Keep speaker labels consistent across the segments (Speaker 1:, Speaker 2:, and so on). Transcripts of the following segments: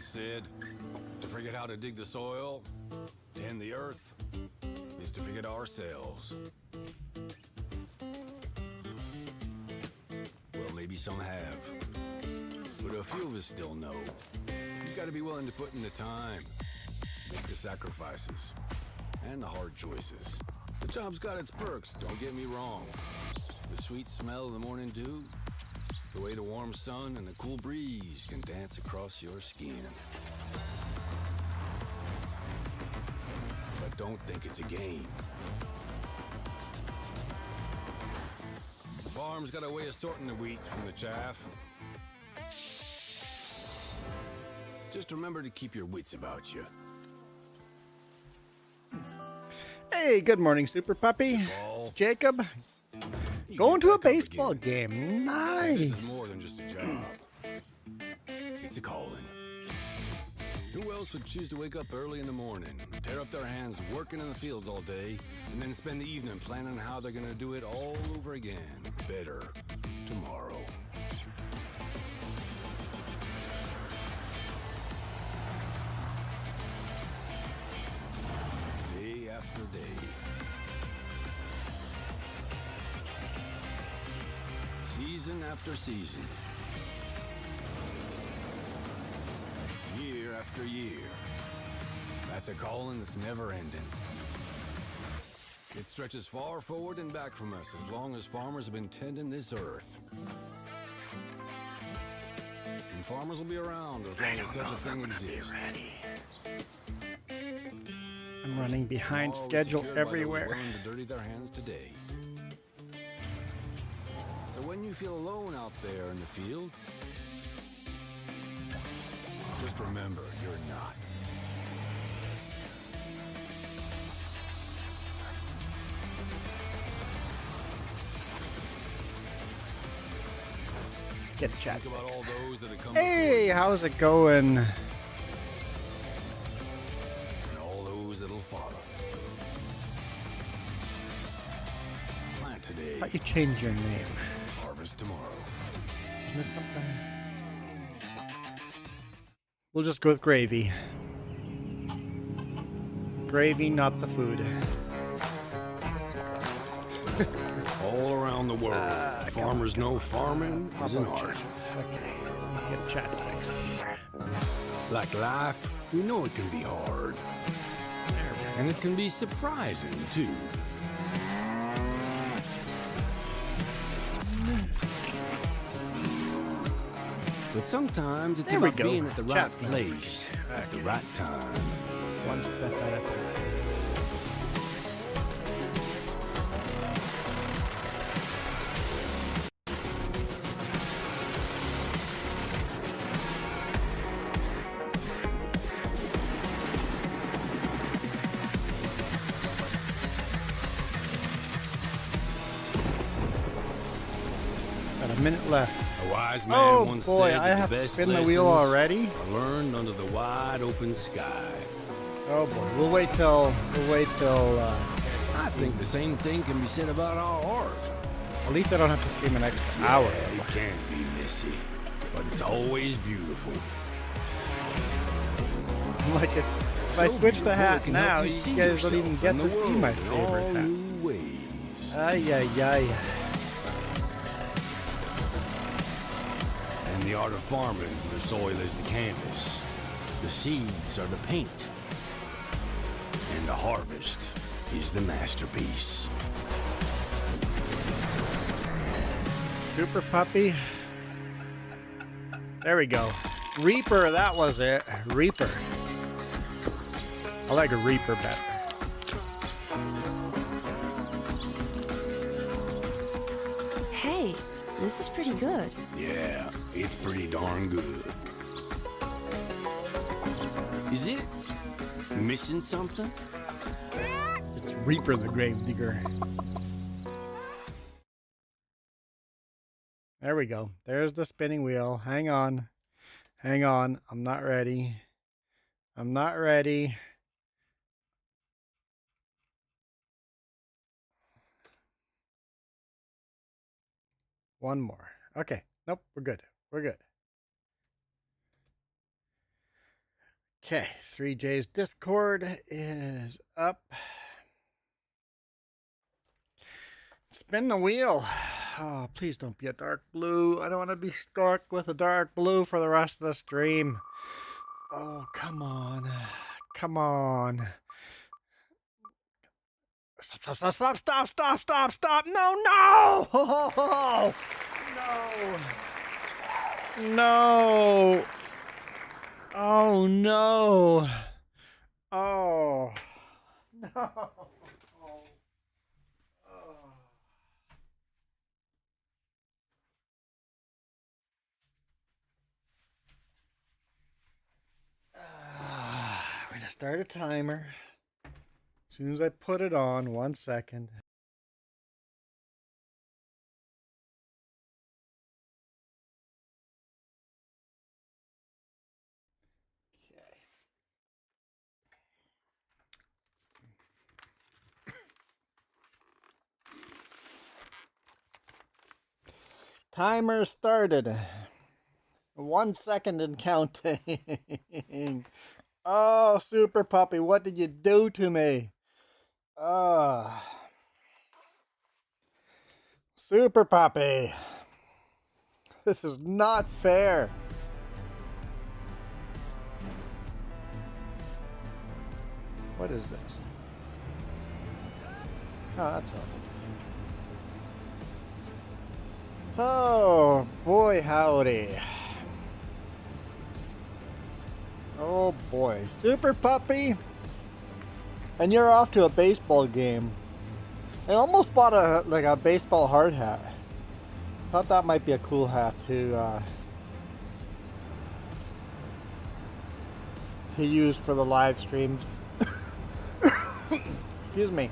Speaker 1: said, to forget how to dig the soil, tend the earth, is to forget ourselves. Well, maybe some have, but a few of us still know. You gotta be willing to put in the time, make the sacrifices, and the hard choices. The job's got its perks, don't get me wrong. The sweet smell of the morning dew, the way the warm sun and the cool breeze can dance across your skin. But don't think it's a game. The farm's got a way of sorting the wheat from the chaff. Just remember to keep your wits about you.
Speaker 2: Hey, good morning, Super Puppy.
Speaker 1: Ball.
Speaker 2: Jacob, going to a baseball game. Nice.
Speaker 1: This is more than just a job. It's a calling. Who else would choose to wake up early in the morning, tear up their hands working in the fields all day, and then spend the evening planning how they're gonna do it all over again, better, tomorrow? Day after day. Season after season. Year after year. That's a calling that's never ending. It stretches far forward and back from us as long as farmers have been tending this earth. And farmers will be around as long as such a thing exists.
Speaker 2: I'm running behind
Speaker 1: Tomorrow is
Speaker 2: schedule
Speaker 1: secured by those
Speaker 2: everywhere.
Speaker 1: willing to dirty their hands today. So when you feel alone out there in the field, just remember, you're not.
Speaker 2: Let's get a chat
Speaker 1: Think about all
Speaker 2: fixed.
Speaker 1: those that have come
Speaker 2: Hey, how's it going?
Speaker 1: before you, and all those that'll follow. Plant today,
Speaker 2: Thought you changed your name.
Speaker 1: harvest tomorrow.
Speaker 2: Isn't it something? We'll just go with gravy. Gravy, not the food.
Speaker 1: All around the world, farmers know farming is an art.
Speaker 2: Okay, get a chat fixed here.
Speaker 1: Like life, we know it can be hard. And it can be surprising, too. But sometimes it's
Speaker 2: There we
Speaker 1: about
Speaker 2: go.
Speaker 1: being at the right
Speaker 2: Chat's not
Speaker 1: place at the right time.
Speaker 2: One step at a time. Got a minute left.
Speaker 1: A wise man
Speaker 2: Oh
Speaker 1: once
Speaker 2: boy,
Speaker 1: said
Speaker 2: I
Speaker 1: that
Speaker 2: have
Speaker 1: the
Speaker 2: to
Speaker 1: best
Speaker 2: spin the wheel
Speaker 1: lessons
Speaker 2: already.
Speaker 1: are learned under the wide open sky.
Speaker 2: Oh boy, we'll wait till.
Speaker 1: I think the same thing can be said about our art.
Speaker 2: At least I don't have to stream an extra hour.
Speaker 1: Yeah, it can be messy, but it's always beautiful.
Speaker 2: Like if I
Speaker 1: So
Speaker 2: switch the
Speaker 1: beautiful,
Speaker 2: hat
Speaker 1: it can help
Speaker 2: now,
Speaker 1: you
Speaker 2: you
Speaker 1: see
Speaker 2: guys don't even
Speaker 1: yourself
Speaker 2: get
Speaker 1: and
Speaker 2: to
Speaker 1: the
Speaker 2: see my
Speaker 1: world in all
Speaker 2: favorite hat.
Speaker 1: new ways.
Speaker 2: Ay, ay, ay.
Speaker 1: And the art of farming, the soil is the canvas, the seeds are the paint, and the harvest is the masterpiece.
Speaker 2: Super Puppy. There we go. Reaper, that was it. Reaper. I like a Reaper better.
Speaker 3: Hey, this is pretty good.
Speaker 1: Yeah, it's pretty darn good. Is it missing something?
Speaker 2: It's Reaper the Gravedigger. There we go. There's the spinning wheel. Hang on. Hang on. I'm not ready. I'm not ready. One more. Okay. Nope, we're good. We're good. Okay, 3J's Discord is up. Spin the wheel. Oh, please don't be a dark blue. I don't want to be stuck with a dark blue for the rest of the stream. Oh, come on. Come on. Stop. No. No. Oh, no. Oh. No. I'm going to start a timer. As soon as I put it on, 1 second. Okay. Timer started. 1 second and counting. Oh, Super Puppy, what did you do to me? Super Puppy. This is not fair. What is this? Oh, that's all. Oh, boy, howdy. Oh, boy. Super Puppy. And you're off to a baseball game. I almost bought a baseball hard hat. Thought that might be a cool hat to use for the live streams. Excuse me.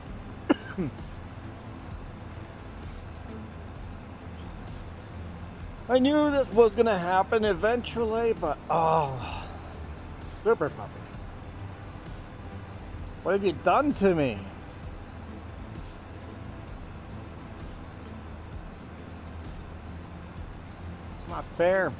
Speaker 2: I knew this was gonna happen eventually, but oh, Super Puppy. What have you done to me? It's not fair.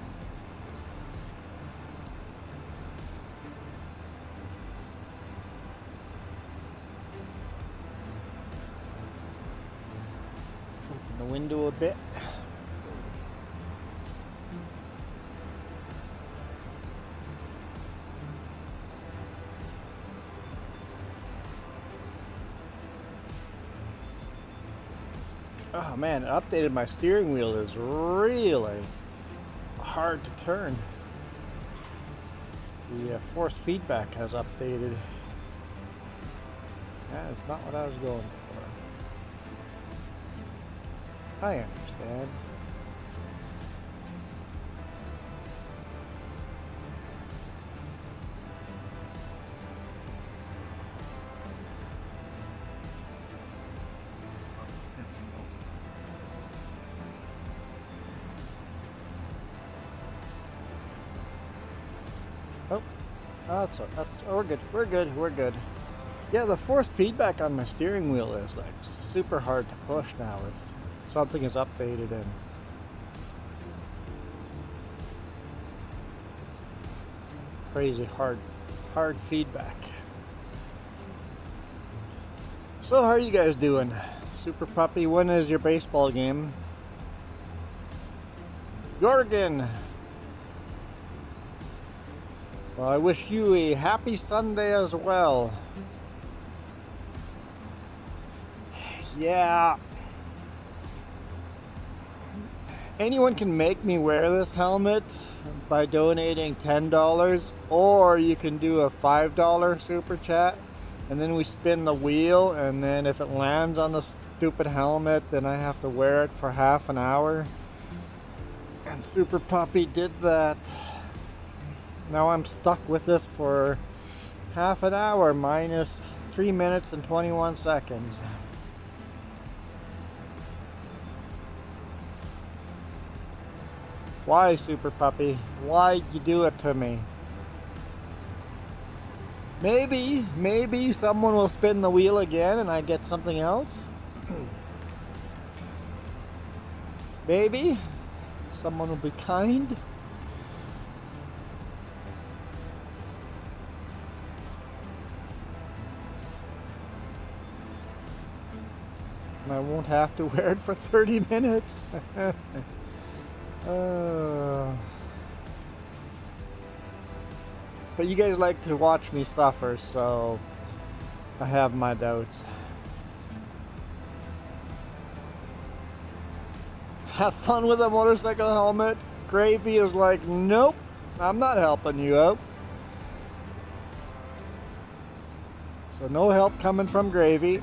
Speaker 2: Open the window a bit. Oh man, it updated my steering wheel. Is really hard to turn. The force feedback has updated. That is not what I was going for. I understand. We're good. Yeah, the force feedback on my steering wheel is like super hard to push now. Something is updated and crazy hard feedback. So how are you guys doing? Super Puppy, when is your baseball game? Jorgen! Well, I wish you a happy Sunday as well. Yeah. Anyone can make me wear this helmet by donating $10, or you can do a $5 super chat, and then we spin the wheel, and then if it lands on the stupid helmet, then I have to wear it for half an hour. And Super Puppy did that. Now I'm stuck with this for half an hour minus 3 minutes and 21 seconds. Why, Super Puppy? Why'd you do it to me? Maybe someone will spin the wheel again and I get something else. Maybe someone will be kind. And I won't have to wear it for 30 minutes. But you guys like to watch me suffer, so I have my doubts. Have fun with a motorcycle helmet. Gravy is like, nope, I'm not helping you out. So no help coming from Gravy.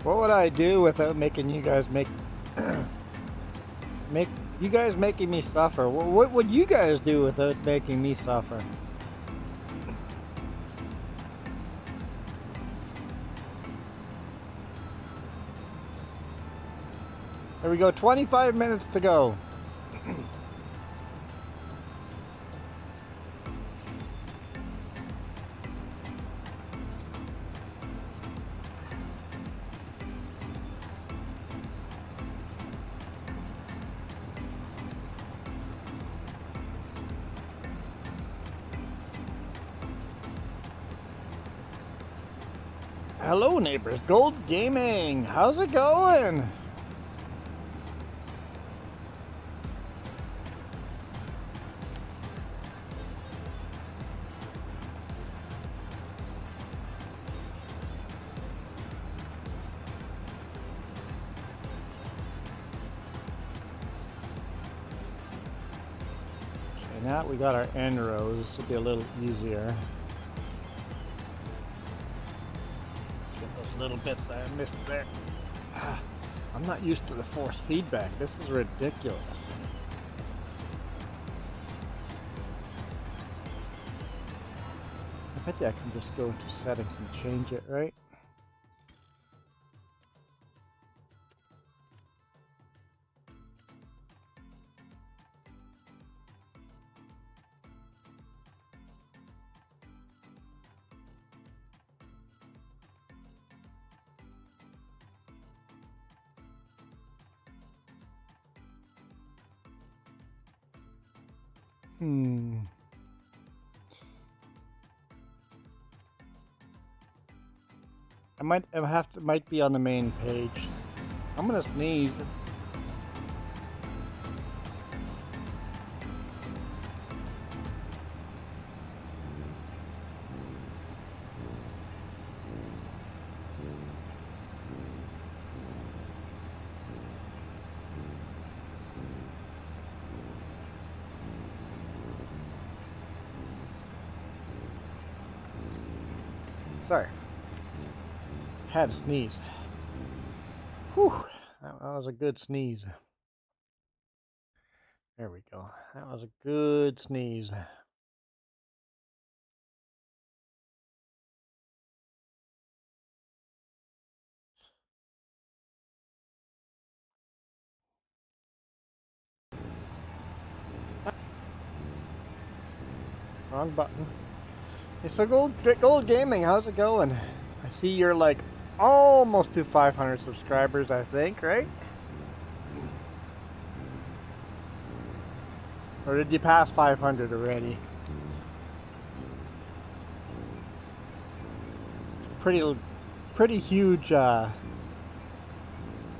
Speaker 2: What would I do without making you guys making me suffer? What would you guys do without making me suffer? There we go, 25 minutes to go. Hello neighbors, Gold Gaming, how's it going? Okay, now we got our end rows, this will be a little easier. Little bits I missed there. I'm not used to the force feedback. This is ridiculous. I bet you I can just go into settings and change it, right? Might be on the main page. I'm gonna sneeze. Sorry. Had to sneeze. Whew, that was a good sneeze. There we go. That was a good sneeze. Wrong button. It's a Gold Gaming. How's it going? I see you're like almost to 500 subscribers, I think, right? Or did you pass 500 already? It's a pretty huge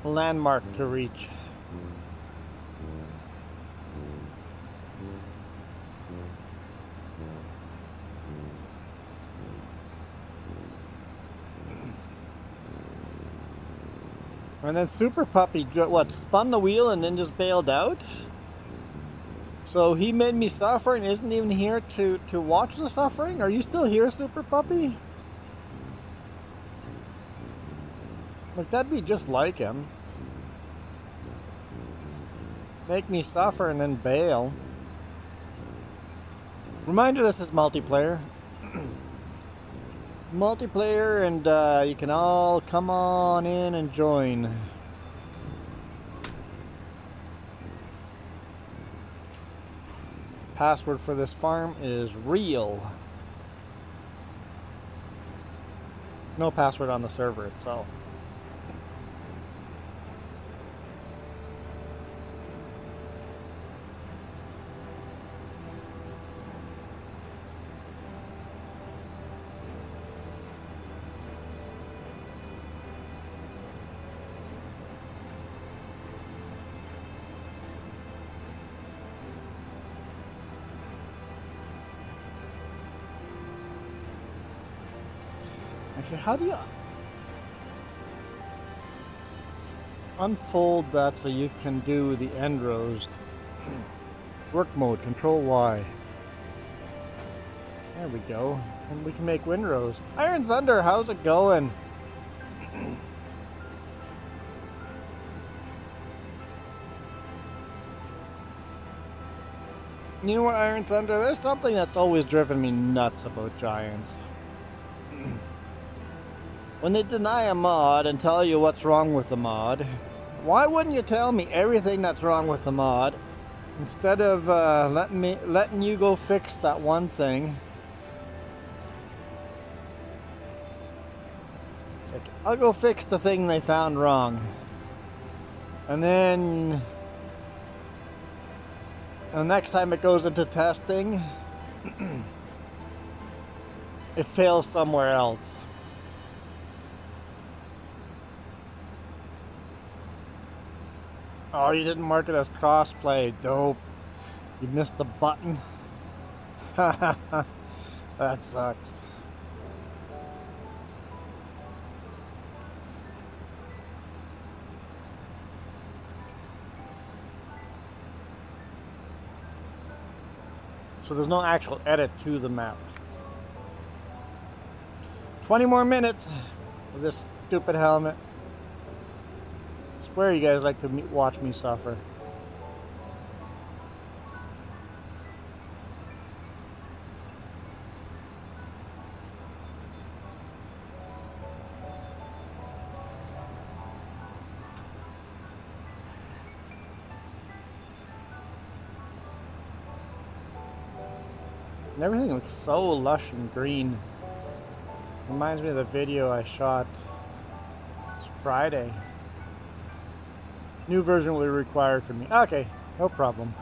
Speaker 2: landmark to reach. And then Super Puppy, what, spun the wheel and then just bailed out? So he made me suffer and isn't even here to watch the suffering? Are you still here, Super Puppy? Like, that'd be just like him. Make me suffer and then bail. Reminder, this is multiplayer. Multiplayer, and you can all come on in and join. Password for this farm is real. no password on the server itself. Actually, how do you unfold that so you can do the end rows? Work mode, Control Y. There we go. And we can make windrows. Iron Thunder, how's it going? You know what, Iron Thunder? There's something that's always driven me nuts about Giants. When they deny a mod and tell you what's wrong with the mod, why wouldn't you tell me everything that's wrong with the mod instead of letting you go fix that one thing? It's like, I'll go fix the thing they found wrong. And then the next time it goes into testing, it fails somewhere else. Oh, you didn't mark it as crossplay. Dope. You missed the button. That sucks. So there's no actual edit to the map. 20 more minutes with this stupid helmet. I swear you guys like to watch me suffer. And everything looks so lush and green. Reminds me of the video I shot Friday. New version will be required for me. Okay, no problem.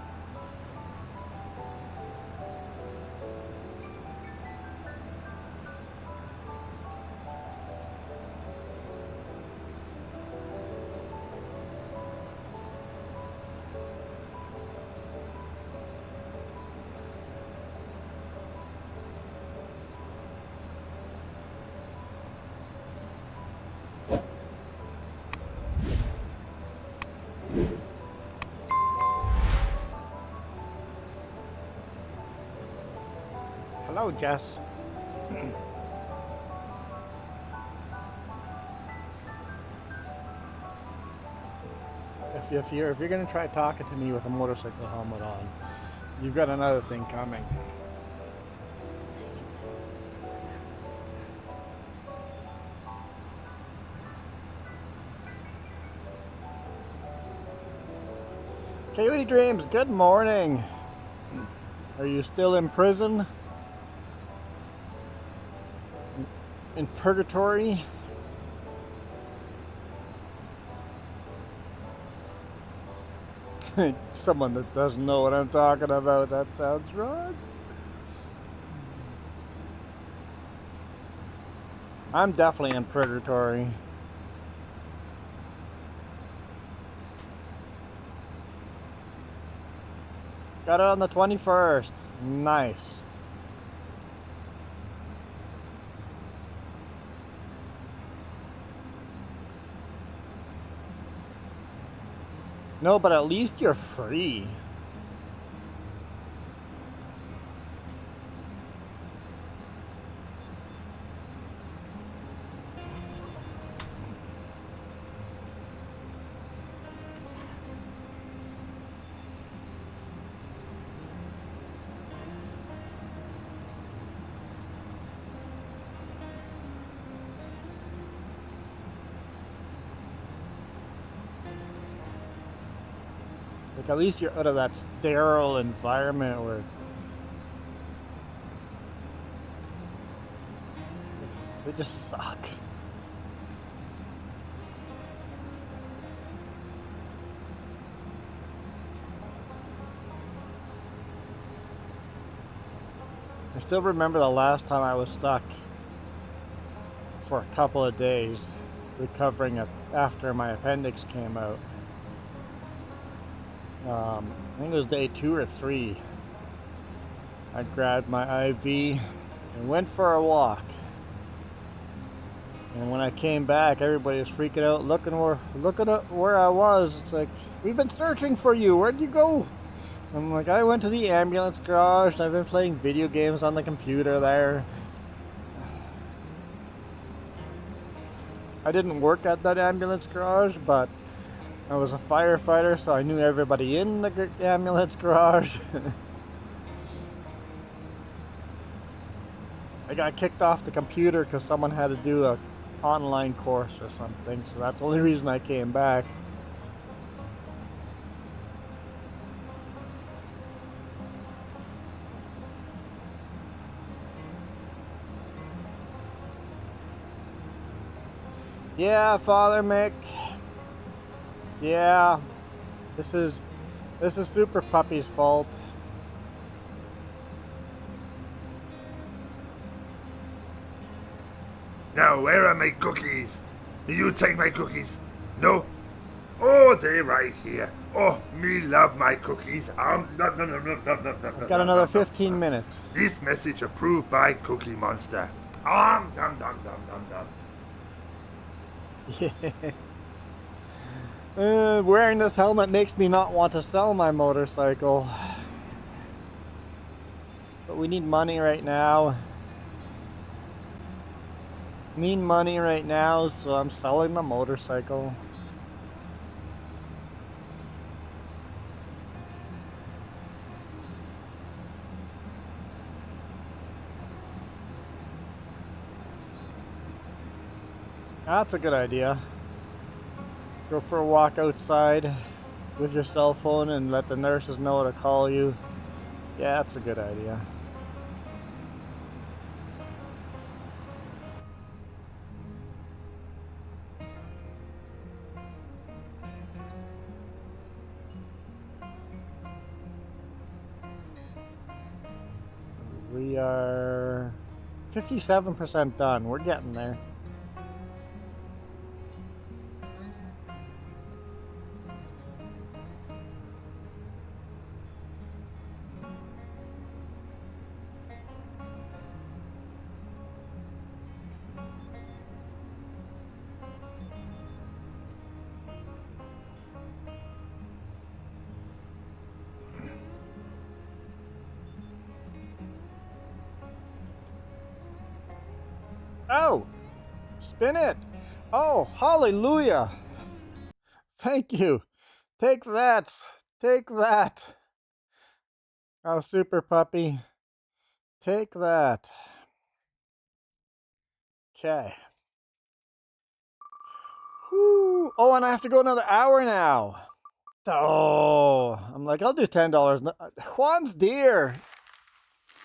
Speaker 2: Hello, Jess. If you're gonna try talking to me with a motorcycle helmet on, you've got another thing coming. Coyote Dreams, good morning. Are you still in prison? In purgatory? Someone that doesn't know what I'm talking about, that sounds wrong. I'm definitely in purgatory. Got it on the 21st. Nice. No, but at least you're free. Like, at least you're out of that sterile environment where they just suck. I still remember the last time I was stuck for a couple of days recovering after my appendix came out. I think it was day 2 or 3. I grabbed my IV and went for a walk. And when I came back, everybody was freaking out, looking at where I was. It's like, we've been searching for you. Where'd you go? I'm like, I went to the ambulance garage. And I've been playing video games on the computer there. I didn't work at that ambulance garage, but I was a firefighter, so I knew everybody in the ambulance garage. I got kicked off the computer because someone had to do a online course or something, so that's the only reason I came back. Yeah, Father Mick. Yeah, this is Super Puppy's fault.
Speaker 4: Now, where are my cookies? Will you take my cookies? No? Oh, they're right here. Oh, me love my cookies.
Speaker 2: I've got another 15 minutes.
Speaker 4: This message approved by Cookie Monster. Dum dum dum dum dum.
Speaker 2: Yeah. Wearing this helmet makes me not want to sell my motorcycle. But we need money right now. Need money right now, so I'm selling the motorcycle. That's a good idea. Go for a walk outside with your cell phone and let the nurses know to call you. Yeah, that's a good idea. We are 57% done. We're getting there. Oh, spin it. Oh, hallelujah. Thank you. Take that. Take that. Oh, Super Puppy. Take that. Okay. Whew. Oh, and I have to go another hour now. Oh, I'm like, I'll do $10. Juan's deer.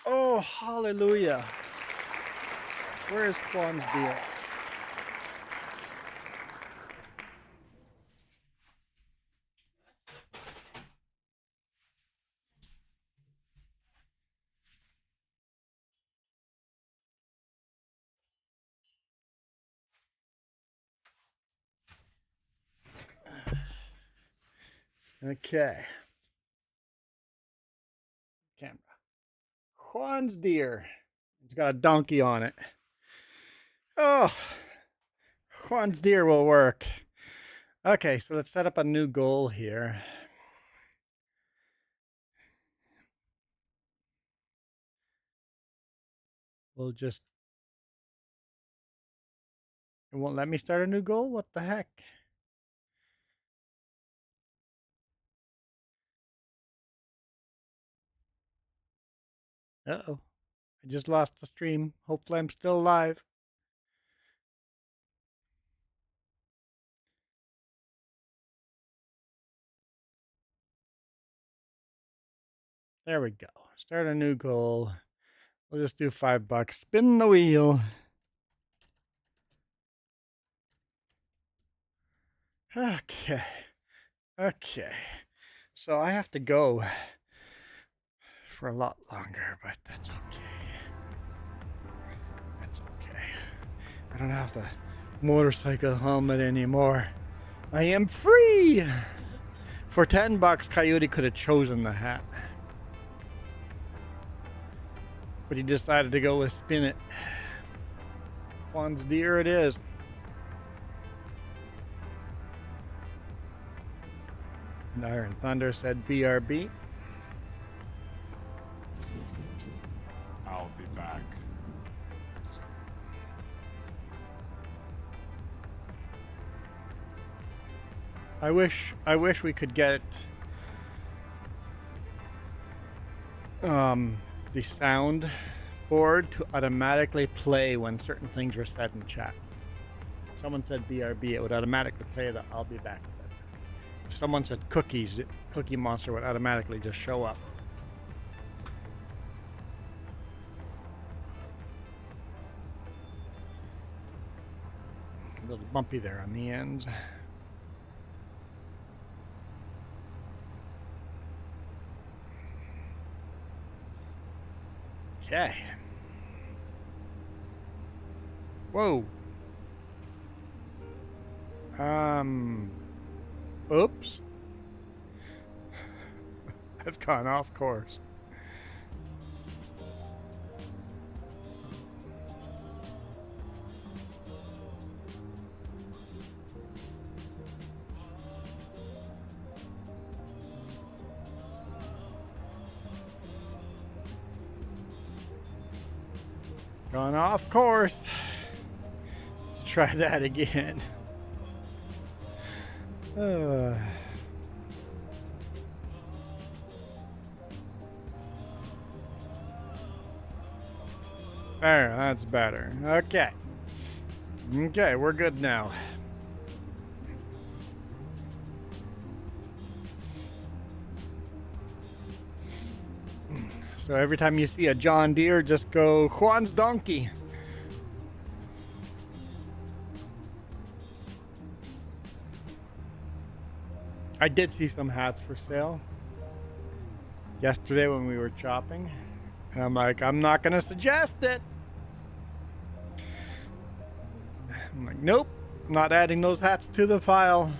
Speaker 2: Oh, hallelujah. Where's Juan's deer? Okay. Camera. Juan's deer. It's got a donkey on it. Oh, Juan's deer will work. Okay, so let's set up a new goal here. We'll just... It won't let me start a new goal? What the heck? Uh-oh. I just lost the stream. Hopefully I'm still live. There we go. Start a new goal. We'll just do $5. Spin the wheel. Okay. Okay. So I have to go for a lot longer, but that's okay. I don't have the motorcycle helmet anymore. I am free! For 10 bucks, Coyote could have chosen the hat. But he decided to go with Spin It. Juan's deer it is. And Iron Thunder said BRB.
Speaker 5: I'll be back.
Speaker 2: I wish we could get the sound board to automatically play when certain things were said in chat. If someone said BRB, it would automatically play the I'll be back. If someone said cookies, Cookie Monster would automatically just show up. A little bumpy there on the ends. Okay. Whoa. Oops. That's gone off course. Gone off course. Let's try that again. There, that's better. Okay. Okay, we're good now. So every time you see a John Deere, just go Juan's donkey. I did see some hats for sale yesterday when we were chopping. And I'm like, I'm not going to suggest it. I'm like, nope, I'm not adding those hats to the file.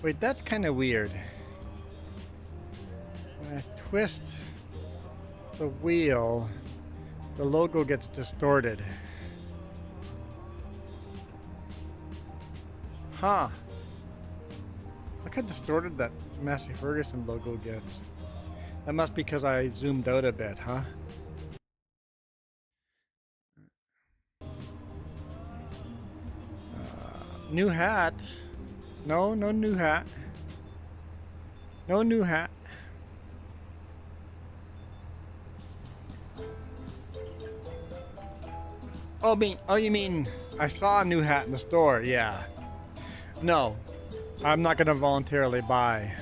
Speaker 2: Wait, that's kind of weird. When I twist the wheel, the logo gets distorted. Huh. Look how distorted that Massey Ferguson logo gets. That must be because I zoomed out a bit, huh? New hat. No new hat. No new hat. Oh, you mean I saw a new hat in the store? Yeah. No, I'm not gonna voluntarily buy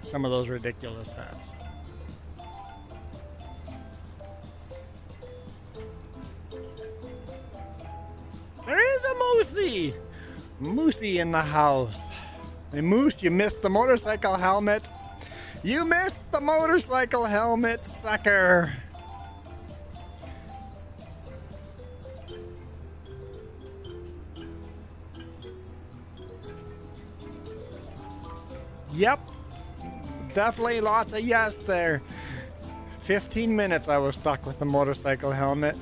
Speaker 2: some of those ridiculous hats. There is a Moosey! Moosey in the house. Hey Moose, you missed the motorcycle helmet. You missed the motorcycle helmet, sucker. Yep. Definitely lots of yes there. 15 minutes I was stuck with the motorcycle helmet.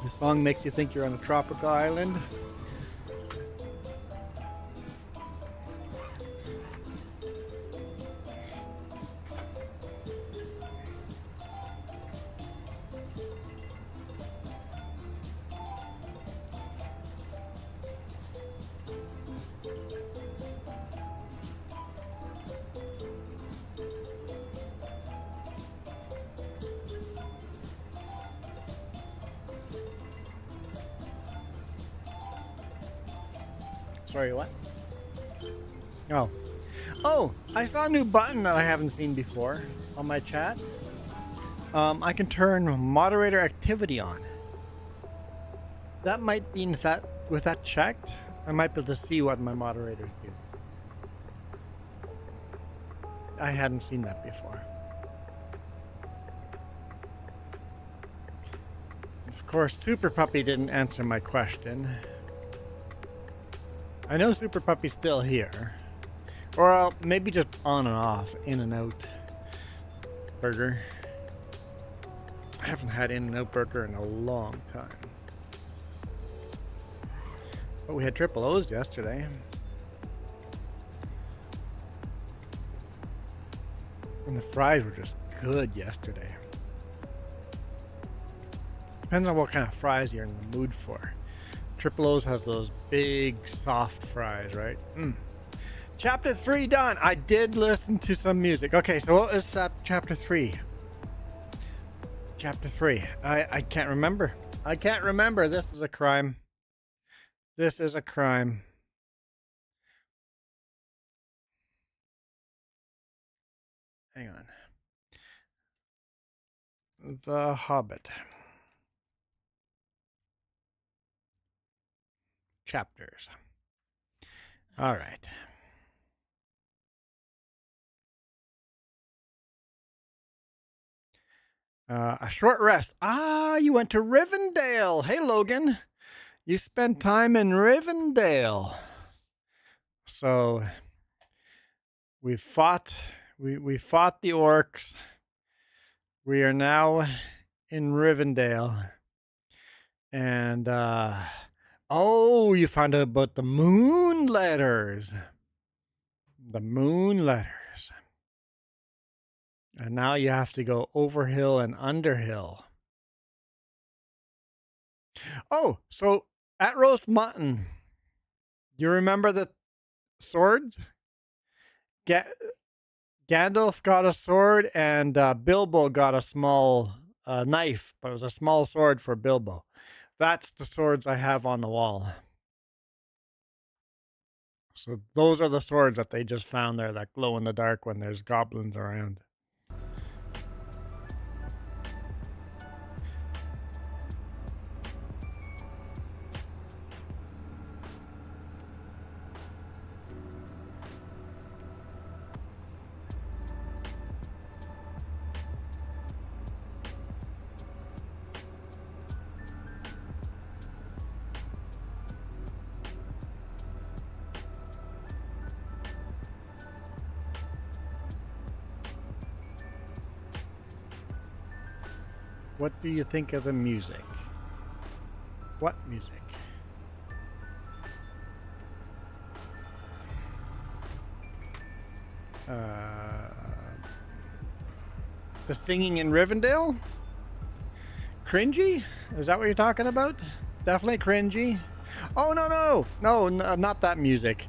Speaker 2: The song makes you think you're on a tropical island. Sorry, what? Oh. Oh, I saw a new button that I haven't seen before on my chat. I can turn moderator activity on. That might be with that checked, I might be able to see what my moderators do. I hadn't seen that before. Of course, Super Puppy didn't answer my question. I know Super Puppy's still here. Or maybe just on and off, in and out burger. I haven't had in and out burger in a long time. But we had triple O's yesterday. And the fries were just good yesterday. Depends on what kind of fries you're in the mood for. Triple O's has those big, soft fries, right? Chapter 3 done. I did listen to some music. Okay, so what is that chapter 3? Chapter 3. I can't remember. I can't remember. This is a crime. This is a crime. Hang on. The Hobbit. Chapters. All right. A short rest. Ah, you went to Rivendell. Hey, Logan. You spent time in Rivendell. So we fought the orcs. We are now in Rivendell. And oh, you found out about the moon letters. The moon letters. And now you have to go over hill and under hill. Oh, so at roast mutton, you remember the swords? Gandalf got a sword and Bilbo got a small knife, but it was a small sword for Bilbo. That's the swords I have on the wall. So those are the swords that they just found there that glow in the dark when there's goblins around. What do you think of the music? What music? The singing in Rivendell? Cringy? Is that what you're talking about? Definitely cringy. Oh, no, not that music.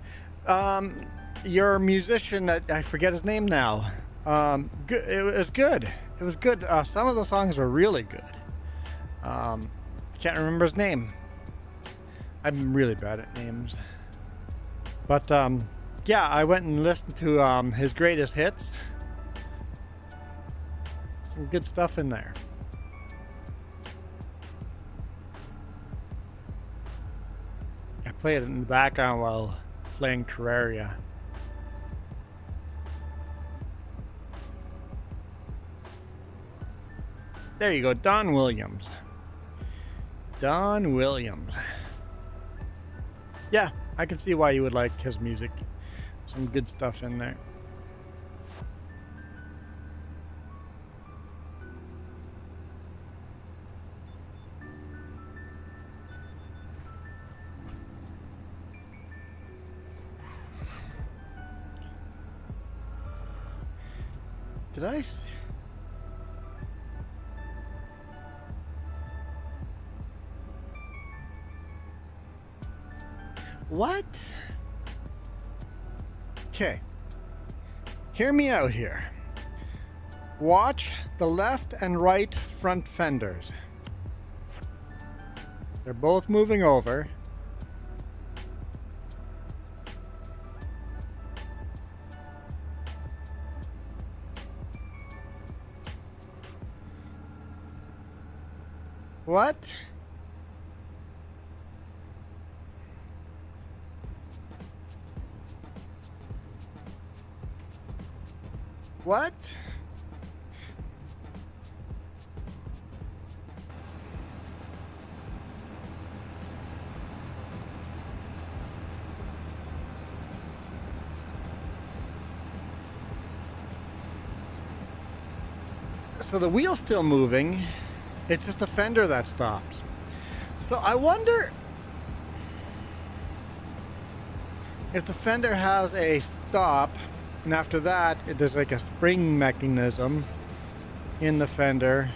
Speaker 2: Your musician that I forget his name now. It was good. It was good. Some of the songs were really good. I can't remember his name. I'm really bad at names. But yeah, I went and listened to his greatest hits. Some good stuff in there. I play it in the background while playing Terraria. There you go, Don Williams. Don Williams. Yeah, I can see why you would like his music. Some good stuff in there. Did I see? What? Okay. Hear me out here. Watch the left and right front fenders. They're both moving over. What? What? So the wheel's still moving. It's just the fender that stops. So I wonder if the fender has a stop, and after that there's like a spring mechanism in the fender.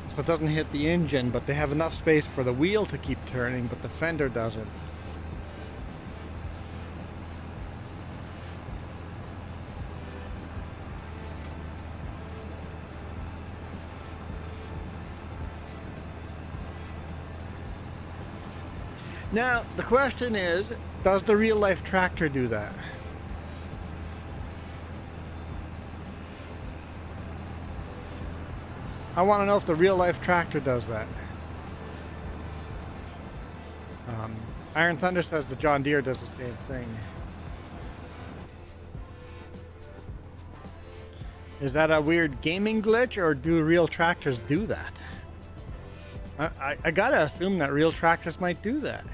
Speaker 2: So it doesn't hit the engine, but they have enough space for the wheel to keep turning, but the fender doesn't. Now, the question is, does the real-life tractor do that? I want to know if the real-life tractor does that. Iron Thunder says the John Deere does the same thing. Is that a weird gaming glitch, or do real tractors do that? I gotta assume that real tractors might do that.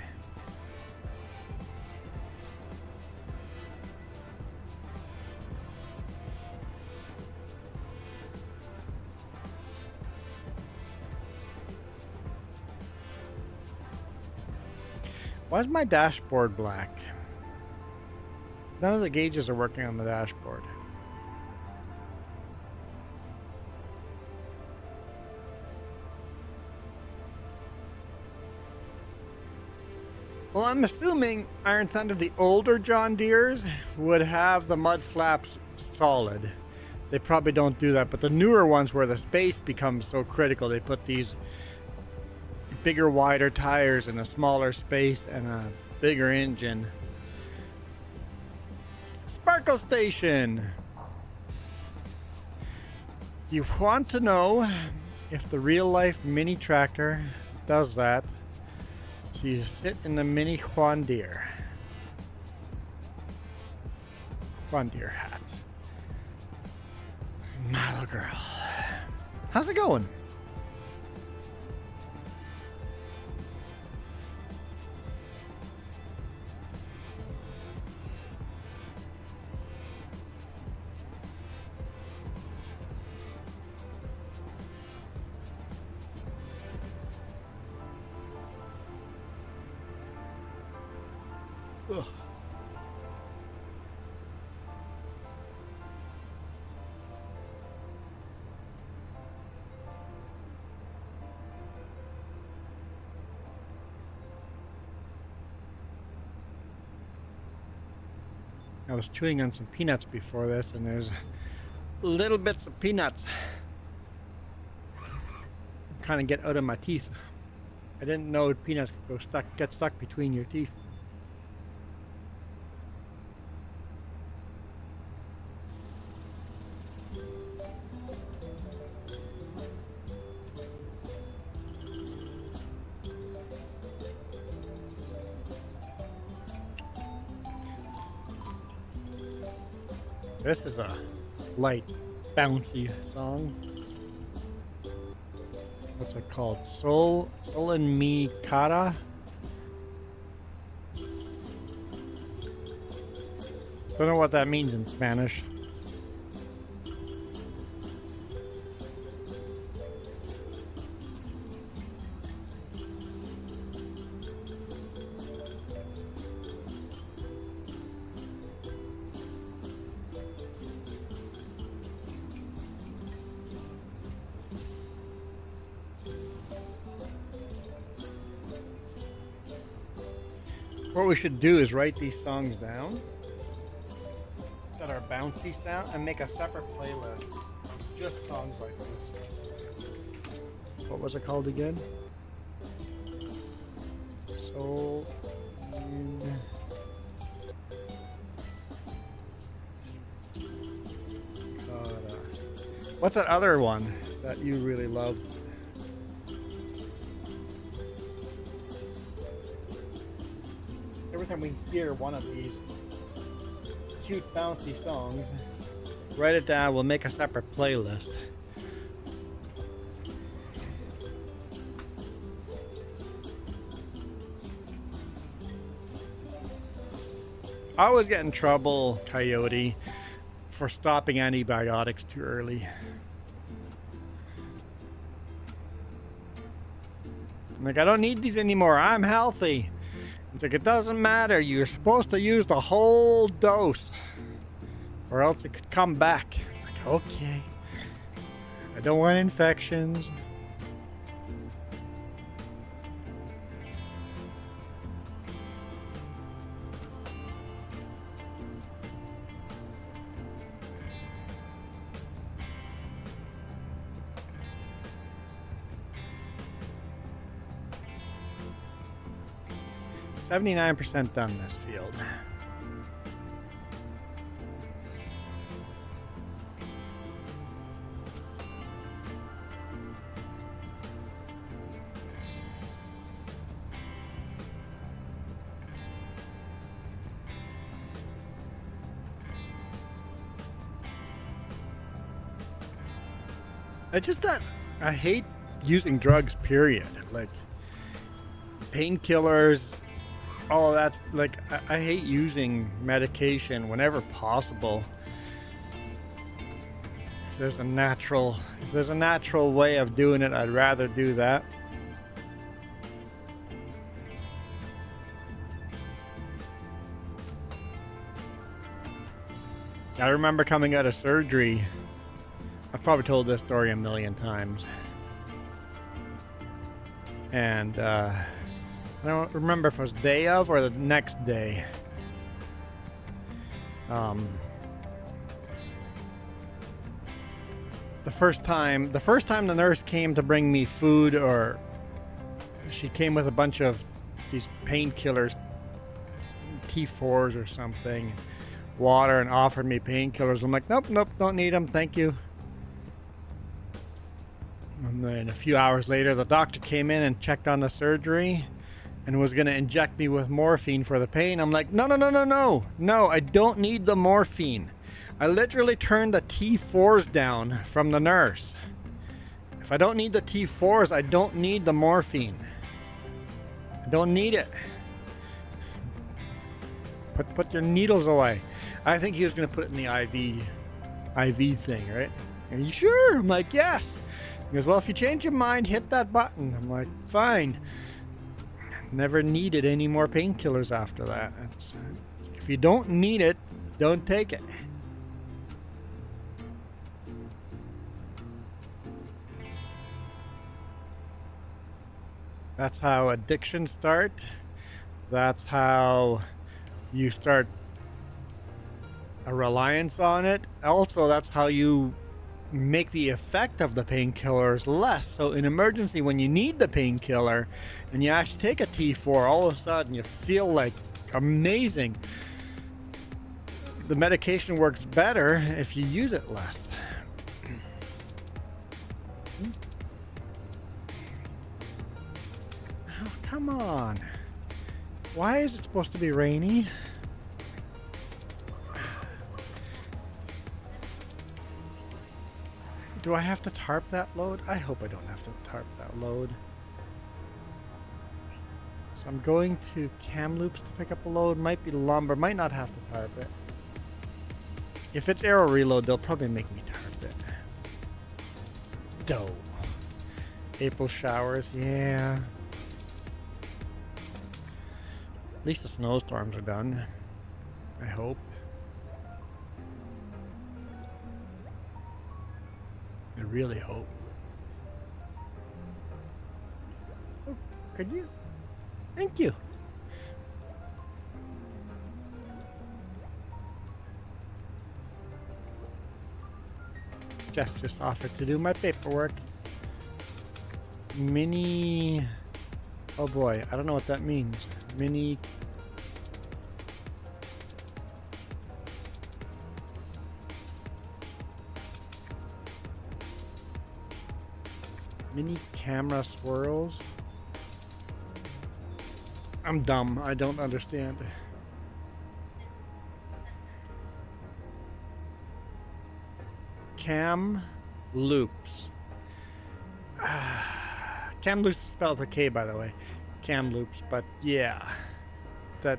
Speaker 2: Why is my dashboard black? None of the gauges are working on the dashboard. Well, I'm assuming Iron Thunder, the older John Deeres, would have the mud flaps solid. They probably don't do that, but the newer ones where the space becomes so critical, they put these bigger, wider tires in a smaller space and a bigger engine. Sparkle Station! You want to know if the real-life mini tractor does that. So you sit in the mini Juan Deere. Juan Deere hat. My little girl. How's it going? Ugh. I was chewing on some peanuts before this, and there's little bits of peanuts trying to get out of my teeth. I didn't know peanuts could get stuck between your teeth. This is a light, bouncy song. What's it called? Sol en mi cara? Don't know what that means in Spanish. What we should do is write these songs down that are bouncy sound and make a separate playlist of just songs like this. What was it called again? Soul in Cara. What's that other one that you really love? Every time we hear one of these cute bouncy songs, write it down, we'll make a separate playlist. I always get in trouble, Coyote, for stopping antibiotics too early. I'm like, I don't need these anymore, I'm healthy. It's like, it doesn't matter, you're supposed to use the whole dose or else it could come back. I'm like, okay, I don't want infections. %79 done this field. It's just that I hate using drugs, period. Like painkillers, all that's like, I hate using medication whenever possible. If there's a natural way of doing it, I'd rather do that. I remember coming out of surgery. I've probably told this story a million times. And I don't remember if it was day of or the next day. The first time the nurse came to bring me food, or she came with a bunch of these painkillers, T4s or something, water, and offered me painkillers. I'm like, nope, don't need them, thank you. And then a few hours later, the doctor came in and checked on the surgery and was going to inject me with morphine for the pain. I'm like, no, I don't need the morphine. I literally turned the T4s down from the nurse. If I don't need the T4s, I don't need the morphine. I don't need it. Put your needles away. I think he was going to put it in the IV thing, right? Are you sure? I'm like, yes. He goes, well, if you change your mind, hit that button. I'm like, fine. Never needed any more painkillers after that. If you don't need it, don't take it. That's how addictions start. That's how you start a reliance on it. Also, that's how you make the effect of the painkillers less. So in emergency, when you need the painkiller and you actually take a T4, all of a sudden you feel like amazing. The medication works better if you use it less. Oh, come on. Why is it supposed to be rainy? Do I have to tarp that load? I hope I don't have to tarp that load. So I'm going to Kamloops to pick up a load. Might be lumber. Might not have to tarp it. If it's aero reload, they'll probably make me tarp it. Dough. April showers. Yeah. At least the snowstorms are done. I hope. I really hope. Oh, could you? Thank you. Jess just offered to do my paperwork. Mini... Oh boy, I don't know what that means. Mini... Mini camera swirls. I'm dumb. I don't understand. Cam loops. Cam loops is spelled with a K, by the way. Cam loops, but yeah. That.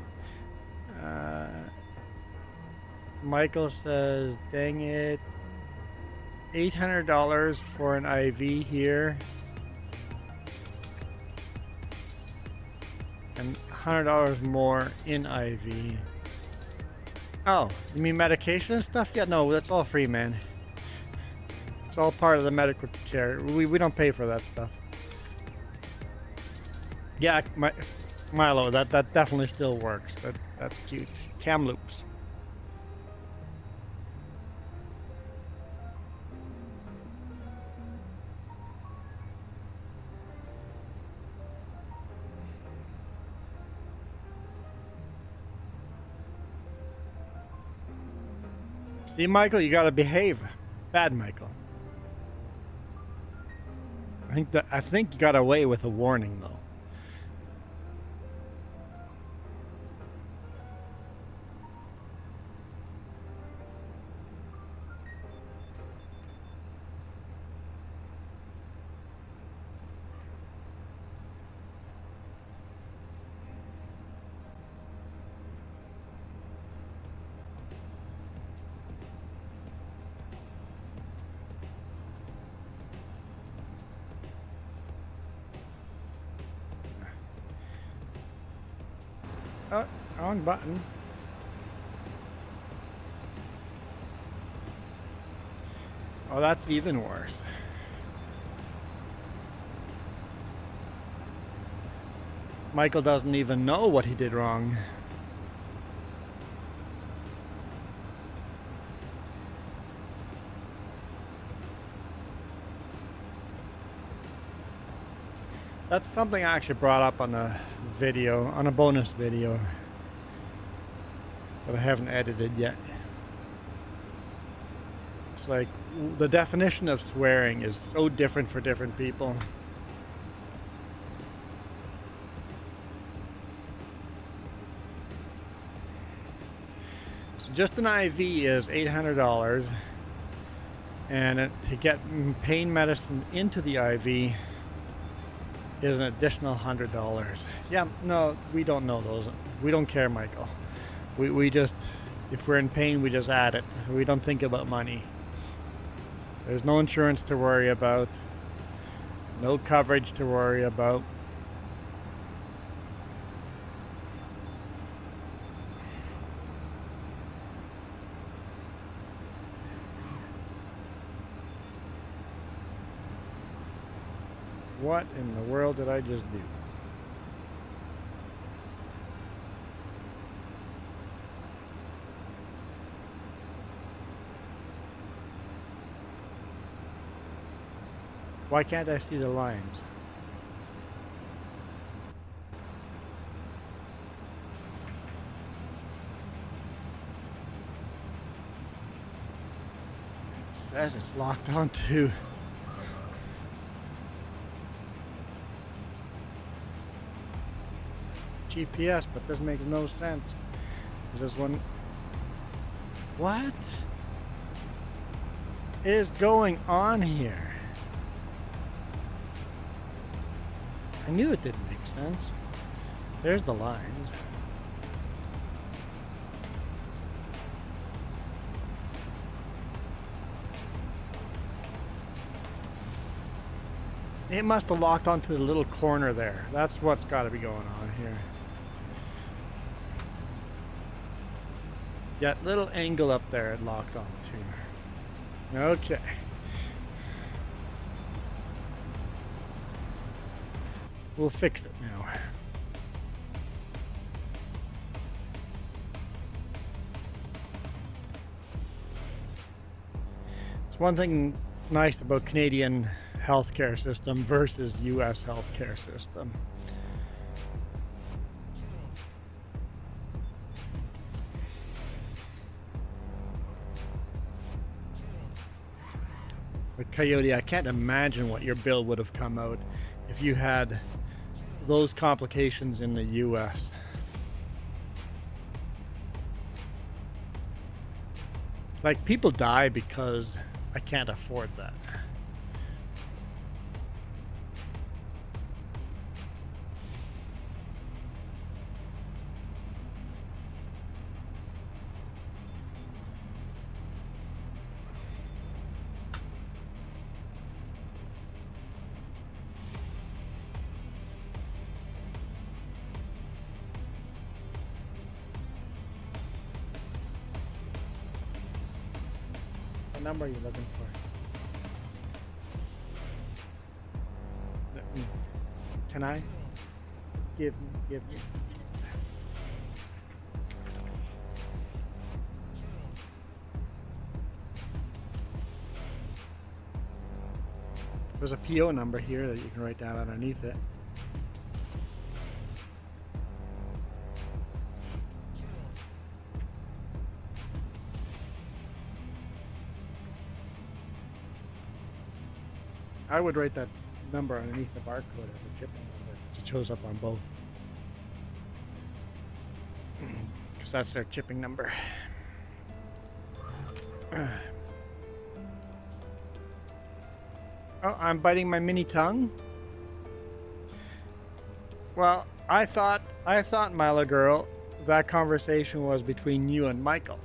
Speaker 2: Michael says, dang it. $800 for an IV here. And $100 more in IV. Oh, you mean medication and stuff? Yeah, no, that's all free, man. It's all part of the medical care. We don't pay for that stuff. Yeah, Milo, that definitely still works. That's cute. Cam loops. See, Michael, you gotta behave. Bad Michael. I think you got away with a warning though. Oh, wrong button. Oh, that's even worse. Michael doesn't even know what he did wrong. That's something I actually brought up on a video, on a bonus video, that I haven't edited yet. It's like the definition of swearing is so different for different people. So just an IV is $800, and to get pain medicine into the IV is an additional $100. Yeah, no, we don't know those. We don't care, Michael. We just, if we're in pain, we just add it. We don't think about money. There's no insurance to worry about. No coverage to worry about. What in the world did I just do? Why can't I see the lines? It says it's locked onto GPS, but this makes no sense. Is this one? What is going on here? I knew it didn't make sense. There's the lines. It must have locked onto the little corner there. That's what's got to be going on here. That little angle up there it locked onto. Okay. We'll fix it now. It's one thing nice about Canadian healthcare system versus US healthcare system. But Coyote, I can't imagine what your bill would have come out if you had those complications in the US. Like, people die because I can't afford that. What number are you looking for? Can I? Give me. There's a PO number here that you can write down underneath it. I would write that number underneath the barcode as a shipping number, because it shows up on both. Because that's their chipping number. Oh, I'm biting my mini tongue. Well, I thought, Milo girl, that conversation was between you and Michael.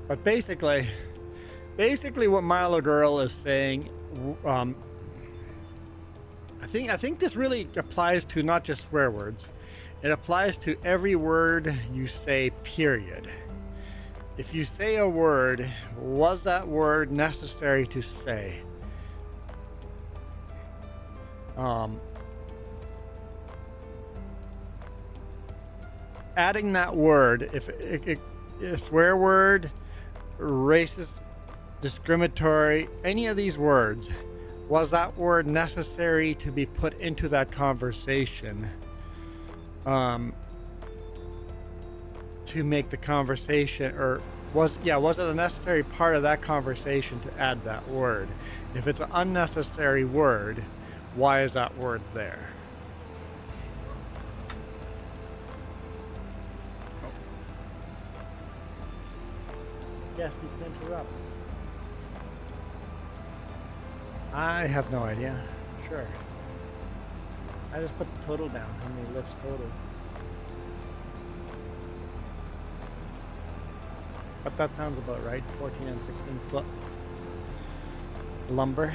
Speaker 2: But basically what Milo Girl is saying, I think this really applies to not just swear words. It applies to every word you say, period. If you say a word, was that word necessary to say? Adding that word, if a swear word, racist, discriminatory, any of these words, was that word necessary to be put into that conversation to make the conversation, or was it a necessary part of that conversation to add that word? If it's an unnecessary word, why is that word there? Yes, you can interrupt. I have no idea. Sure. I just put the total down. How many lifts total? But that sounds about right. 14 and 16 foot lumber.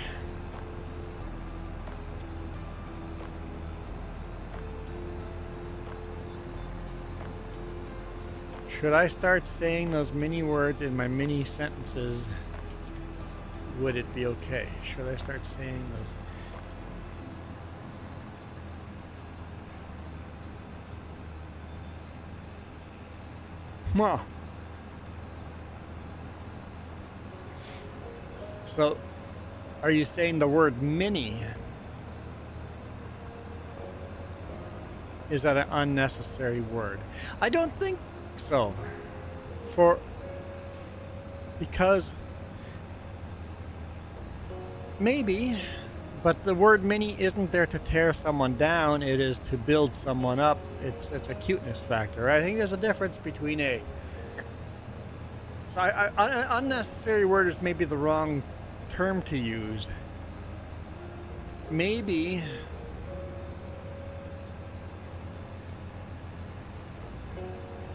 Speaker 2: Should I start saying those mini words in my mini sentences? Would it be okay? Should I start saying those? Well, so are you saying the word mini? Is that an unnecessary word? I don't think so. Because maybe, but the word mini isn't there to tear someone down, it is to build someone up. It's a cuteness factor. I think there's a difference between unnecessary word is maybe the wrong term to use. Maybe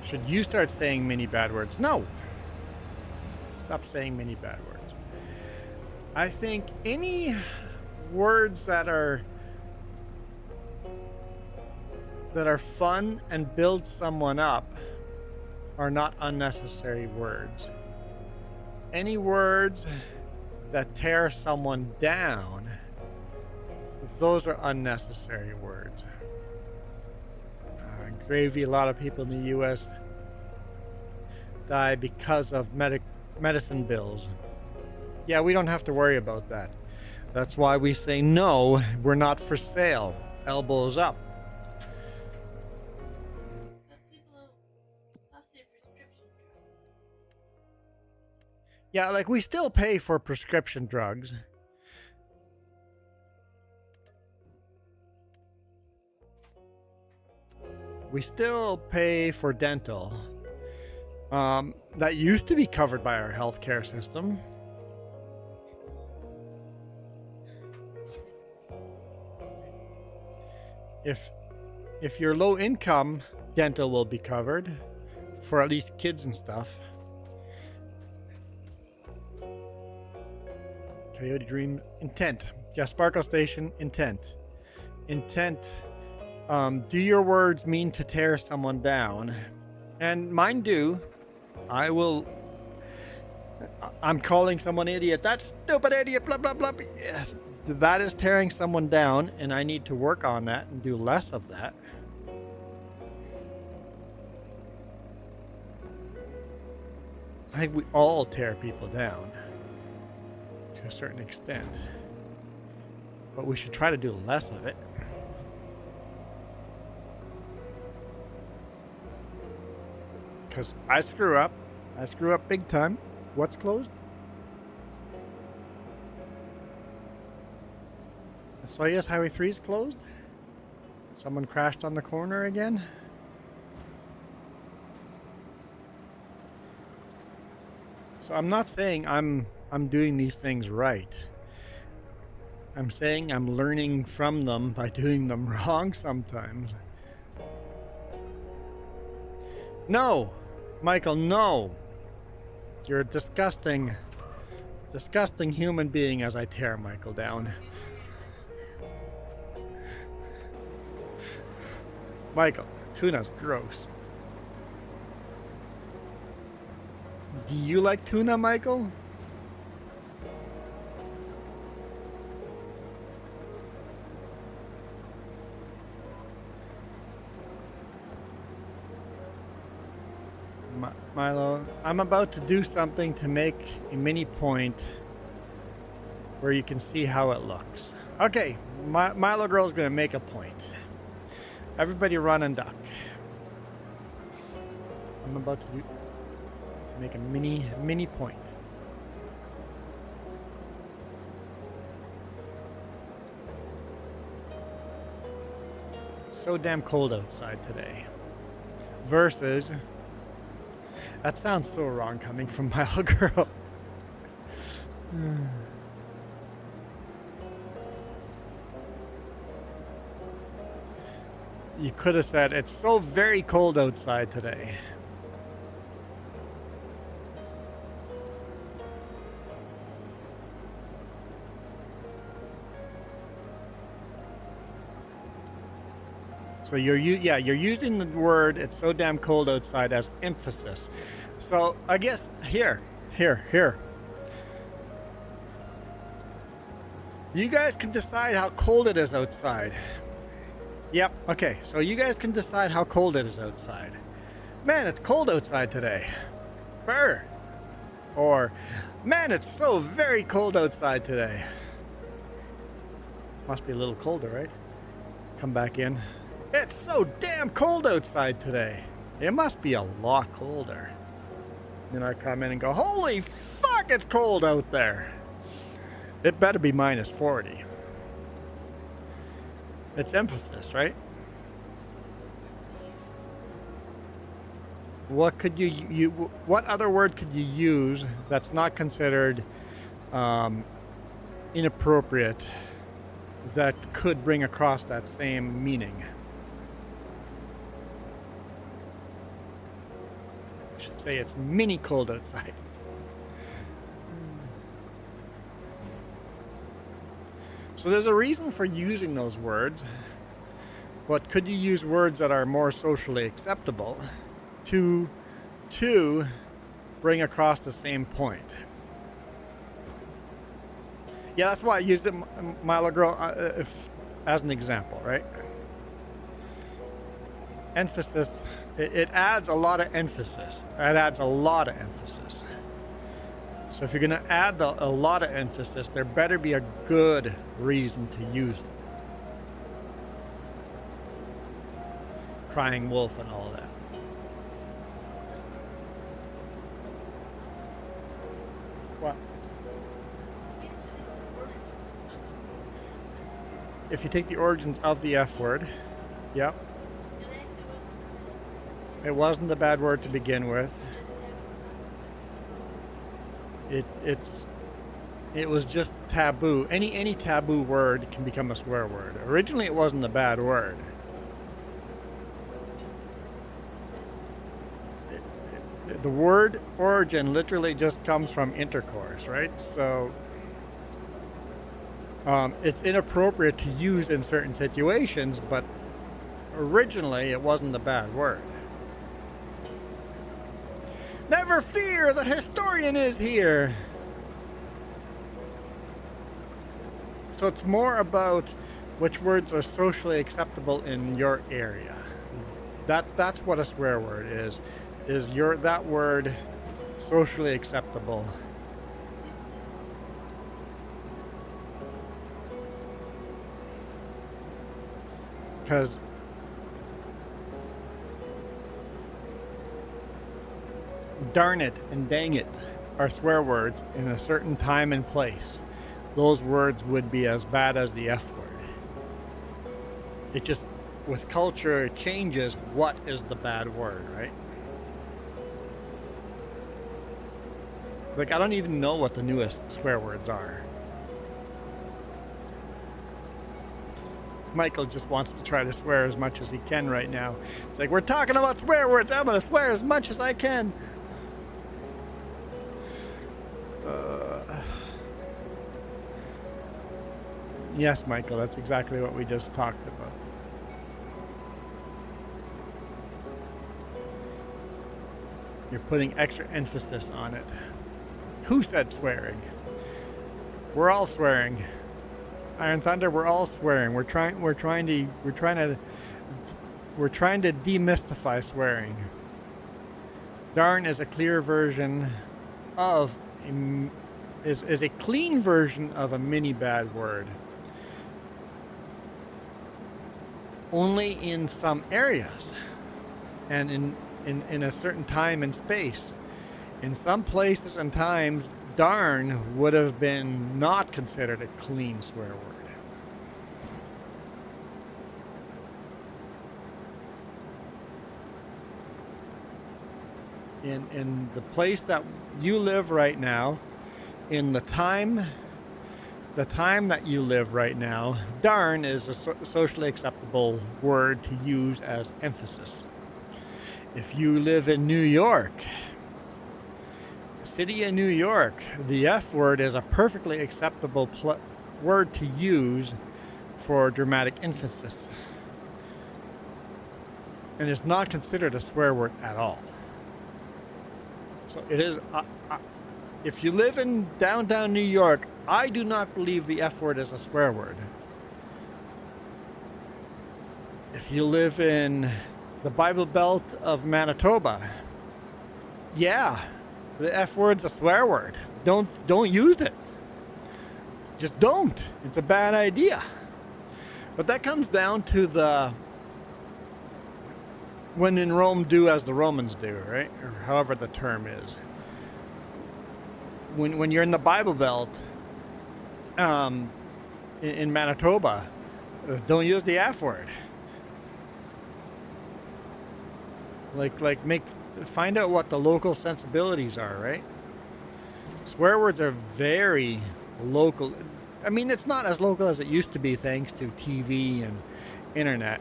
Speaker 2: should you start saying many bad words? No. Stop saying many bad words. I think any words that are fun and build someone up are not unnecessary words. Any words that tear someone down, those are unnecessary words. Gravy, a lot of people in the U.S. die because of medicine bills. Yeah, we don't have to worry about that. That's why we say no, we're not for sale. Elbows up. Yeah, like we still pay for prescription drugs. We still pay for dental. That used to be covered by our healthcare system. If you're low income, dental will be covered for at least kids and stuff. Coyote Dream intent. Yeah, Sparkle Station intent. Intent. Do your words mean to tear someone down? And mine do. I'm calling someone idiot. That stupid idiot, blah, blah, blah. That is tearing someone down, and I need to work on that and do less of that. I think we all tear people down to a certain extent, but we should try to do less of it. Because I screw up big time. What's closed? So yes, Highway 3 is closed. Someone crashed on the corner again. So I'm not saying I'm doing these things right. I'm saying I'm learning from them by doing them wrong sometimes. No, Michael, no. You're a disgusting human being as I tear Michael down. Michael, tuna's gross. Do you like tuna, Michael? Milo, I'm about to do something to make a mini point where you can see how it looks. Okay, Milo Girl's gonna make a point. Everybody run and duck. I'm about to make a mini point. It's so damn cold outside today. Versus, that sounds so wrong coming from Milo Girl. You could have said, it's so very cold outside today. So you're using the word "it's so damn cold outside" as emphasis. So I guess here. You guys can decide how cold it is outside. Yep. Okay. So you guys can decide how cold it is outside. Man, it's cold outside today. Brr. Or, man, it's so very cold outside today. Must be a little colder, right? Come back in. It's so damn cold outside today. It must be a lot colder. Then I come in and go, holy fuck, it's cold out there. It better be minus 40. It's emphasis, right? What could what other word could you use that's not considered inappropriate that could bring across that same meaning? I should say it's mini cold outside. So there's a reason for using those words, but could you use words that are more socially acceptable to bring across the same point? Yeah, that's why I used it, Milo Girl, as an example, right? Emphasis, it adds a lot of emphasis. It adds a lot of emphasis. So if you're going to add a lot of emphasis, there better be a good reason to use it. Crying wolf and all that. What? If you take the origins of the F word, yep. It wasn't a bad word to begin with. It was just taboo. Any taboo word can become a swear word. Originally it wasn't a bad word. The word origin literally just comes from intercourse, right? So it's inappropriate to use in certain situations, but originally it wasn't a bad word. Never fear, the historian is here. So it's more about which words are socially acceptable in your area. That's what a swear word is. Is that word socially acceptable? Because darn it and dang it are swear words in a certain time and place. Those words would be as bad as the F word. It just, with culture, it changes what is the bad word, right? Like, I don't even know what the newest swear words are. Michael just wants to try to swear as much as he can right now. It's like, we're talking about swear words. I'm going to swear as much as I can. Yes, Michael, that's exactly what we just talked about. You're putting extra emphasis on it. Who said swearing? We're all swearing. Iron Thunder, we're all swearing. We're trying to demystify swearing. Darn is a clear version of is a clean version of a mini bad word. Only in some areas and in a certain time and space. In some places and times, darn would have been not considered a clean swear word. In the place that you live right now, in the time that you live right now, darn is a socially acceptable word to use as emphasis. If you live in New York, the city of New York, the F word is a perfectly acceptable word to use for dramatic emphasis. And it's not considered a swear word at all. So it is, if you live in downtown New York, I do not believe the F word is a swear word. If you live in the Bible Belt of Manitoba, yeah, the F word's a swear word. Don't use it. Just don't. It's a bad idea. But that comes down to the when in Rome, do as the Romans do, right? Or however the term is. When you're in the Bible Belt, in Manitoba, don't use the F word. Find out what the local sensibilities are, right? Swear words are very local. I mean, it's not as local as it used to be thanks to TV and internet.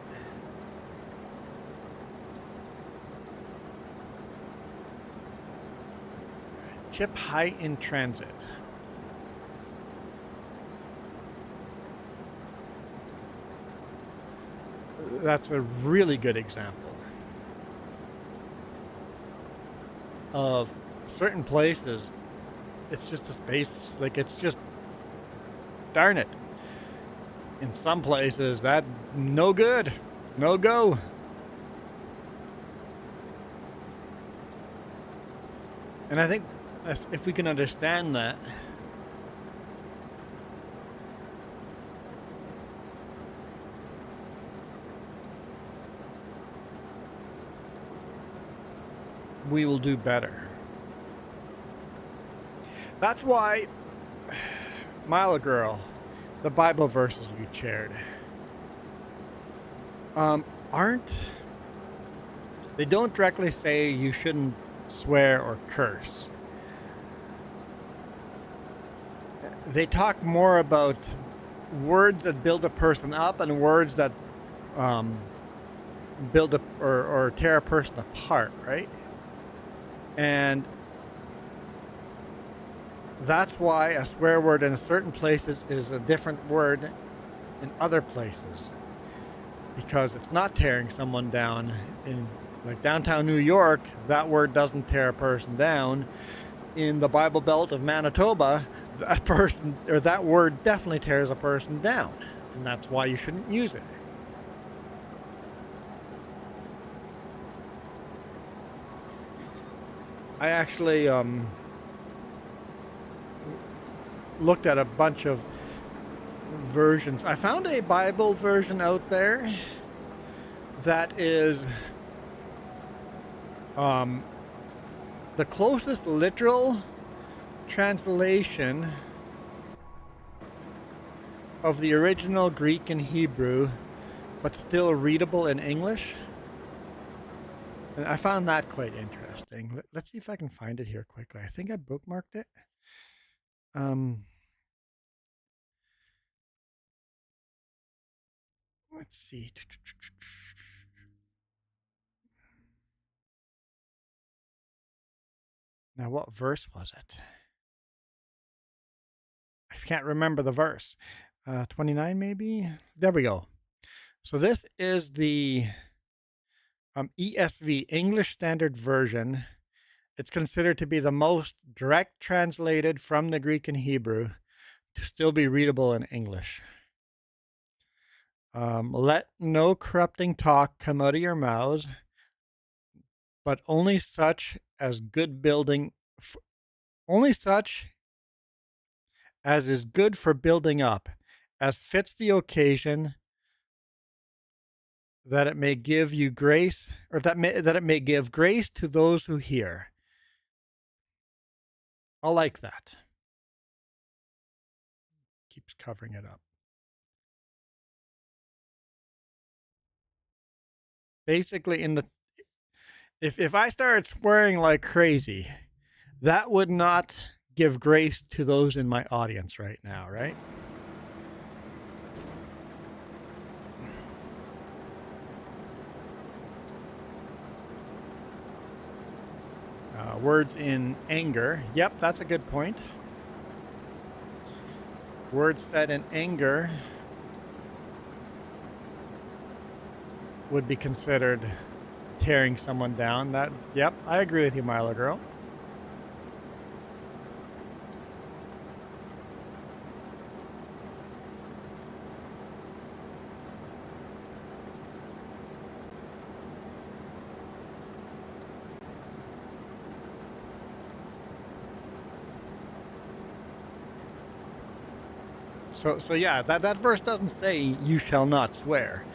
Speaker 2: Chip high in transit. That's a really good example of certain places. It's just a space, like it's just, darn it. In some places, that no good, no go. And I think if we can understand that. We will do better. That's why, Mila Girl, the Bible verses you shared, they don't directly say you shouldn't swear or curse. They talk more about words that build a person up and words that build up or tear a person apart, right? And that's why a swear word in certain places is a different word in other places, because it's not tearing someone down. In like downtown New York, that word doesn't tear a person down. In the Bible Belt of Manitoba, that person or that word definitely tears a person down, and that's why you shouldn't use it. I actually looked at a bunch of versions. I found a Bible version out there that is the closest literal translation of the original Greek and Hebrew, but still readable in English. And I found that quite interesting. Let's see if I can find it here quickly. I think I bookmarked it. Let's see. Now, what verse was it? I can't remember the verse. 29 maybe? There we go. So this is the ESV, English Standard Version. It's considered to be the most direct translated from the Greek and Hebrew to still be readable in English. Let no corrupting talk come out of your mouths, but only such as is good for building up, as fits the occasion, that it may give you grace, or that it may give grace to those who hear. I like that. Keeps covering it up. Basically, if I started swearing like crazy, that would not give grace to those in my audience right now, right? Words in anger. Yep, that's a good point. Words said in anger would be considered tearing someone down. Yep, I agree with you, Mila Girl. So yeah, that verse doesn't say you shall not swear.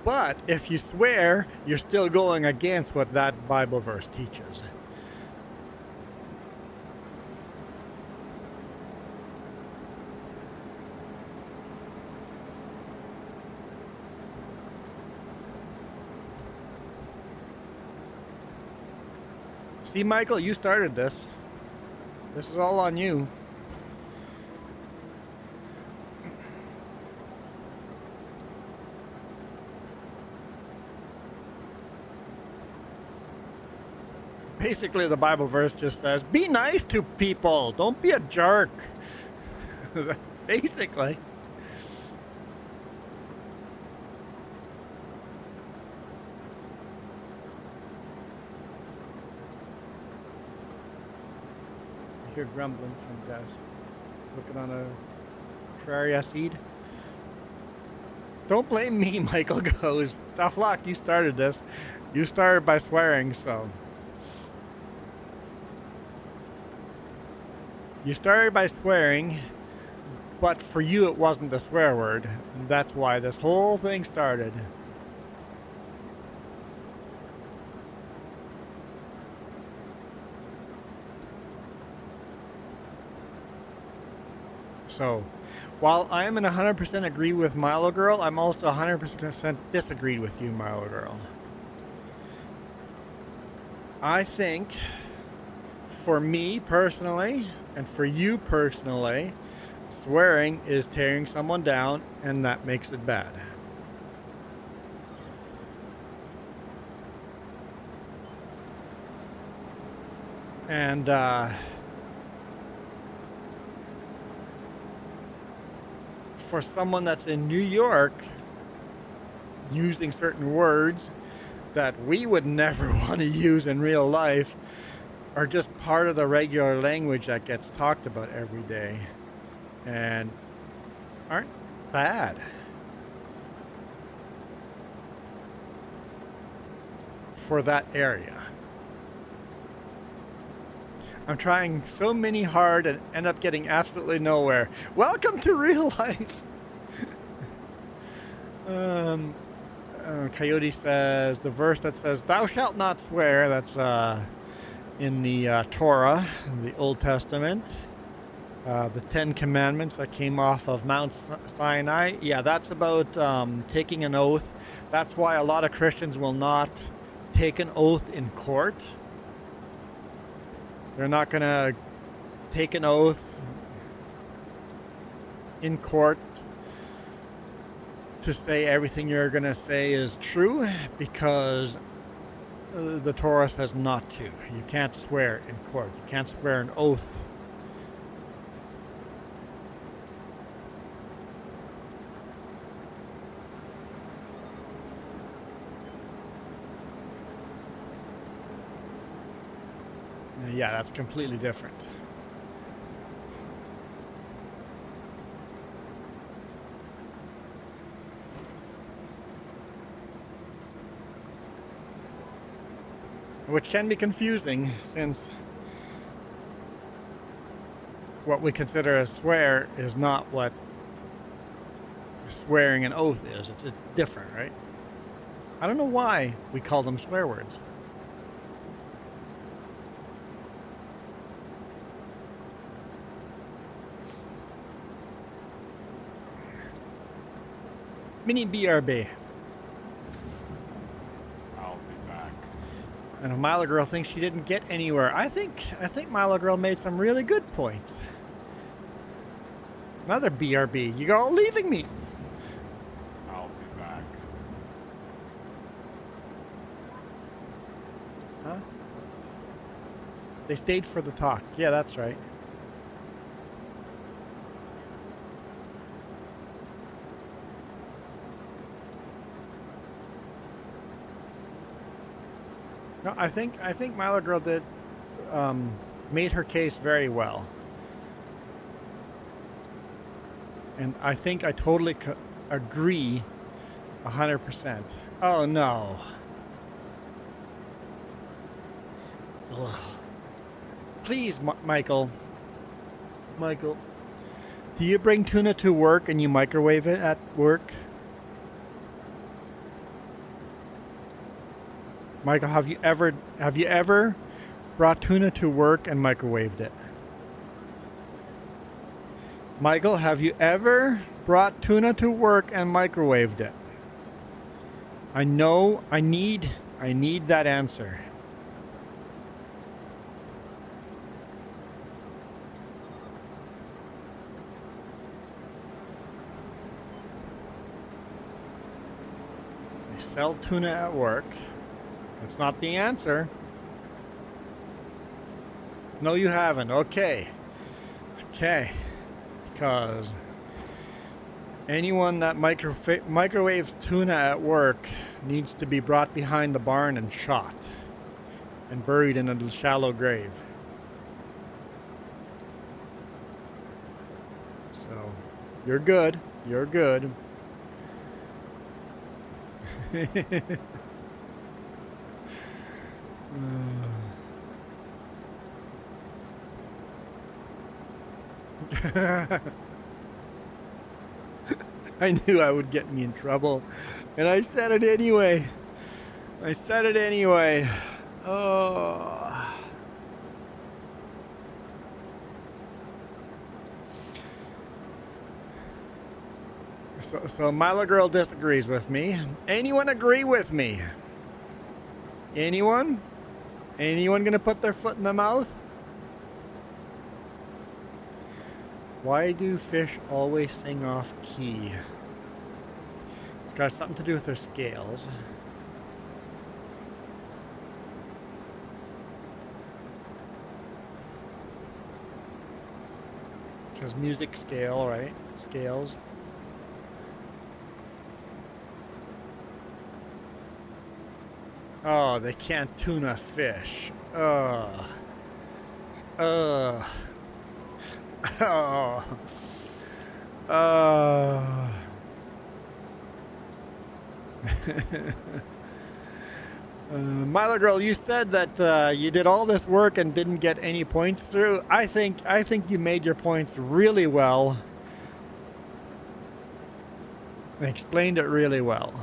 Speaker 2: But if you swear, you're still going against what that Bible verse teaches. See, Michael, you started this. This is all on you. Basically, the Bible verse just says, be nice to people. Don't be a jerk. Basically. I hear grumbling from Jess. Looking on a Terraria seed. Don't blame me, Michael goes. Tough luck, you started this. You started by swearing, so... You started by swearing, but for you it wasn't a swear word. That's why this whole thing started. So, while I am in 100% agree with Milo Girl, I'm also 100% disagreed with you, Milo Girl. I think, for me personally, and for you personally, swearing is tearing someone down, and that makes it bad. And, for someone that's in New York using certain words that we would never want to use in real life are just part of the regular language that gets talked about every day and aren't bad. For that area. I'm trying so many hard and end up getting absolutely nowhere. Welcome to real life. Coyote says the verse that says "Thou shalt not swear." That's in the Torah, the Old Testament. The 10 Commandments that came off of Mount Sinai. Yeah, that's about taking an oath. That's why a lot of Christians will not take an oath in court. They're not going to take an oath in court to say everything you're going to say is true because the Torah says not to. You can't swear in court. You can't swear an oath. Yeah, that's completely different. Which can be confusing since what we consider a swear is not what swearing an oath is. It's different, right? I don't know why we call them swear words. Mini BRB.
Speaker 5: I'll be back.
Speaker 2: And Milo Girl thinks she didn't get anywhere. I think Milo Girl made some really good points. Another BRB. You all leaving me.
Speaker 5: I'll be back.
Speaker 2: Huh? They stayed for the talk. Yeah, that's right. No, I think Milo Girl did made her case very well, and I think I totally agree 100%. Oh no! Ugh. Please, Michael. Michael, do you bring tuna to work and you microwave it at work? Michael, have you ever brought tuna to work and microwaved it? Michael, have you ever brought tuna to work and microwaved it? I know I need that answer. They sell tuna at work. That's not the answer. No, you haven't. Okay. Because anyone that microwaves tuna at work needs to be brought behind the barn and shot and buried in a shallow grave. So, you're good. You're good. I knew I would get me in trouble. And I said it anyway. I said it anyway. Oh. So Milo Girl disagrees with me. Anyone agree with me? Anyone? Anyone gonna put their foot in the mouth? Why do fish always sing off key? It's got something to do with their scales. Because music scale, right? Scales. Oh, they can't tune a fish. Oh. Oh. Oh. Milo Girl, you said that you did all this work and didn't get any points through. I think you made your points really well. And explained it really well.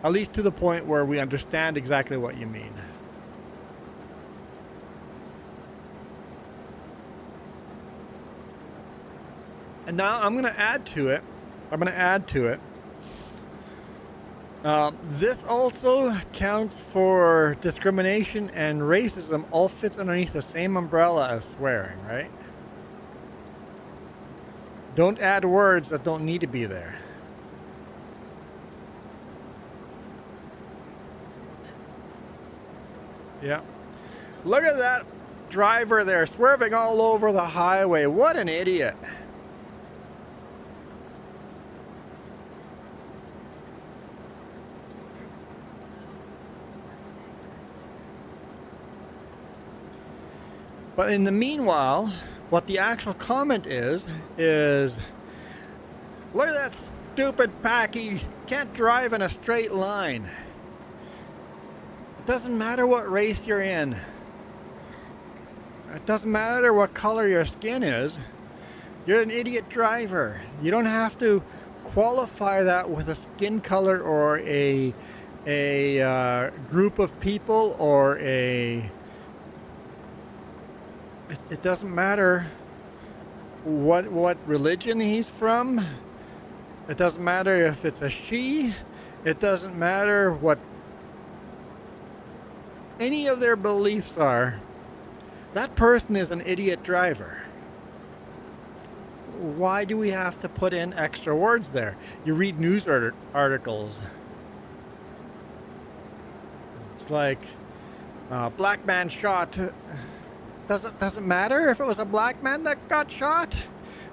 Speaker 2: At least to the point where we understand exactly what you mean. And now I'm going to add to it. This also counts for discrimination and racism. All fits underneath the same umbrella as swearing, right? Don't add words that don't need to be there. Yeah. Look at that driver there swerving all over the highway. What an idiot. But in the meanwhile, what the actual comment is look at that stupid packy, can't drive in a straight line. It doesn't matter what race you're in. It doesn't matter what color your skin is. You're an idiot driver. You don't have to qualify that with a skin color or a group of people or a... It doesn't matter what religion he's from. It doesn't matter if it's a she. It doesn't matter what any of their beliefs are. That person is an idiot driver. Why do we have to put in extra words there? You read news articles. It's like black man shot. Doesn't matter if it was a black man that got shot.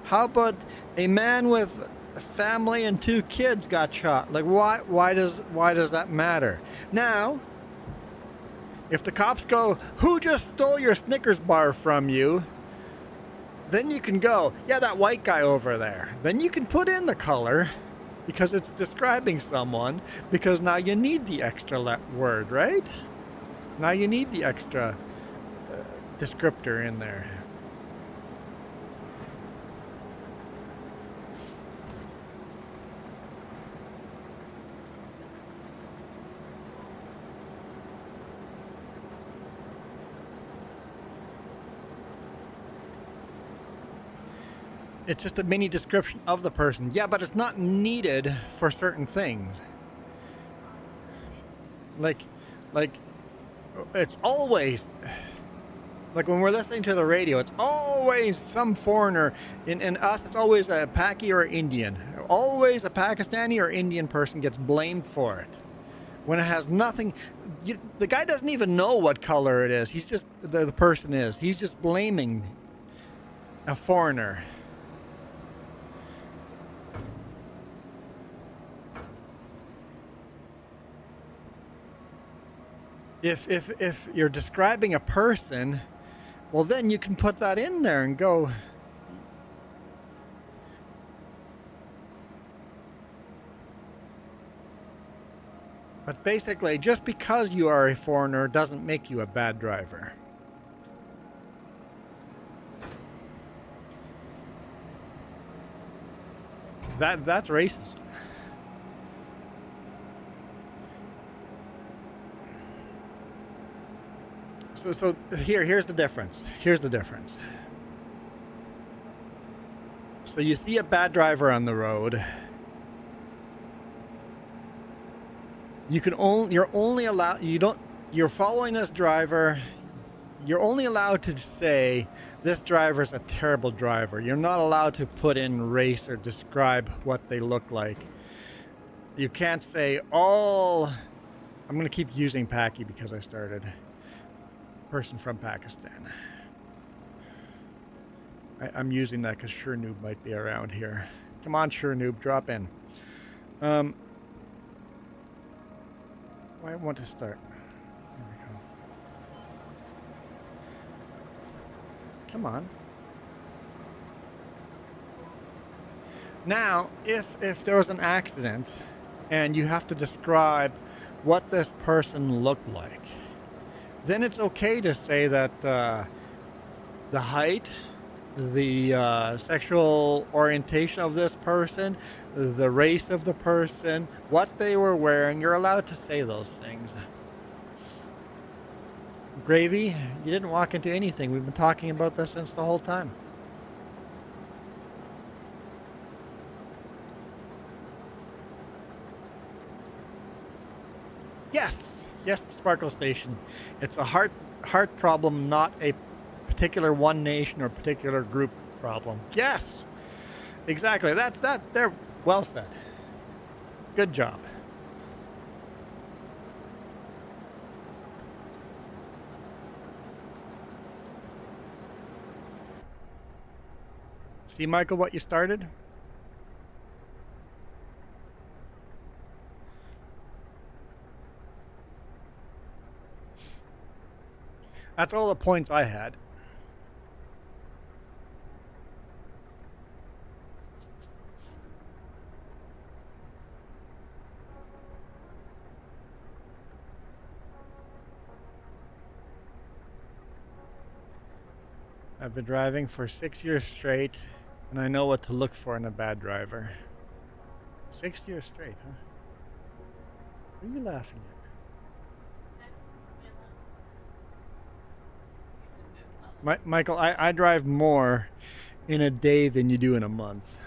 Speaker 2: How about a man with a family and 2 kids got shot? Like why does that matter? Now, if the cops go, who just stole your Snickers bar from you? Then you can go, yeah, that white guy over there. Then you can put in the color because it's describing someone, because now you need the extra word, right? Now you need the extra descriptor in there. It's just a mini description of the person. Yeah, but it's not needed for certain things. Like it's always, like when we're listening to the radio, it's always some foreigner. In us, it's always a Paki or Indian. Always a Pakistani or Indian person gets blamed for it. When it has nothing, the guy doesn't even know what color it is. He's just, the person is. He's just blaming a foreigner. If you're describing a person, well, then you can put that in there and go. But basically, just because you are a foreigner doesn't make you a bad driver. That's racist. So here's the difference. Here's the difference. So you see a bad driver on the road. You're only allowed, you're following this driver. You're only allowed to say this driver's a terrible driver. You're not allowed to put in race or describe what they look like. You can't say I'm going to keep using Paki because I started. Person from Pakistan. I'm using that because Shurnoob might be around here. Come on, Shurnoob, drop in. I want to start. There we go. Come on. Now, if there was an accident and you have to describe what this person looked like, then it's okay to say that the height, the sexual orientation of this person, the race of the person, what they were wearing, you're allowed to say those things. Gravy, you didn't walk into anything. We've been talking about this since the whole time. Yes, Sparkle Station. It's a heart problem, not a particular one nation or particular group problem. Yes, exactly. They're well said. Good job. See, Michael, what you started? That's all the points I had. I've been driving for 6 years straight, and I know what to look for in a bad driver. 6 years straight, huh? What are you laughing at? Michael, I drive more in a day than you do in a month.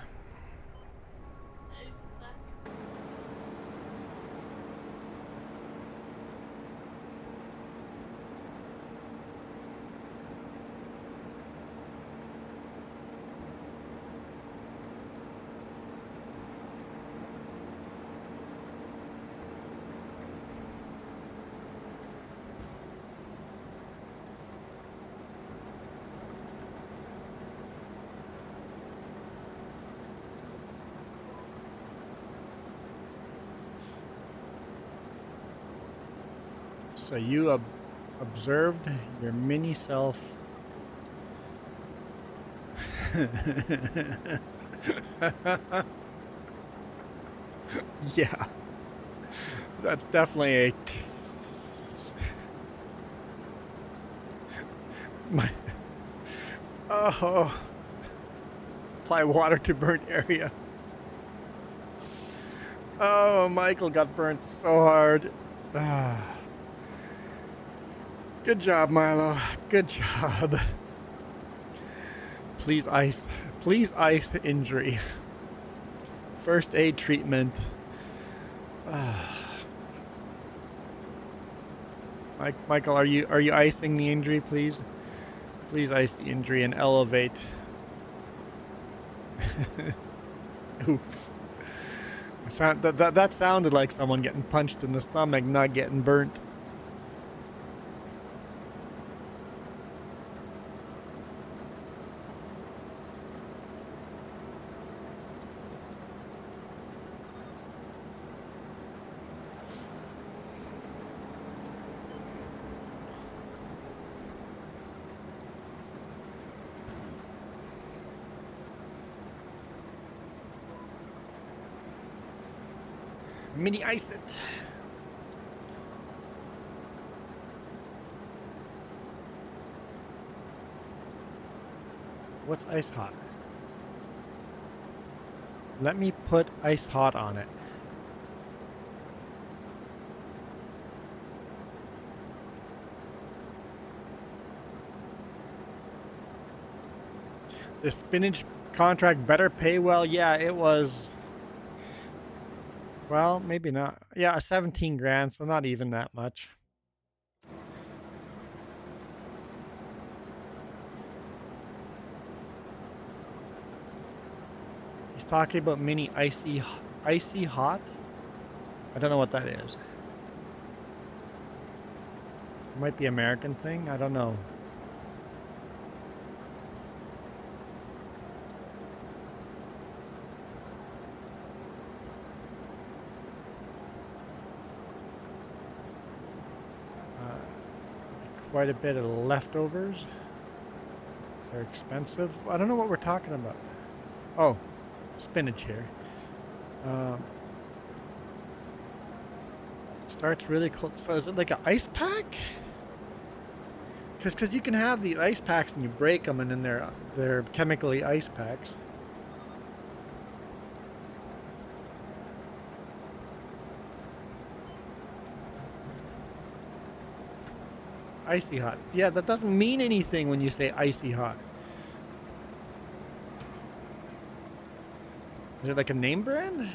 Speaker 2: So you observed your mini self. Yeah, that's definitely a. Oh, apply water to burnt area. Oh, Michael got burnt so hard. Good job, Milo. Good job. Please ice the injury. First aid treatment. Michael, are you icing the injury, please? Please ice the injury and elevate. Oof. That sounded like someone getting punched in the stomach, not getting burnt. Mini ice it. What's ice hot? Let me put ice hot on it. The spinach contract better pay well. Yeah, it was. Well, maybe not. Yeah, 17 grand, so not even that much. He's talking about mini icy hot. I don't know what that is. It might be American thing. I don't know. Quite a bit of leftovers. They're expensive. I don't know what we're talking about. Oh, spinach here. Starts really cold. So is it like an ice pack? Because you can have the ice packs and you break them and then they're chemically ice packs. Icy hot. Yeah, that doesn't mean anything when you say icy hot. Is it like a name brand?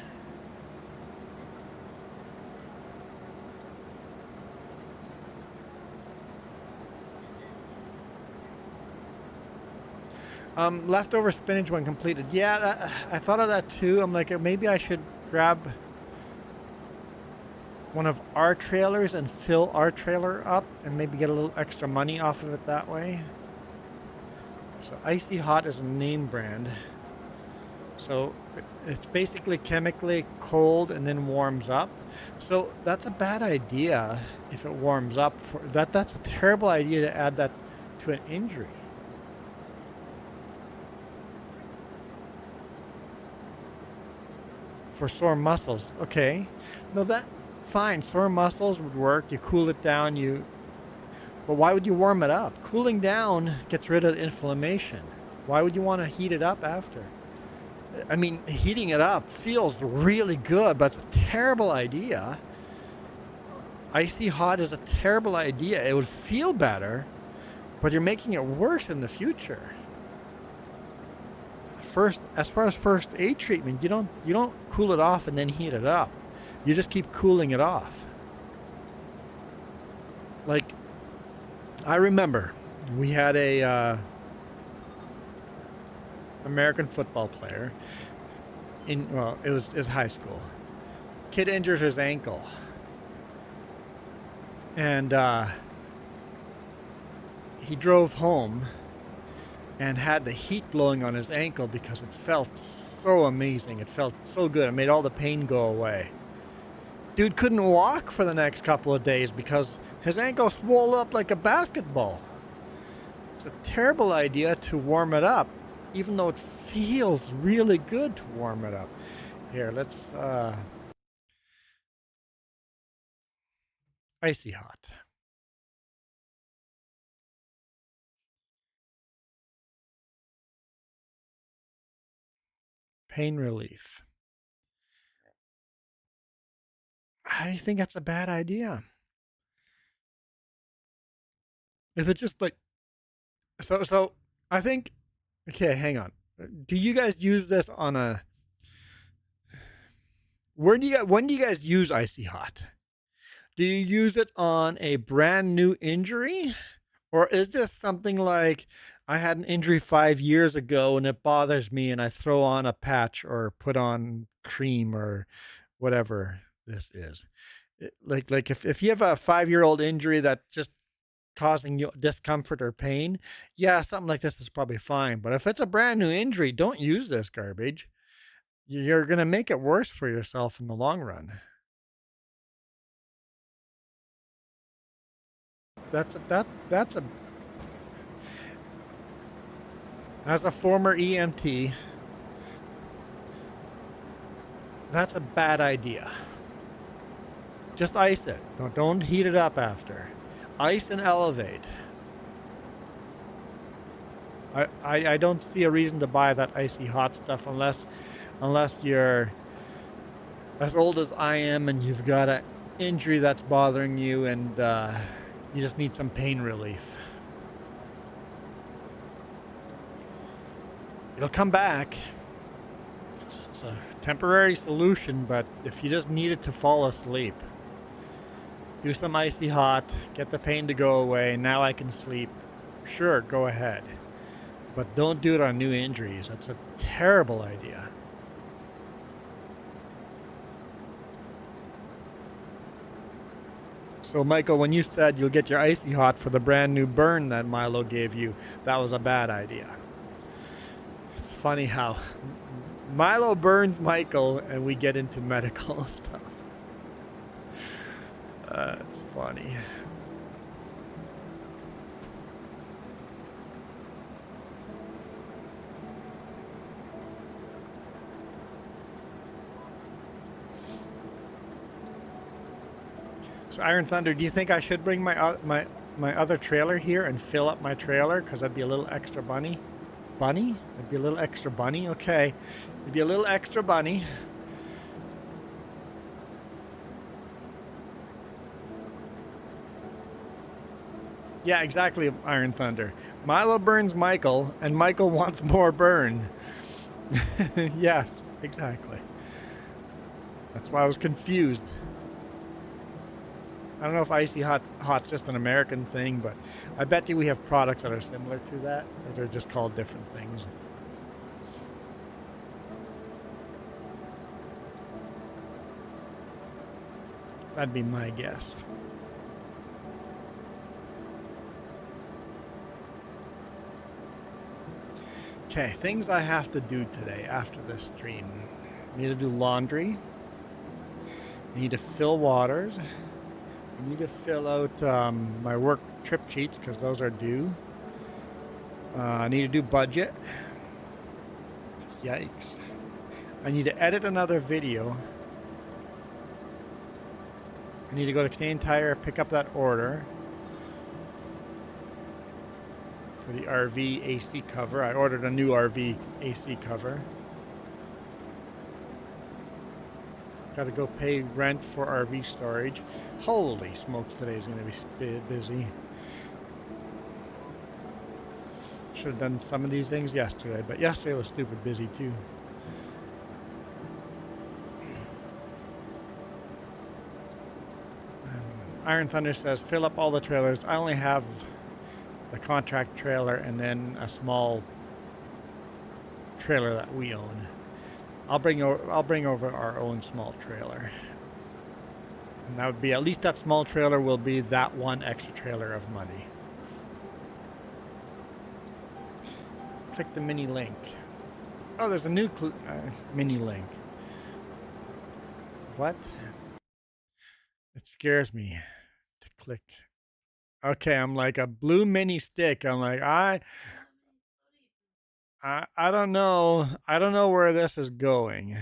Speaker 2: Leftover spinach when completed. Yeah, I thought of that too. I'm like, maybe I should grab one of our trailers and fill our trailer up and maybe get a little extra money off of it that way. So Icy Hot is a name brand. So it's basically chemically cold and then warms up. So that's a bad idea if it warms up. That's a terrible idea to add that to an injury. For sore muscles. Okay. No, that fine. Sore muscles would work. You cool it down, but why would you warm it up? Cooling down gets rid of the inflammation. Why would you want to heat it up after? I mean, heating it up feels really good, but it's a terrible idea. Icy hot is a terrible idea. It would feel better, but you're making it worse in the future. As far as first aid treatment, you don't cool it off and then heat it up. You just keep cooling it off. Like, I remember we had a American football player it was high school. Kid injured his ankle. And he drove home and had the heat blowing on his ankle because it felt so amazing. It felt so good. It made all the pain go away. Dude couldn't walk for the next couple of days because his ankle swelled up like a basketball. It's a terrible idea to warm it up, even though it feels really good to warm it up. Here, let's Icy hot. Pain relief. I think that's a bad idea. If it's just like so I think, okay, hang on. Do you guys use this on a when do you guys use Icy Hot? Do you use it on a brand new injury? Or is this something like I had an injury 5 years ago and it bothers me and I throw on a patch or put on cream or whatever this is? Like if you have a 5-year-old injury that just causing you discomfort or pain, yeah, something like this is probably fine. But if it's a brand new injury, don't use this garbage. You're going to make it worse for yourself in the long run. As a former EMT, that's a bad idea. Just ice it. Don't heat it up after. Ice and elevate. I don't see a reason to buy that icy hot stuff unless unless you're as old as I am and you've got an injury that's bothering you and you just need some pain relief. It'll come back. It's a temporary solution, but if you just need it to fall asleep, do some icy hot, get the pain to go away, now I can sleep. Sure, go ahead. But don't do it on new injuries. That's a terrible idea. So Michael, when you said you'll get your icy hot for the brand new burn that Milo gave you, that was a bad idea. It's funny how Milo burns Michael and we get into medical stuff. It's funny. So Iron Thunder, do you think I should bring my other trailer here and fill up my trailer? Because that'd be a little extra bunny. Bunny? It'd be a little extra bunny? Okay. It'd be a little extra bunny. Yeah, exactly, Iron Thunder. Milo burns Michael, and Michael wants more burn. Yes, exactly. That's why I was confused. I don't know if icy hot's just an American thing, but I bet you we have products that are similar to that are just called different things. That'd be my guess. Okay, things I have to do today after this stream. I need to do laundry. I need to fill waters. I need to fill out my work trip sheets because those are due. I need to do budget. Yikes. I need to edit another video. I need to go to Canadian Tire, pick up that order for the RV AC cover. I ordered a new RV AC cover. Got to go pay rent for RV storage. Holy smokes, today's going to be busy. Should have done some of these things yesterday, but yesterday was stupid busy too. Iron Thunder says, fill up all the trailers. I only have the contract trailer and then a small trailer that we own. I'll bring over our own small trailer. And that would be, at least that small trailer will be that one extra trailer of money. Click the mini link. Oh, there's a new mini link. What? It scares me to click. Okay, I'm like a blue mini stick. I'm like, I don't know. I don't know where this is going.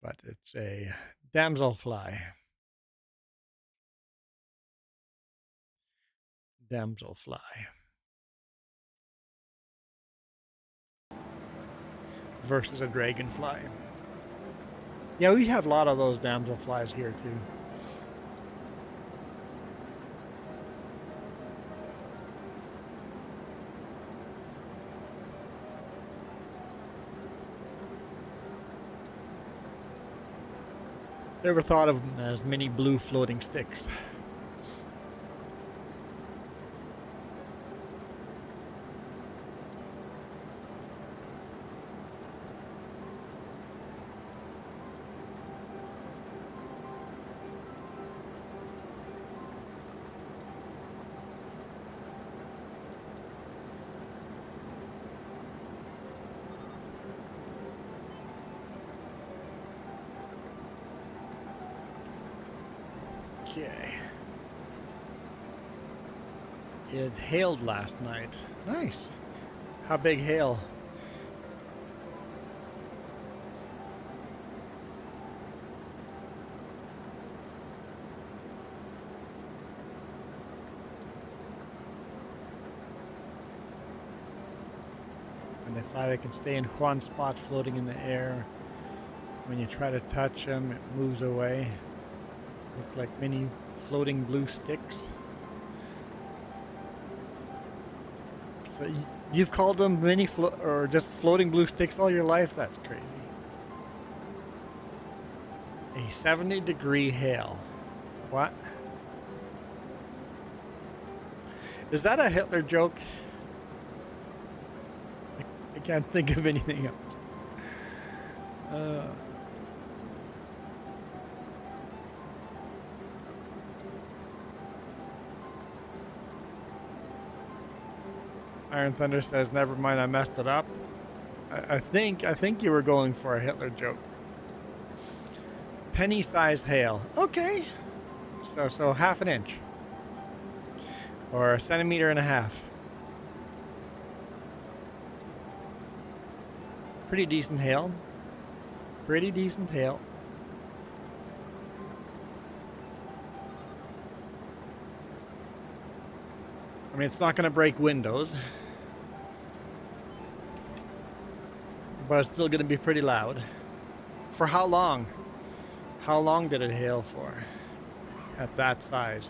Speaker 2: But it's a damselfly. Damselfly. Versus a dragonfly. Yeah, we have a lot of those damselflies here too. Never thought of them as mini blue floating sticks. Okay. It hailed last night. Nice. How big hail? When they fly, they can stay in one spot floating in the air. When you try to touch them, it moves away. Look like mini floating blue sticks. So you've called them mini or just floating blue sticks all your life? That's crazy. A 70-degree hail. What? Is that a Hitler joke? I can't think of anything else. Iron Thunder says, never mind, I messed it up. I think you were going for a Hitler joke. Penny-sized hail. Okay. So half an inch. Or 1.5 centimeters. Pretty decent hail. Pretty decent hail. I mean, it's not going to break windows. But it's still going to be pretty loud. For how long? How long did it hail for? At that size.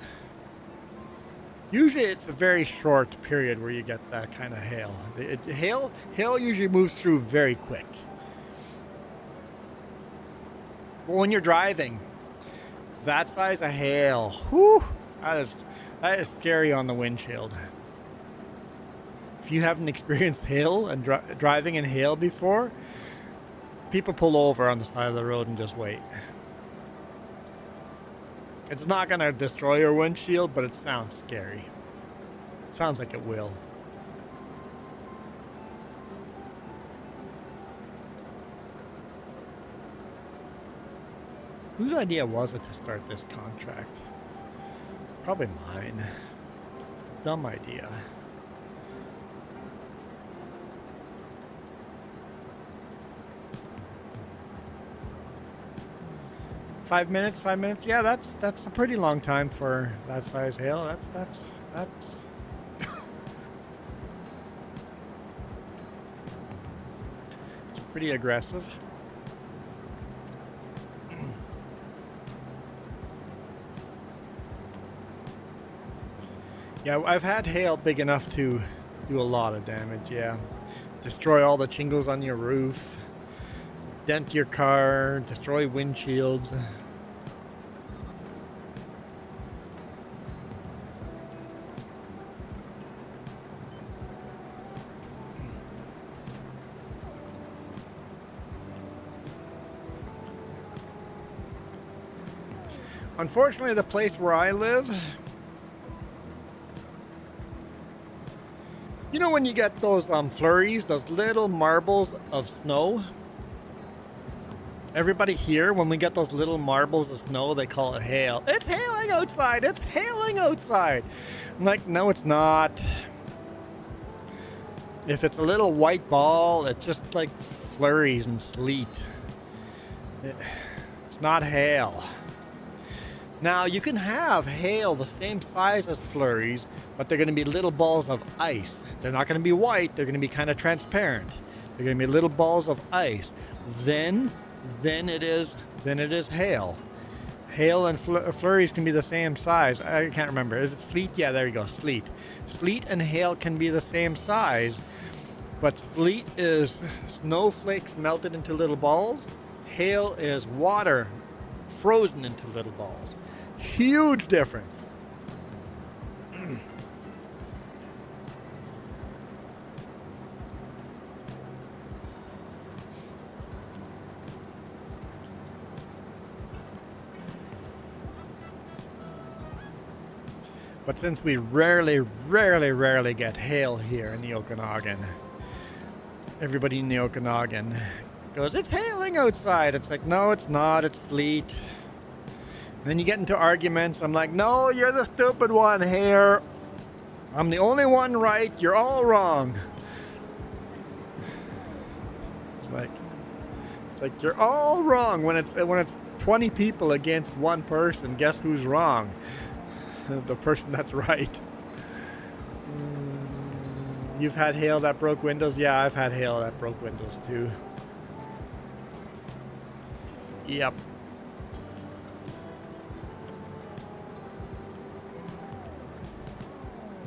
Speaker 2: Usually it's a very short period where you get that kind of hail. Hail usually moves through very quick. But when you're driving, that size of hail, whew, that is scary on the windshield. If you haven't experienced hail and driving in hail before, people pull over on the side of the road and just wait. It's not going to destroy your windshield, but it sounds scary. It sounds like it will. Whose idea was it to start this contract? Probably mine. Dumb idea. Five minutes. Yeah, that's a pretty long time for that size hail. That's it's pretty aggressive. Yeah, I've had hail big enough to do a lot of damage. Yeah, destroy all the shingles on your roof, dent your car, destroy windshields. Unfortunately, the place where I live, you know when you get those flurries, those little marbles of snow? Everybody here, when we get those little marbles of snow, they call it hail. It's hailing outside! It's hailing outside! I'm like, no, it's not. If it's a little white ball, it's just like flurries and sleet. It's not hail. Now, you can have hail the same size as flurries, but they're going to be little balls of ice. They're not going to be white. They're going to be kind of transparent. They're going to be little balls of ice. Then it is hail. Hail and flurries can be the same size. I can't remember. Is it sleet? Yeah, there you go. Sleet. Sleet and hail can be the same size, but sleet is snowflakes melted into little balls. Hail is water frozen into little balls. Huge difference. But since we rarely get hail here in the Okanagan, everybody in the Okanagan goes, it's hailing outside. It's like, no, it's not. It's sleet. And then you get into arguments. I'm like, no, you're the stupid one here. I'm the only one right. You're all wrong. It's like you're all wrong when it's 20 people against one person. Guess who's wrong? The person that's right. You've had hail that broke windows? Yeah, I've had hail that broke windows too. Yep.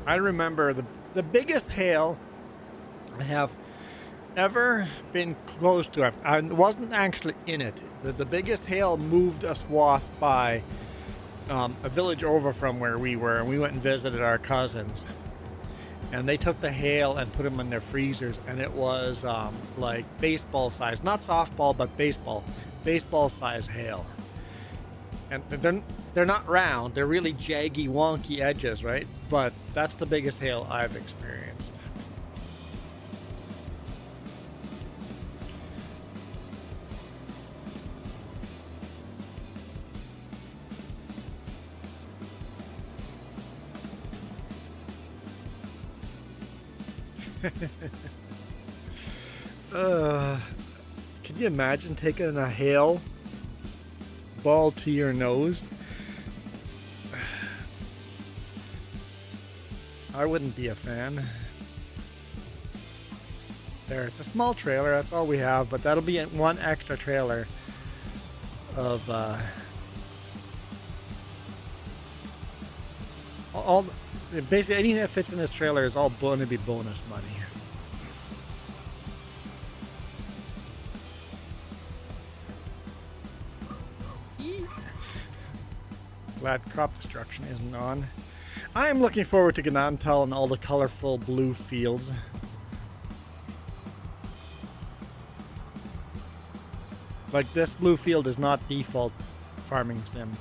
Speaker 2: I remember the biggest hail I have ever been close to. I wasn't actually in it. The biggest hail moved a swath by a village over from where we were, and we went and visited our cousins. And they took the hail and put them in their freezers, and it was like baseball size, not softball, but baseball size hail. And they're not round; they're really jaggy, wonky edges, right? But that's the biggest hail I've experienced. Can you imagine taking a hail ball to your nose? I wouldn't be a fan. There, it's a small trailer, that's all we have, but that'll be one extra trailer of all basically anything that fits in this trailer is all going to be bonus money. Glad crop destruction isn't on. I am looking forward to Ganantal and all the colorful blue fields. Like, this blue field is not default farming sim.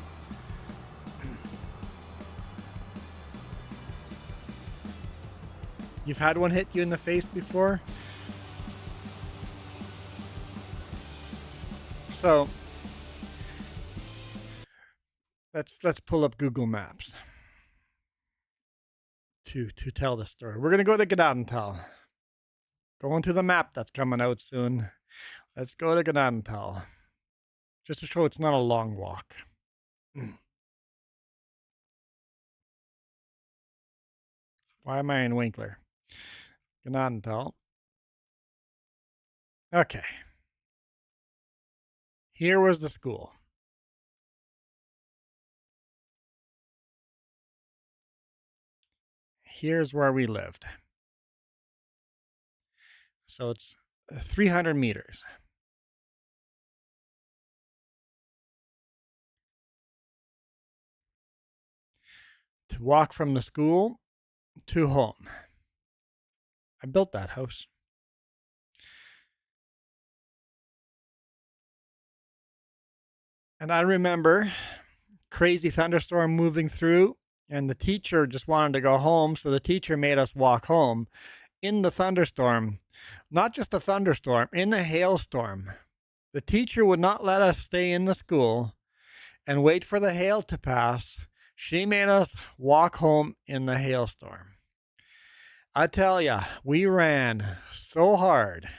Speaker 2: You've had one hit you in the face before? So let's pull up Google Maps to tell the story. We're gonna go to Ganantal. Going to the map that's coming out soon. Let's go to Ganantal. Just to show it's not a long walk. Why am I in Winkler? Ganantal. Okay. Here was the school. Here's where we lived. So it's 300 meters. To walk from the school to home. I built that house. And I remember crazy thunderstorm moving through, and the teacher just wanted to go home, so the teacher made us walk home in the thunderstorm. Not just a thunderstorm, in the hailstorm. The teacher would not let us stay in the school and wait for the hail to pass. She made us walk home in the hailstorm. I tell ya, we ran so hard.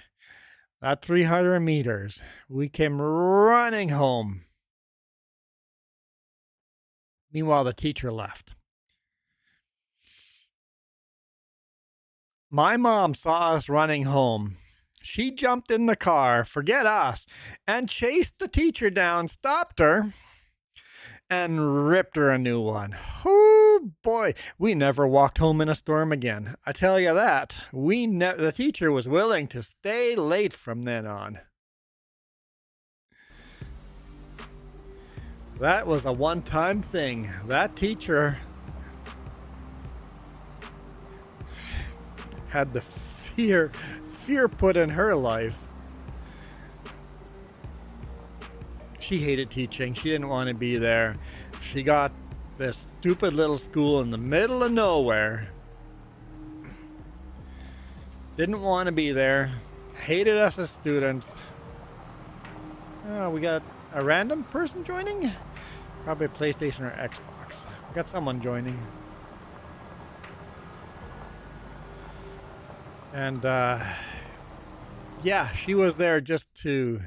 Speaker 2: That 300 meters, we came running home. Meanwhile, the teacher left. My mom saw us running home. She jumped in the car, forget us, and chased the teacher down, stopped her, and ripped her a new one. Oh boy, we never walked home in a storm again. I tell you that. The teacher was willing to stay late from then on. That was a one-time thing. That teacher had the fear put in her life. She hated teaching. She didn't want to be there. She got this stupid little school in the middle of nowhere. Didn't want to be there. Hated us as students. Oh, we got a random person joining? Probably a PlayStation or Xbox. We got someone joining. And yeah, she was there just to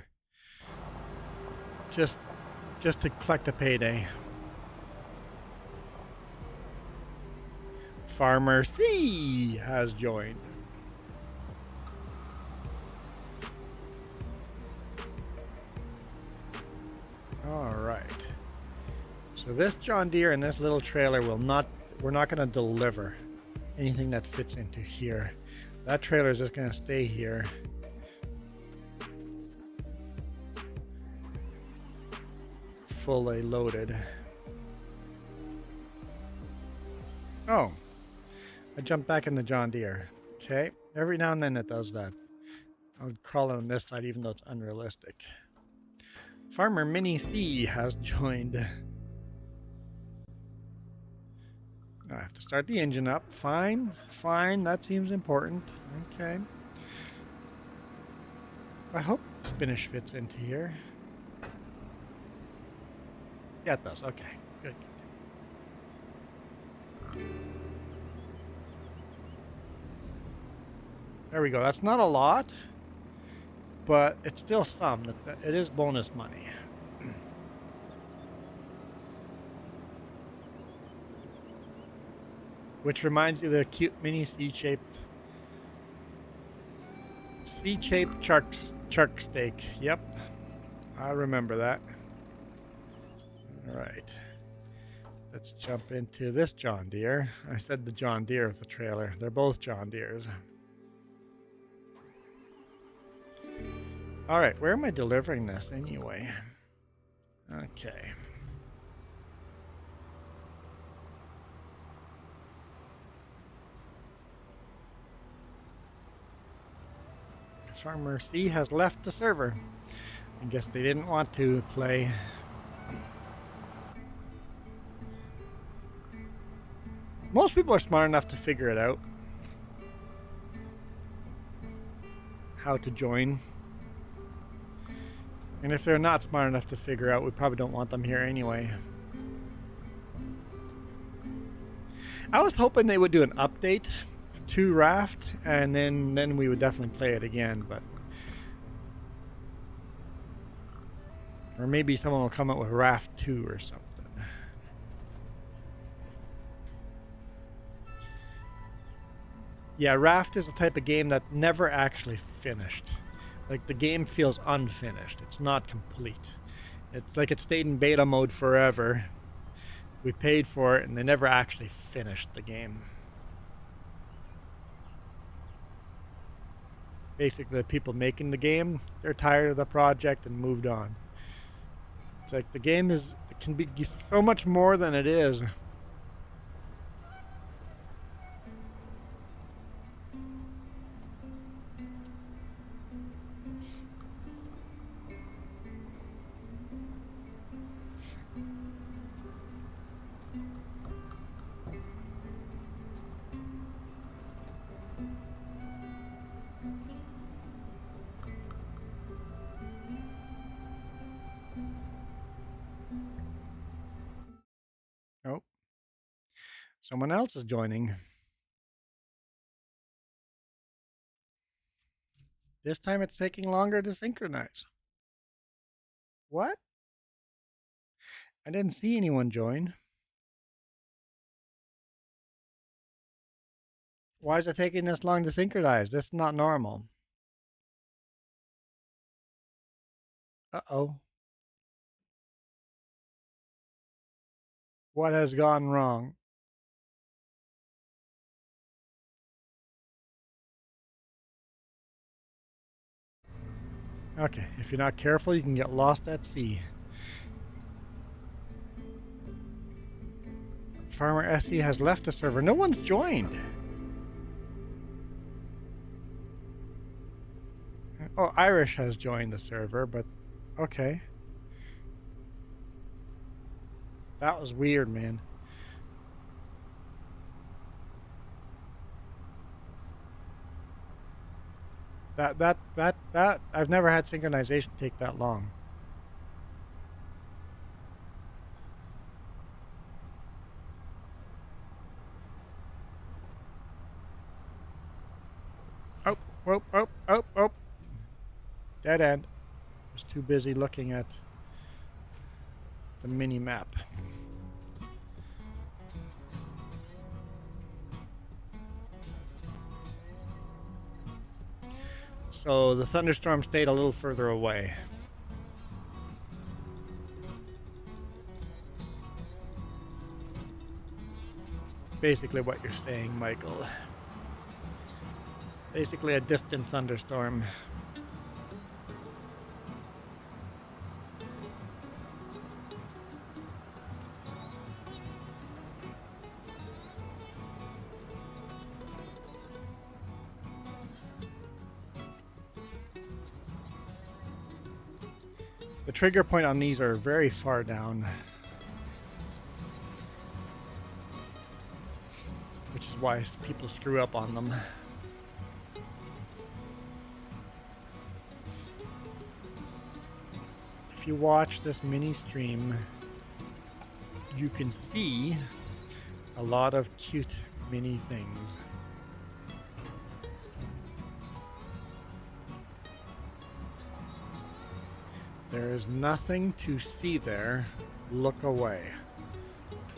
Speaker 2: collect a payday. Farmer C has joined. So this John Deere and this little trailer we're not going to deliver anything that fits into here. That trailer is just going to stay here. Fully loaded. Oh, I jumped back in the John Deere. Okay, every now and then it does that. I'll crawl on this side even though it's unrealistic. Farmer Mini C has joined. I have to start the engine up. Fine, fine, that seems important. Okay. I hope spinach fits into here. Yeah, it does. Okay, good. There we go. That's not a lot, but it's still some. It is bonus money. Which reminds you of the cute mini C-shaped chark steak. Yep, I remember that. All right, let's jump into this John Deere. I said the John Deere with the trailer. They're both John Deeres. All right, where am I delivering this anyway? Okay. Farmer C has left the server. I guess they didn't want to play. Most people are smart enough to figure it out. How to join. And if they're not smart enough to figure out, we probably don't want them here anyway. I was hoping they would do an update to Raft, and then we would definitely play it again, but or maybe someone will come up with Raft 2 or something. Yeah, Raft is a type of game that never actually finished. Like, the game feels unfinished. It's not complete. It's like it stayed in beta mode forever. We paid for it and they never actually finished the game. Basically, the people making the game, they're tired of the project and moved on. It's like the game can be so much more than it is. Oh, someone else is joining. This time it's taking longer to synchronize. What? I didn't see anyone join. Why is it taking this long to synchronize? This is not normal. Uh-oh. What has gone wrong? Okay, if you're not careful, you can get lost at sea. Farmer SE has left the server. No one's joined. Oh, Irish has joined the server, but okay. That was weird, man. That I've never had synchronization take that long. Oh. Dead end. I was too busy looking at the mini map. So the thunderstorm stayed a little further away. basically what you're saying, Michael. Basically a distant thunderstorm. The trigger point on these are very far down, which is why people screw up on them. If you watch this mini stream, you can see a lot of cute mini things. There is nothing to see there. Look away.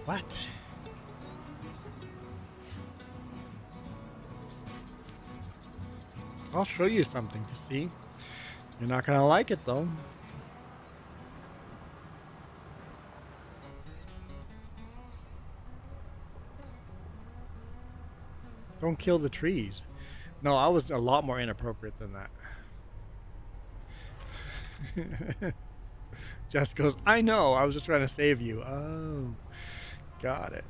Speaker 2: What? I'll show you something to see. You're not gonna like it though. Don't kill the trees. No, I was a lot more inappropriate than that. Jess goes, I know, I was just trying to save you. Oh, got it.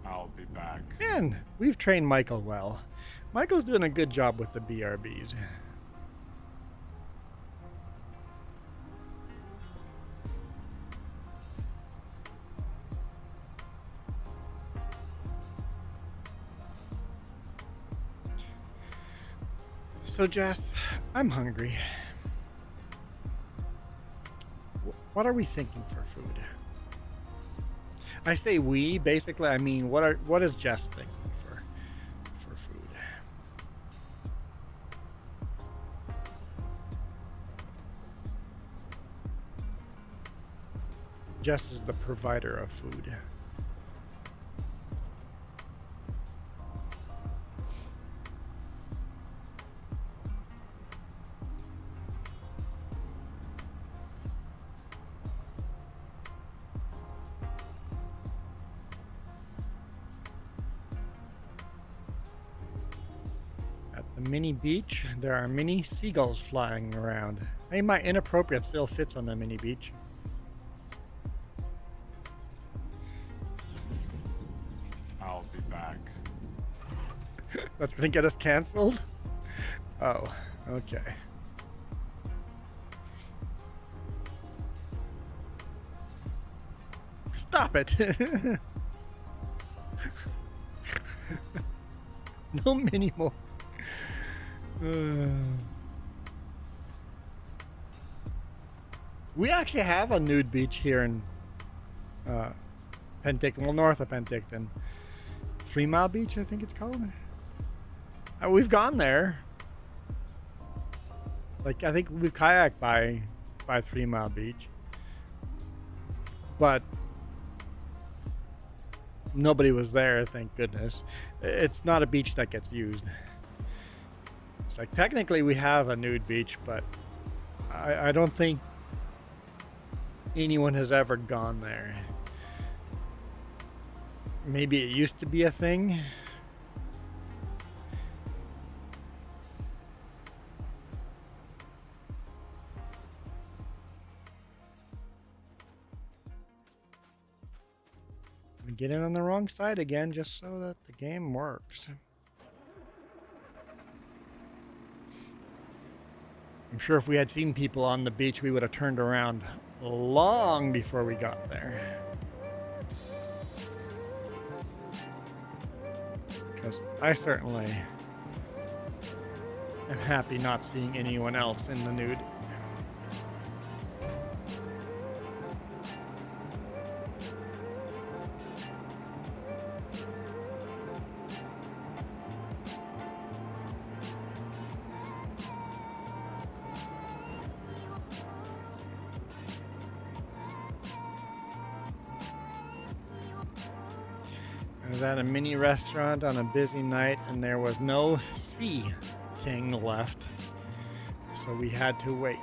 Speaker 5: I'll be back.
Speaker 2: Man, we've trained Michael well. Michael's doing a good job with the BRBs. So Jess, I'm hungry. What are we thinking for food? I say we, basically I mean what is Jess thinking for food? Jess is the provider of food. Mini beach, there are mini seagulls flying around. Hey, my inappropriate still fits on the mini beach.
Speaker 5: I'll be back.
Speaker 2: That's gonna get us canceled? Oh, okay. Stop it! No mini more. We actually have a nude beach here in Penticton, well, north of Penticton. 3 Mile Beach, I think it's called. We've gone there. Like, I think we've kayaked by 3 Mile Beach. But nobody was there, thank goodness. It's not a beach that gets used. It's like, technically we have a nude beach, but I don't think anyone has ever gone there. Maybe it used to be a thing. We get in on the wrong side again just so that the game works. I'm sure if we had seen people on the beach, we would have turned around long before we got there. Because I certainly am happy not seeing anyone else in the nude. I was at a mini restaurant on a busy night and there was no sea ting left, so we had to wait.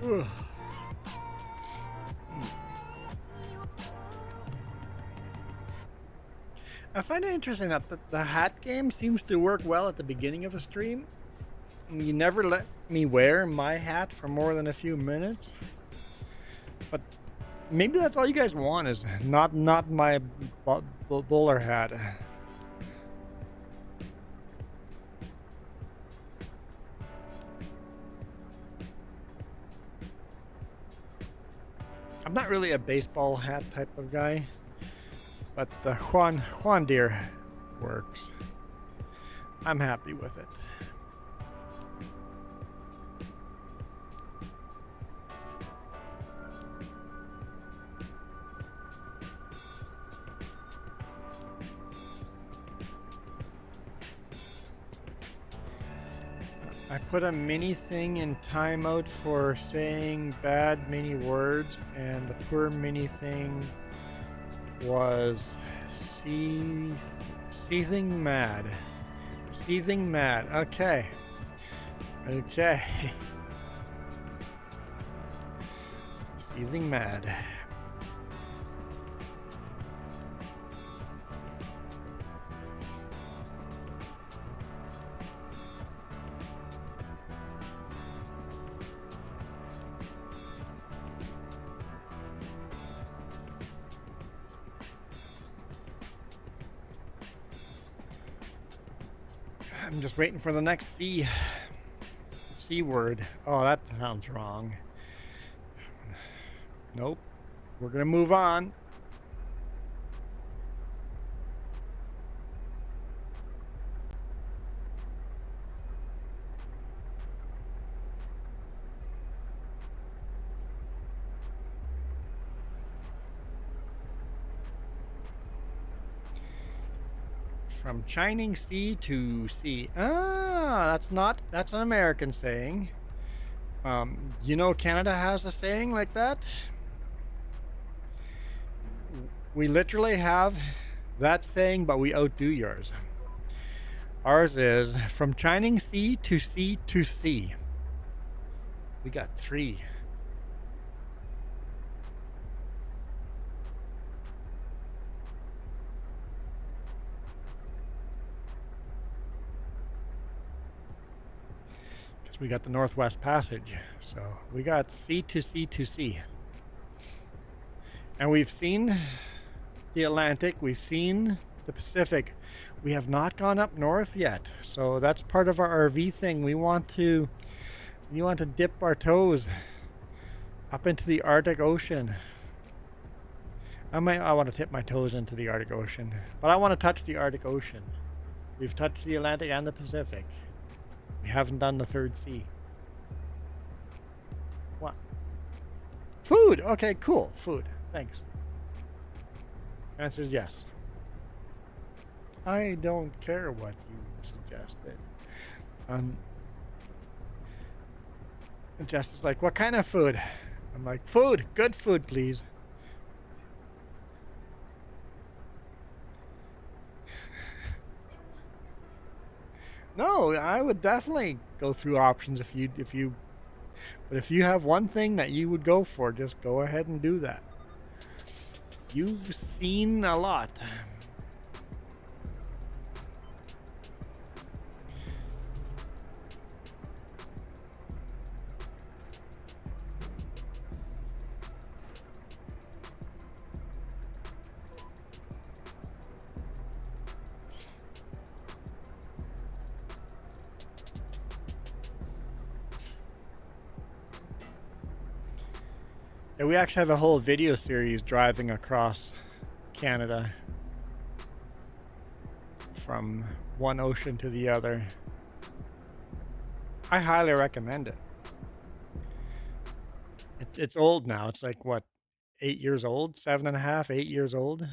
Speaker 2: Ugh. I find it interesting that the hat game seems to work well at the beginning of a stream. You never let me wear my hat for more than a few minutes. But maybe that's all you guys want, is not my bowler hat. I'm not really a baseball hat type of guy, but the Juan deer works. I'm happy with it. I put a mini thing in timeout for saying bad mini words, and the poor mini thing was seething mad. Seething mad. Okay. Okay. Seething mad. I'm just waiting for the next C word. Oh, that sounds wrong. Nope. We're gonna move on. From shining sea to sea. Ah, that's an American saying. You know, Canada has a saying like that. We literally have that saying, but we outdo yours. Ours is from shining sea to sea to sea. We got 3. We got the Northwest Passage, so we got sea to sea to sea. And we've seen the Atlantic, we've seen the Pacific. We have not gone up north yet, so that's part of our RV thing. We want to dip our toes up into the Arctic Ocean. I want to tip my toes into the Arctic Ocean, but I want to touch the Arctic Ocean. We've touched the Atlantic and the Pacific. We haven't done the third sea. What? Food! Okay, cool. Food. Thanks. Answer is yes. I don't care what you suggested. Jess is like, what kind of food? I'm like, food! Good food, please. No, I would definitely go through options if you but if you have one thing that you would go for, just go ahead and do that. You've seen a lot. Yeah, we actually have a whole video series driving across Canada from one ocean to the other. I highly recommend it. It's old now. It's like, what, 8 years old? 7.5, 8 years old?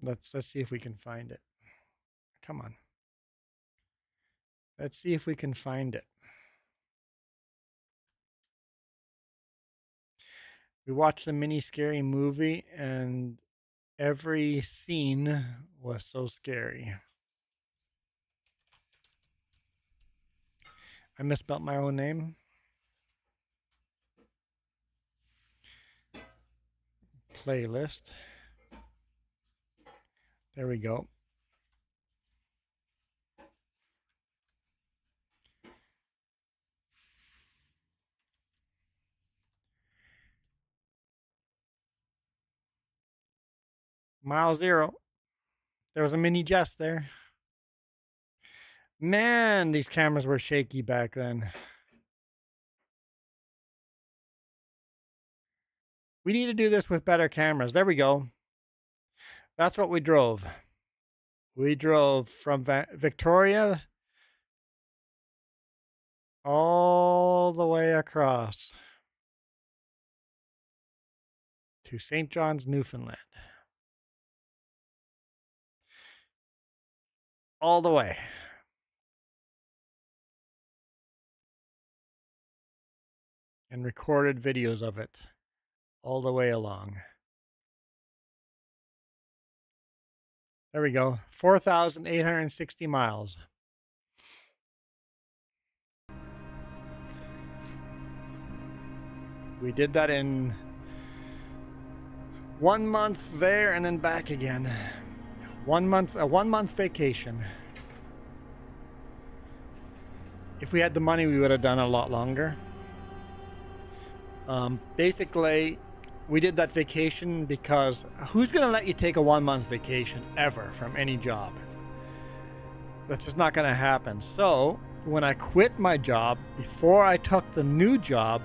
Speaker 2: Let's see if we can find it. Come on. Let's see if we can find it. We watched the mini scary movie, and every scene was so scary. I misspelled my own name. playlist. There we go. Mile zero. There was a mini Jess there. Man, these cameras were shaky back then. We need to do this with better cameras. There we go. That's what we drove. We drove from Victoria all the way across to St. John's, Newfoundland. All the way. And recorded videos of it all the way along. There we go. 4,860 miles. We did that in 1 month there and then back again. 1 month, a 1 month vacation. If we had the money, we would have done a lot longer. Basically, we did that vacation because who's going to let you take a 1 month vacation ever from any job? That's just not going to happen. So when I quit my job, before I took the new job,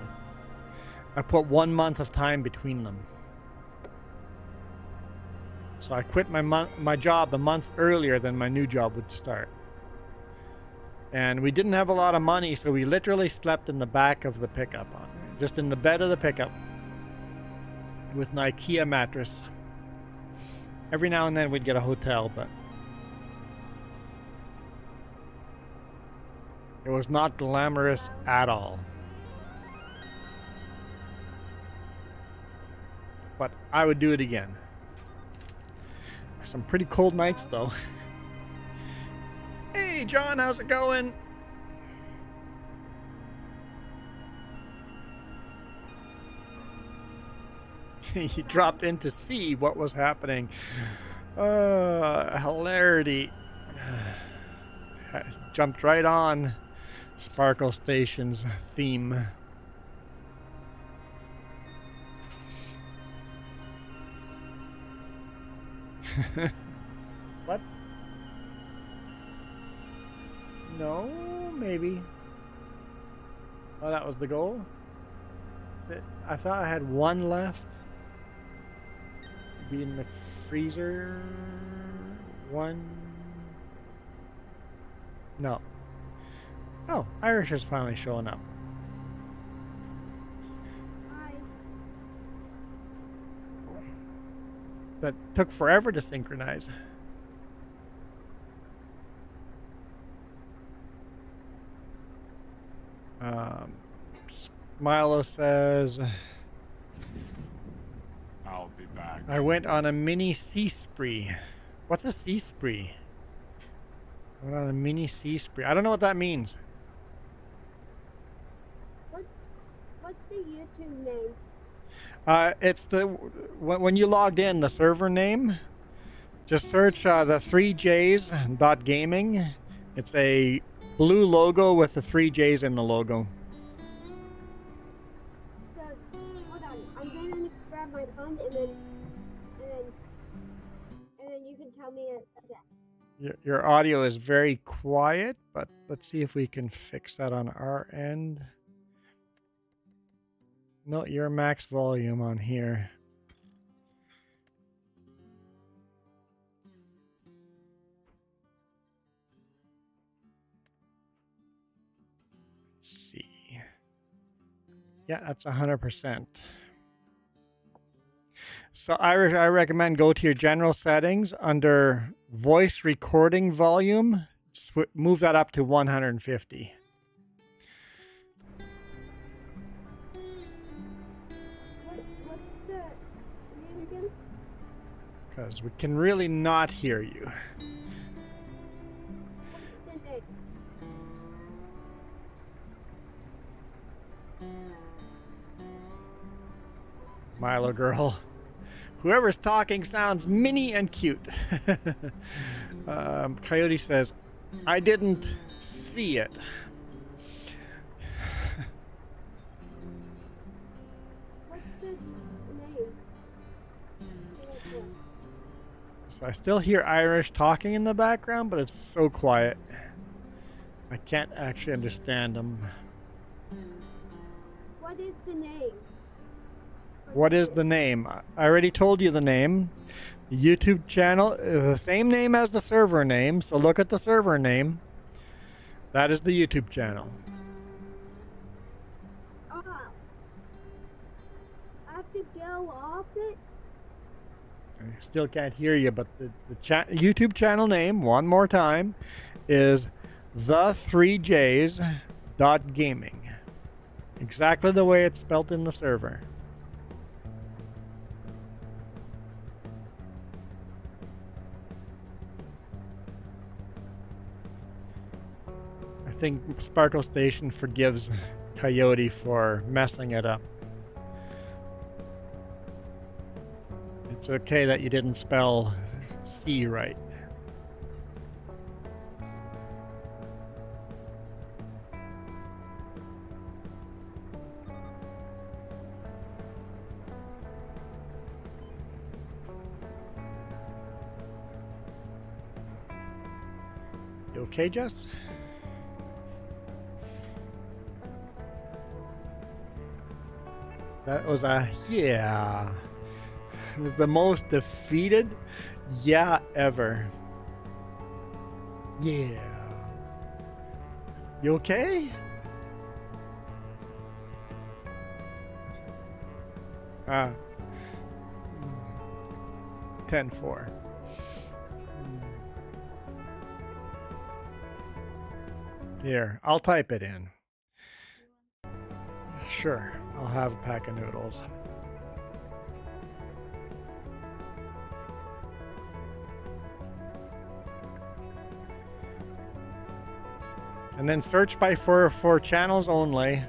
Speaker 2: I put 1 month of time between them. So I quit my job a month earlier than my new job would start. And we didn't have a lot of money, so we literally slept in the back of the pickup, just in the bed of the pickup with an IKEA mattress. Every now and then we'd get a hotel, but it was not glamorous at all. But I would do it again. Some pretty cold nights though. Hey John, how's it going? He dropped in to see what was happening. Hilarity. Jumped right on Sparkle Station's theme. What? No, maybe. Oh, that was the goal? I thought I had one left. Be in the freezer. One. No. Oh, Irish is finally showing up.
Speaker 6: Hi.
Speaker 2: That took forever to synchronize. Milo says,
Speaker 5: I'll be back.
Speaker 2: I went on a mini sea spree. What's a sea spree? I went on a mini sea spree. I don't know what that means.
Speaker 6: What's the YouTube name?
Speaker 2: It's the when you logged in, the server name. Just search the 3js.gaming. It's a blue logo with the 3Js in the logo.
Speaker 6: So, hold on. I'm gonna grab my phone and then you can tell me again.
Speaker 2: Your audio is very quiet, but let's see if we can fix that on our end. No, your max volume on here. Let's see. Yeah, that's 100%. So I recommend go to your general settings under voice recording volume. Move that up to 150.
Speaker 6: What's the name again?
Speaker 2: Because we can really not hear you.
Speaker 6: What's the name?
Speaker 2: Milo girl. Whoever's talking sounds mini and cute. Coyote says, I didn't see it.
Speaker 6: What's this name?
Speaker 2: So I still hear Irish talking in the background, but it's so quiet. I can't actually understand them.
Speaker 6: What is the name?
Speaker 2: What is the name? I already told you the name. The YouTube channel is the same name as the server name, so look at the server name. That is the YouTube channel.
Speaker 6: Oh. I have to go off it?
Speaker 2: I still can't hear you, but the YouTube channel name, one more time, is the3js.gaming. Exactly the way it's spelt in the server. I think Sparkle Station forgives Coyote for messing it up. It's okay that you didn't spell C right. You okay, Jess? That was a yeah. It was the most defeated yeah ever. Yeah. You okay? 10-4. Here, I'll type it in. Sure, I'll have a pack of noodles. And then search by for channels only.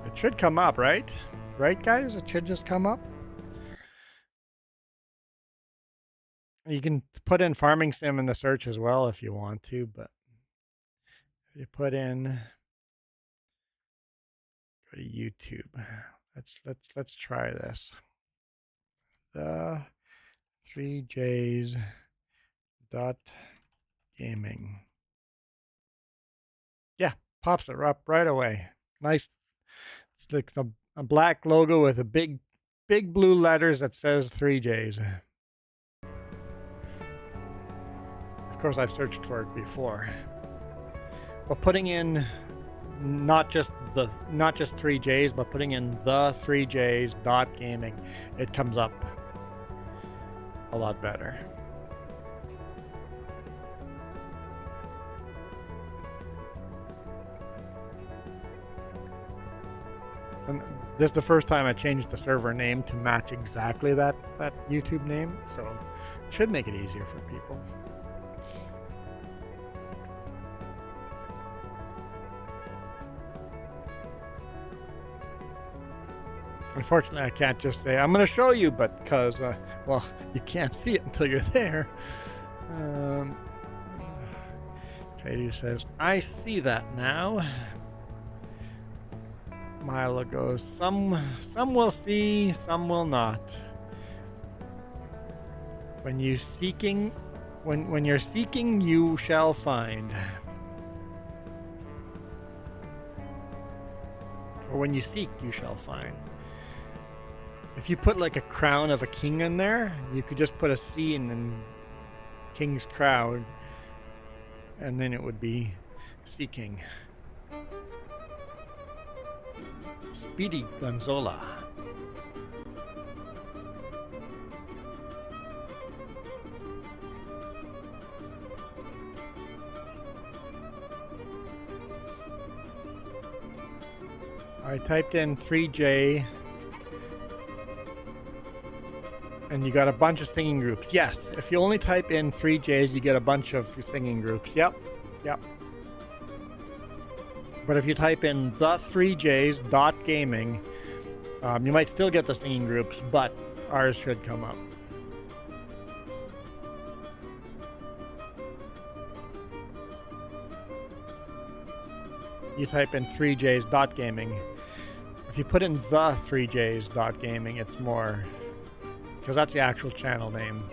Speaker 2: It should come up, right? Right, guys? It should just come up. You can put in Farming Sim in the search as well if you want to, but if you put in, go to YouTube. Let's try this. The 3Js dot gaming. Yeah, pops it up right away. Nice. It's like a black logo with a big blue letters that says 3Js. Of course, I've searched for it before. But putting in not just 3Js, but putting in the 3Js dot gaming, it comes up a lot better. And this is the first time I changed the server name to match exactly that YouTube name, so it should make it easier for people. Unfortunately, I can't just say, I'm going to show you, but because, well, you can't see it until you're there. Katie says, I see that now. Milo goes, some will see, some will not. When you're seeking, you shall find. Or when you seek, you shall find. If you put like a crown of a king in there, you could just put a C in the king's crown, and then it would be seeking. Speedy Gonzola. I typed in 3J and you got a bunch of singing groups. Yes, if you only type in 3Js, you get a bunch of singing groups. Yep. But if you type in the3js.gaming, You might still get the scene groups, but ours should come up. You type in 3js.gaming. If you put in the 3js.gaming, it's more, because that's the actual channel name.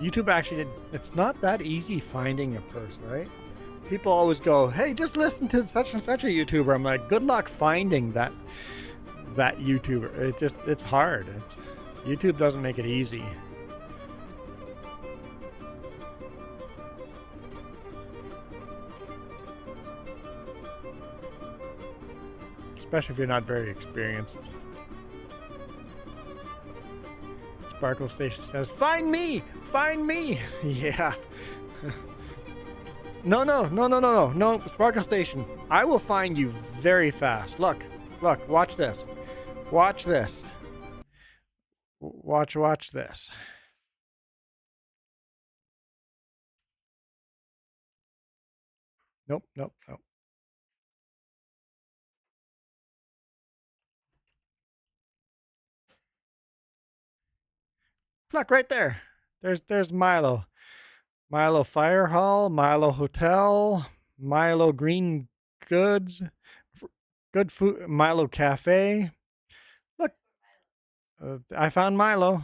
Speaker 2: YouTube actually it's not that easy finding a person, right? People always go, hey, just listen to such and such a YouTuber. I'm like, good luck finding that YouTuber. It's hard. YouTube doesn't make it easy. Especially if you're not very experienced. Sparkle Station says, find me! Find me! Yeah. No, Sparkle Station. I will find you very fast. Look, watch this. Watch this. Watch this. Nope. Look right there. There's Milo. Milo Fire Hall, Milo Hotel, Milo Green Goods, Good Food, Milo Cafe. Look, I found Milo.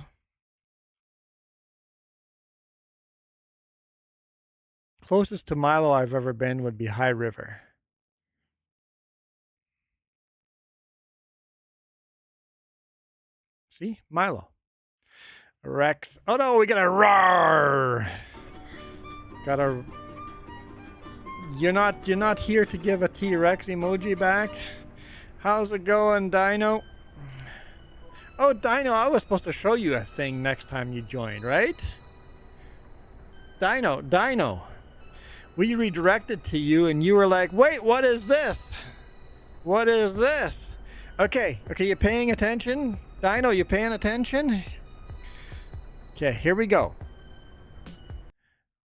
Speaker 2: Closest to Milo I've ever been would be High River. See? Milo. Rex. Oh no, we got a roar. Got a. You're not here to give a T-Rex emoji back. How's it going, Dino? Oh, Dino, I was supposed to show you a thing next time you joined, right? Dino. We redirected to you and you were like, wait, what is this? What is this? Okay, you paying attention? Dino, you paying attention? Okay, here we go.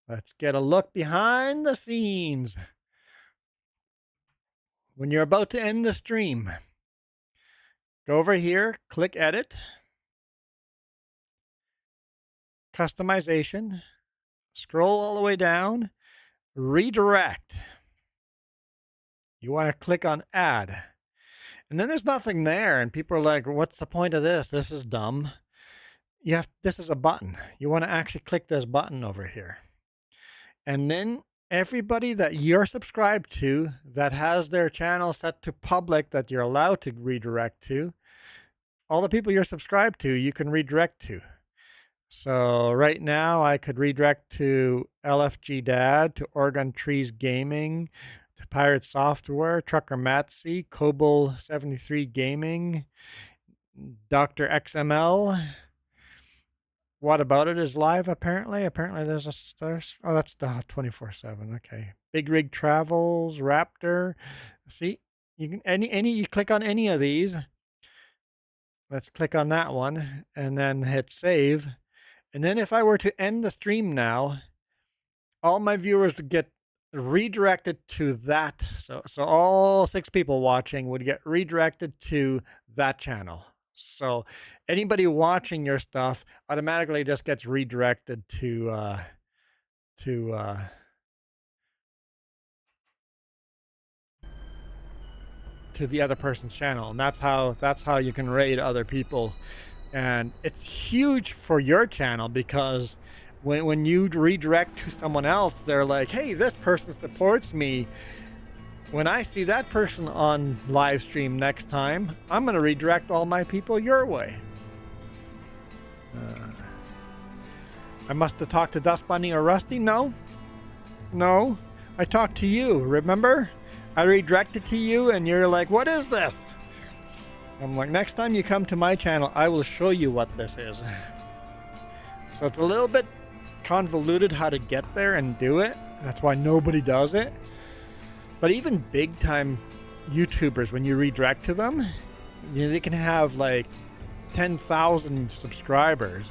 Speaker 2: Let's get a look behind the scenes. When you're about to end the stream, go over here, click Edit, Customization, scroll all the way down, Redirect. You want to click on Add. And then there's nothing there, and people are like, what's the point of this? This is dumb. This is a button. You want to actually click this button over here. And then everybody that you're subscribed to that has their channel set to public that you're allowed to redirect to, all the people you're subscribed to, you can redirect to. So right now I could redirect to LFG Dad, to Oregon Trees Gaming, to Pirate Software, Trucker Matsy, Cobol 73 Gaming, Dr. XML. What About It is live, apparently. Apparently there's oh, that's the 24/7. Okay. Big Rig Travels, Raptor. See, you can you click on any of these. Let's click on that one and then hit save. And then if I were to end the stream now, all my viewers would get redirected to that. So all 6 people watching would get redirected to that channel. So anybody watching your stuff automatically just gets redirected to the other person's channel, and that's how you can raid other people. And it's huge for your channel because when you redirect to someone else, they're like, hey, this person supports me. When I see that person on live stream next time, I'm going to redirect all my people your way. I must have talked to Dust Bunny or Rusty? No, I talked to you, remember? I redirected to you and you're like, what is this? I'm like, next time you come to my channel, I will show you what this is. So it's a little bit convoluted how to get there and do it. That's why nobody does it. But even big time YouTubers, when you redirect to them, they can have like 10,000 subscribers.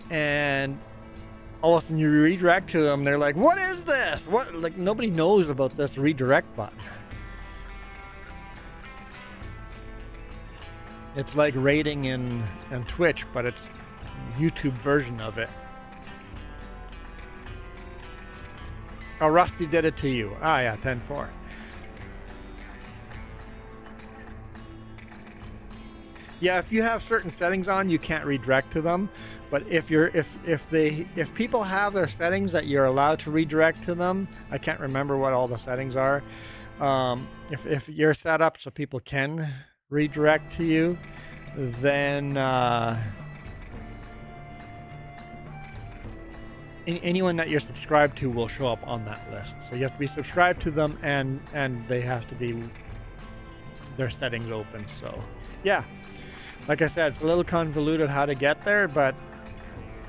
Speaker 2: And all of a sudden you redirect to them. They're like, what is this? What? Like, nobody knows about this redirect button. It's like rating in Twitch, but it's YouTube version of it. Oh, Rusty did it to you. Ah, yeah, 10-4. Yeah, if you have certain settings on, you can't redirect to them. But if people have their settings that you're allowed to redirect to them, I can't remember what all the settings are. If you're set up so people can redirect to you, then anyone that you're subscribed to will show up on that list. So you have to be subscribed to them, and they have to be their settings open. So yeah, like I said, it's a little convoluted how to get there, but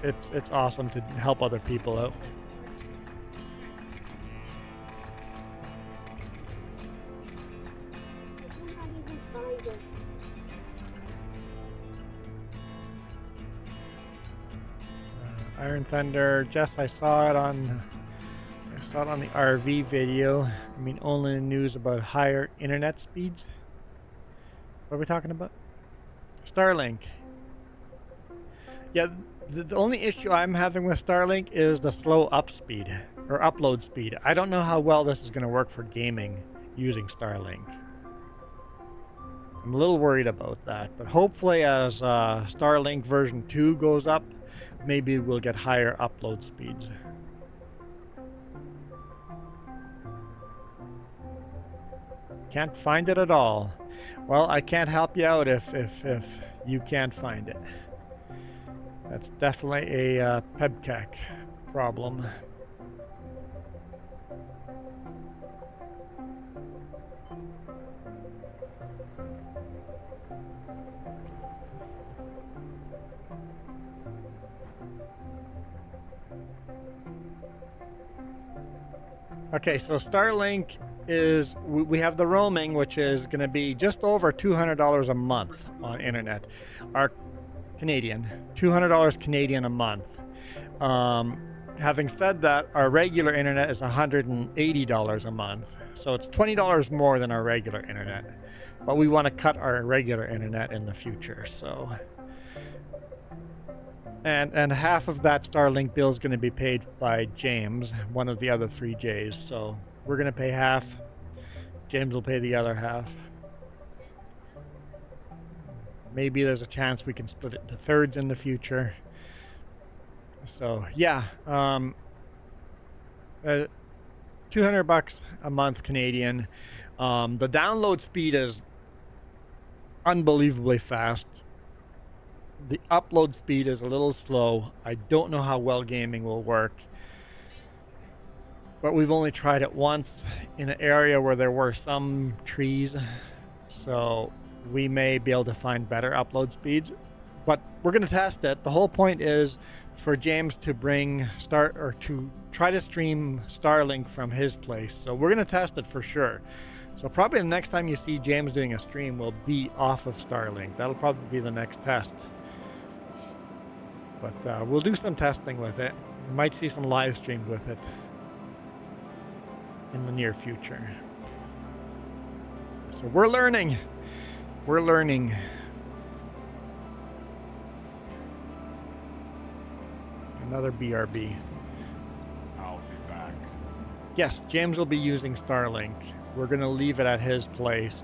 Speaker 2: it's awesome to help other people out. Iron Thunder, Jess, I saw it on the RV video. I mean, only news about higher internet speeds. What are we talking about? Starlink. Yeah, the only issue I'm having with Starlink is the slow upload speed. I don't know how well this is going to work for gaming using Starlink. I'm a little worried about that, but hopefully as Starlink version 2 goes up, maybe we'll get higher upload speeds. Can't find it at all. Well, I can't help you out if you can't find it. That's definitely a PEBCAC problem. Okay, so Starlink is, we have the roaming, which is going to be just over $200 a month on internet. Our Canadian, $200 Canadian a month. Having said that, our regular internet is $180 a month. So it's $20 more than our regular internet. But we want to cut our regular internet in the future, so. And half of that Starlink bill is going to be paid by James, one of the other 3 J's. So we're going to pay half. James will pay the other half. Maybe there's a chance we can split it into thirds in the future. So yeah, $200 a month Canadian. The download speed is unbelievably fast. The upload speed is a little slow. I don't know how well gaming will work. But we've only tried it once in an area where there were some trees. So we may be able to find better upload speeds. But we're going to test it. The whole point is for James to to try to stream Starlink from his place. So we're going to test it for sure. So probably the next time you see James doing a stream will be off of Starlink. That'll probably be the next test. But we'll do some testing with it. You might see some live streams with it in the near future. So we're learning. We're learning. Another BRB.
Speaker 5: I'll be back.
Speaker 2: Yes, James will be using Starlink. We're going to leave it at his place.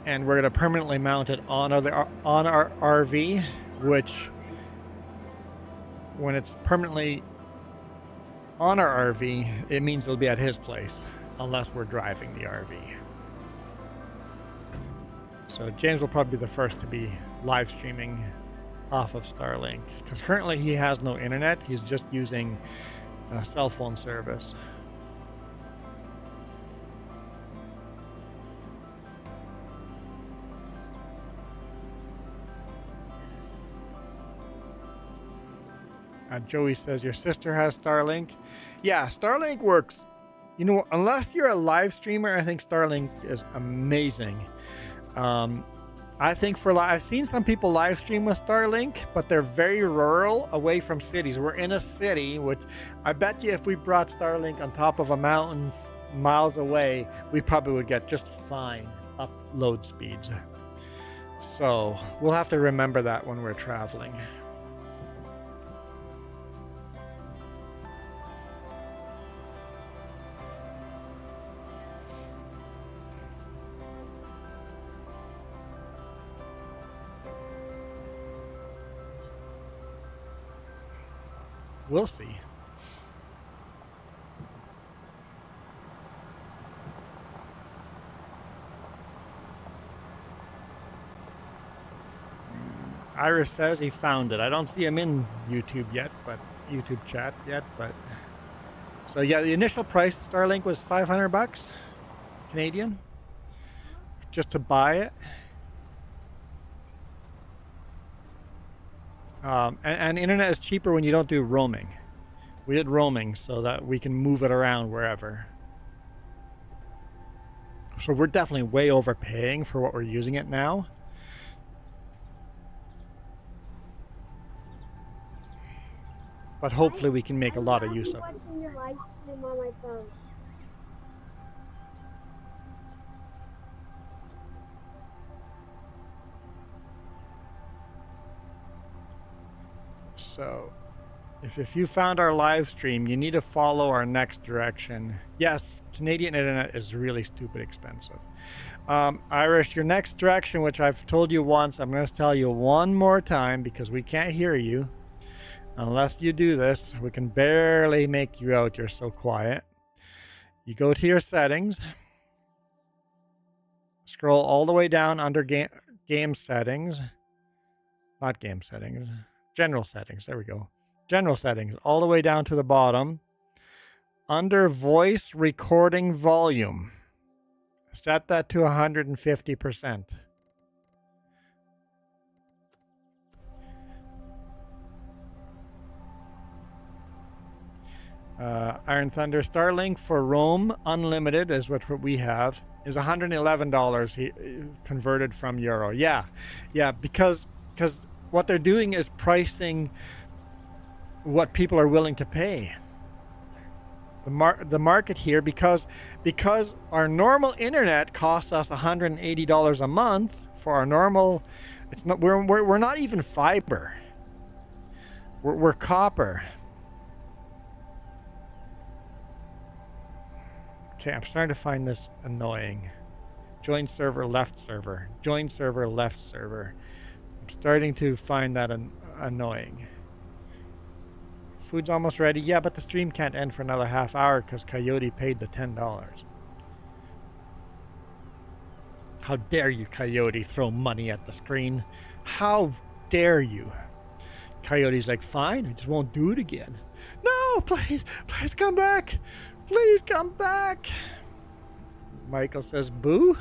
Speaker 2: And we're going to permanently mount it on our RV, which when it's permanently on our RV, it means it'll be at his place unless we're driving the RV. So James will probably be the first to be live streaming off of Starlink because currently he has no internet. He's just using a cell phone service. Joey says your sister has Starlink. Yeah, Starlink works. You know, unless you're a live streamer, I think Starlink is amazing. I I think I've seen some people live stream with Starlink, but they're very rural, away from cities. We're in a city, which I bet you if we brought Starlink on top of a mountain miles away, we probably would get just fine upload speeds. So we'll have to remember that when we're traveling. We'll see. Iris says he found it. I don't see him in YouTube yet, but YouTube chat yet, but so yeah, the initial price of Starlink was $500 Canadian just to buy it. And internet is cheaper when you don't do roaming. We did roaming so that we can move it around wherever. So we're definitely way overpaying for what we're using it now. But hopefully we can make a lot of use of it.
Speaker 6: I'm watching your live stream on my phone.
Speaker 2: So, if you found our live stream, you need to follow our next direction. Yes, Canadian internet is really stupid expensive. Irish, your next direction, which I've told you once, I'm going to tell you one more time because we can't hear you. Unless you do this, we can barely make you out. You're so quiet. You go to your settings. Scroll all the way down under game settings. Not game settings. General settings. There we go. General settings. All the way down to the bottom. Under voice recording volume. Set that to 150%. Iron Thunder Starlink for Roam Unlimited is what we have. Is $111 converted from euro. Yeah, because what they're doing is pricing what people are willing to pay. The market here, because our normal internet costs us $180 a month for our normal. It's not we're not even fiber. We're copper. Okay, I'm starting to find this annoying. Join server, left server. Join server, left server. I'm starting to find that annoying. Food's almost ready. Yeah, but the stream can't end for another half hour because Coyote paid the $10. How dare you, Coyote, throw money at the screen? How dare you? Coyote's like, fine, I just won't do it again. No, please come back. Please come back. Michael says, boo?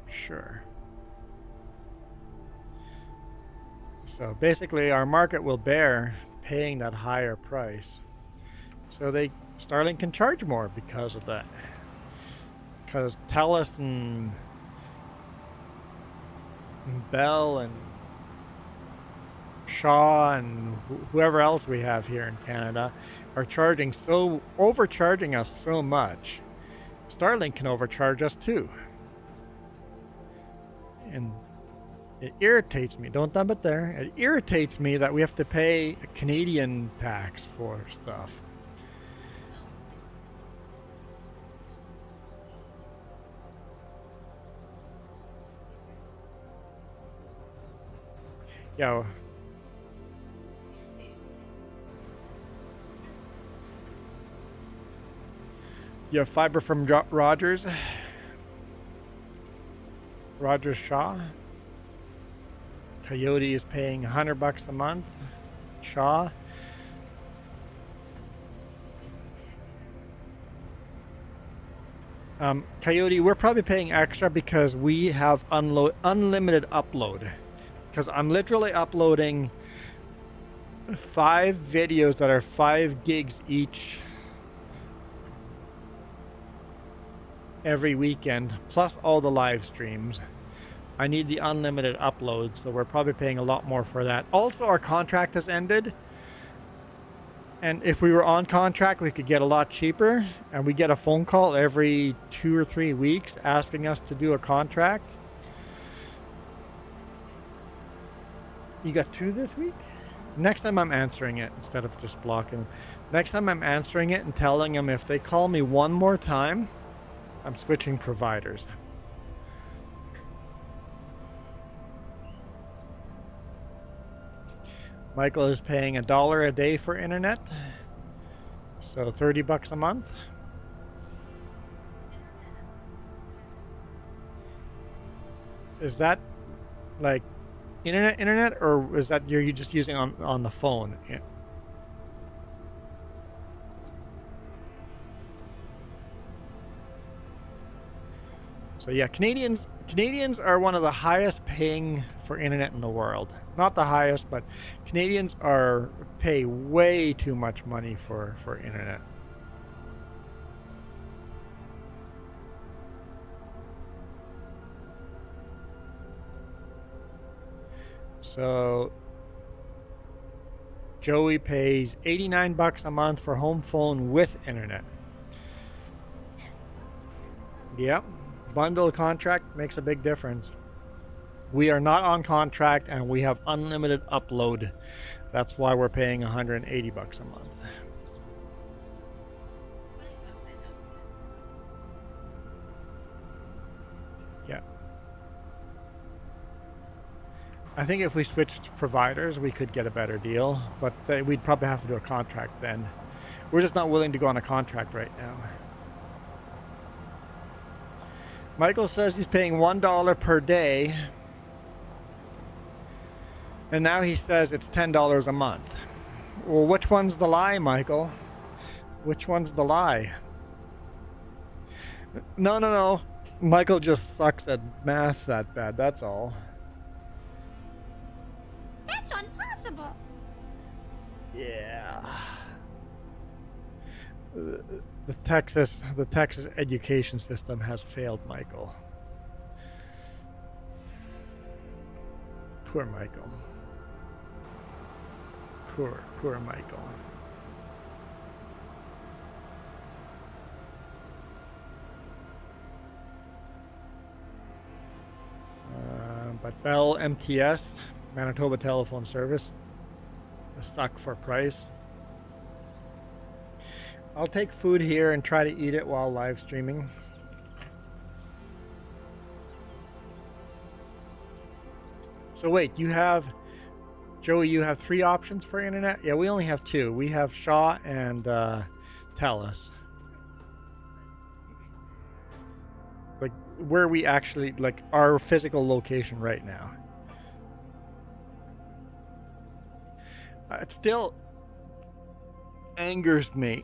Speaker 2: Sure. So basically our market will bear paying that higher price. So Starlink can charge more because of that. Because TELUS and Bell and Shaw and whoever else we have here in Canada are overcharging us so much. Starlink can overcharge us too. And it irritates me. Don't dump it there. It irritates me that we have to pay a Canadian tax for stuff. Yeah. You have fiber from Rogers. Rogers Shaw. Coyote is paying $100 a month. Shaw. Coyote, we're probably paying extra because we have unlimited upload. Because I'm literally uploading 5 videos that are 5 gigs each every weekend, plus all the live streams. I need the unlimited upload, so we're probably paying a lot more for that. Also, our contract has ended. And if we were on contract, we could get a lot cheaper. And we get a phone call every 2 or 3 weeks asking us to do a contract. You got 2 this week? Next time I'm answering it instead of just blocking them. Next time I'm answering it and telling them if they call me one more time, I'm switching providers. Michael is paying $1 a day for internet, so $30 a month. Is that like internet, or is that you're just using on the phone? Yeah. So yeah, Canadians are one of the highest paying for internet in the world. Not the highest, but Canadians pay way too much money for internet. So Joey pays $89 a month for home phone with internet. Yep. Bundle contract makes a big difference. We are not on contract and we have unlimited upload. That's why we're paying $180 a month. Yeah. I think if we switched providers, we could get a better deal, but we'd probably have to do a contract then. We're just not willing to go on a contract right now. Michael says he's paying $1 per day. And now he says it's $10 a month. Well, which one's the lie, Michael? Which one's the lie? No. Michael just sucks at math that bad, that's all.
Speaker 6: That's impossible.
Speaker 2: Yeah. The Texas education system has failed Michael. Poor Michael. Poor Michael. But Bell MTS, Manitoba Telephone Service, a suck for price. I'll take food here and try to eat it while live streaming. So wait, Joey, you have 3 options for internet? Yeah, we only have 2. We have Shaw and TELUS. Like where we actually, like our physical location right now. It still angers me.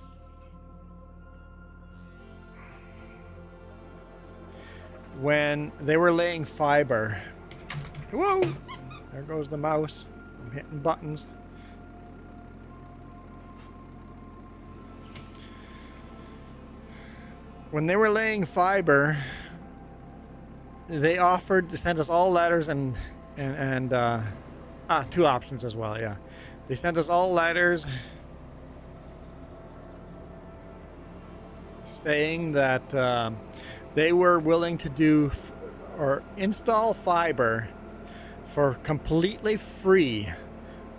Speaker 2: When they were laying fiber. Whoa! There goes the mouse. I'm hitting buttons. When they were laying fiber, they offered to send us all letters and 2 options as well, yeah. They sent us all letters saying that they were willing to do or install fiber for completely free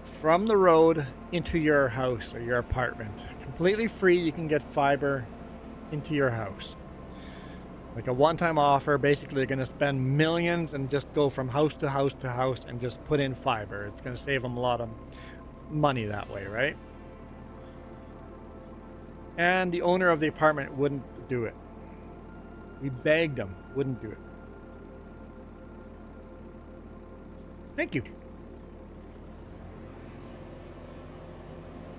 Speaker 2: from the road into your house or your apartment. Completely free, you can get fiber into your house. Like a one-time offer. Basically, they're going to spend millions and just go from house to house to house and just put in fiber. It's going to save them a lot of money that way, right? And the owner of the apartment wouldn't do it. We begged him, wouldn't do it. Thank you.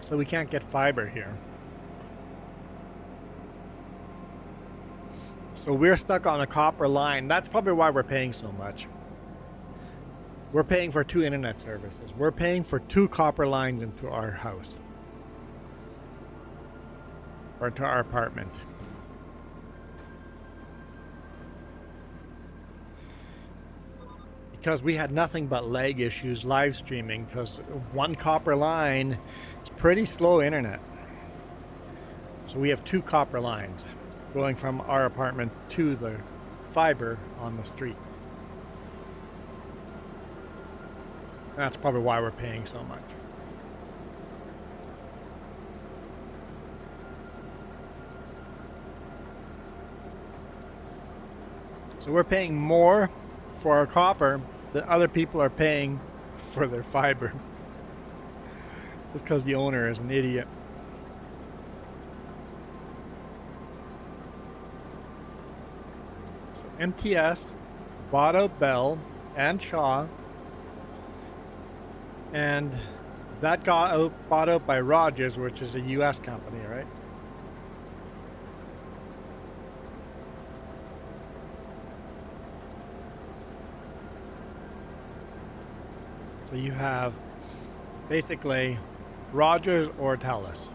Speaker 2: So we can't get fiber here. So we're stuck on a copper line. That's probably why we're paying so much. We're paying for 2 internet services. We're paying for 2 copper lines into our house. Or to our apartment. because we had nothing but lag issues live streaming because one copper line is pretty slow internet. So we have 2 copper lines going from our apartment to the fiber on the street. That's probably why we're paying so much. So we're paying more for our copper than other people are paying for their fiber. Just because the owner is an idiot. So MTS bought out Bell and Shaw, and that got bought out by Rogers, which is a US company, right? So you have basically Rogers or Telus.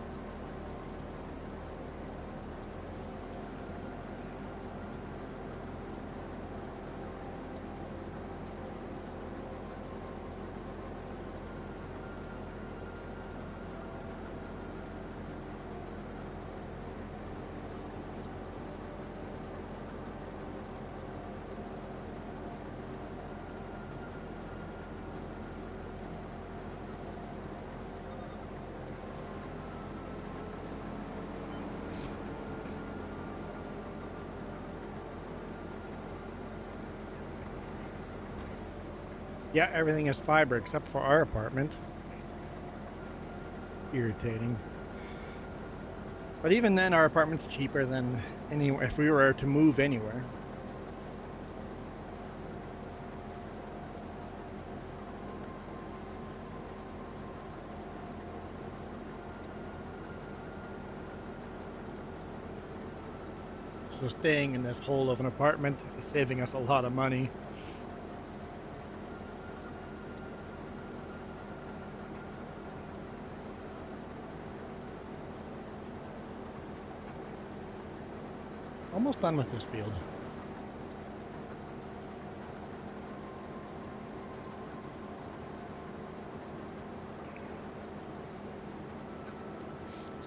Speaker 2: Yeah, everything is fiber except for our apartment. Irritating. But even then, our apartment's cheaper than anywhere if we were to move anywhere. So staying in this hole of an apartment is saving us a lot of money. Almost done with this field.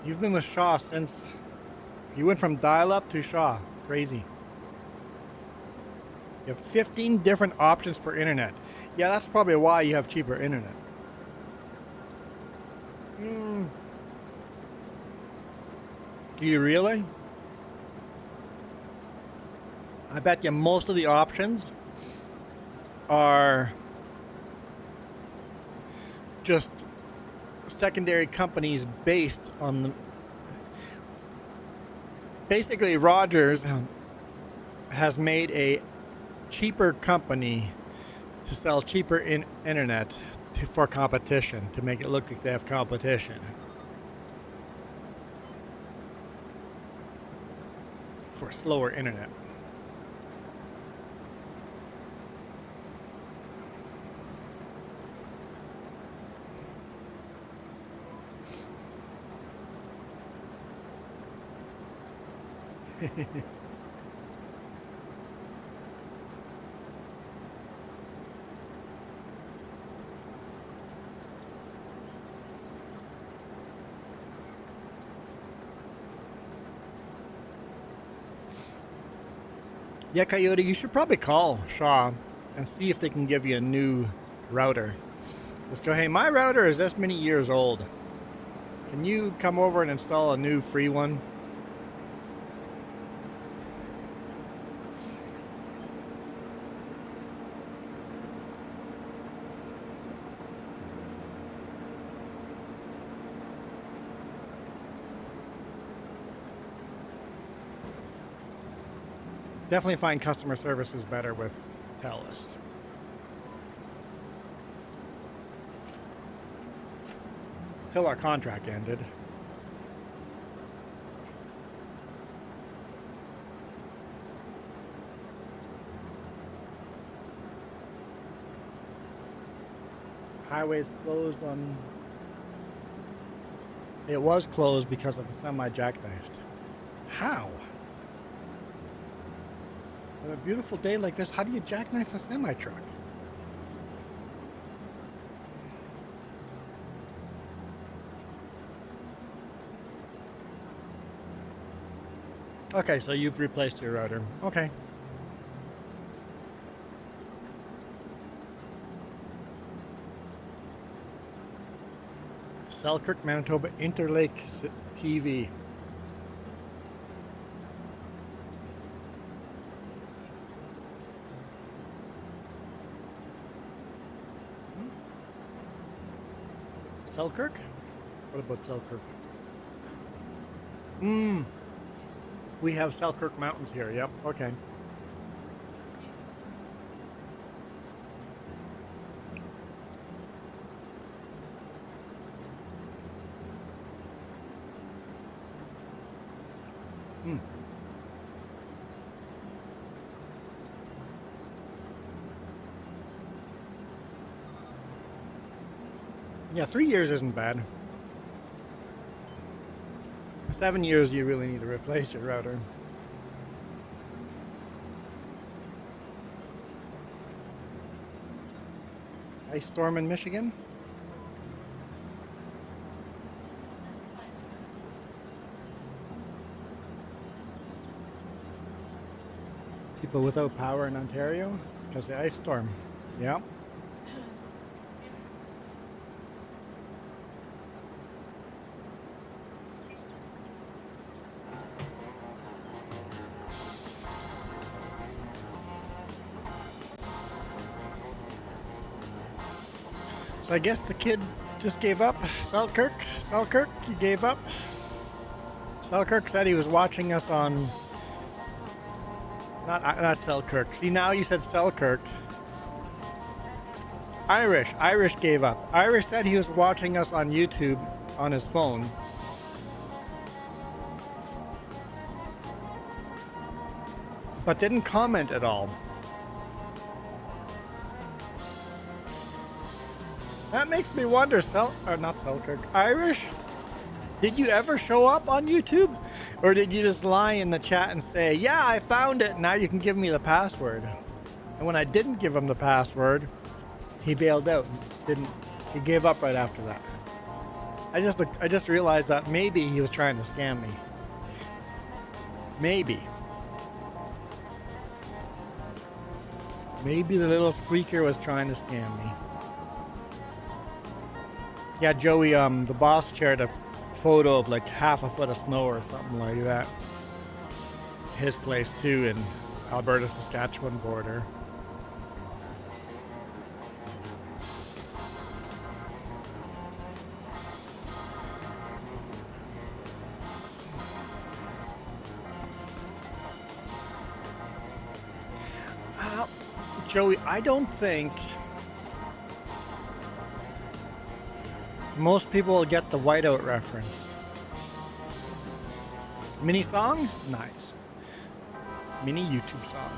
Speaker 2: You've been with Shaw since you went from dial-up to Shaw. Crazy. You have 15 different options for internet. Yeah, that's probably why you have cheaper internet. Do you really? I bet you most of the options are just secondary companies based on the... Basically, Rogers has made a cheaper company to sell cheaper internet for competition, to make it look like they have competition. For slower internet. Yeah, Coyote, you should probably call Shaw and see if they can give you a new router. Just go, hey, my router is this many years old. Can you come over and install a new free one? Definitely find customer services better with Telus. Till our contract ended. Highway's closed on... It was closed because of a semi jackknifed. How? On a beautiful day like this, how do you jackknife a semi-truck? Okay, so you've replaced your router. Okay. Selkirk, Manitoba Interlake TV. Selkirk? What about Selkirk? We have Selkirk Mountains here. Yep. Okay. Yeah, 3 years isn't bad. 7 years, you really need to replace your router. Ice storm in Michigan? People without power in Ontario because of the ice storm. Yeah. So I guess the kid just gave up. Selkirk, you gave up. Selkirk said he was watching us on... Not Selkirk. See, now you said Selkirk. Irish gave up. Irish said he was watching us on YouTube on his phone. But didn't comment at all. That makes me wonder, not Selkirk, Irish? Did you ever show up on YouTube? Or did you just lie in the chat and say, yeah, I found it, now you can give me the password? And when I didn't give him the password, he bailed out. He gave up right after that. I just realized that maybe he was trying to scam me. Maybe. Maybe the little squeaker was trying to scam me. Yeah, Joey, the boss shared a photo of like half a foot of snow or something like that. His place too, in Alberta, Saskatchewan border. Joey, I don't think most people will get the whiteout reference. Mini song? Nice. Mini YouTube song.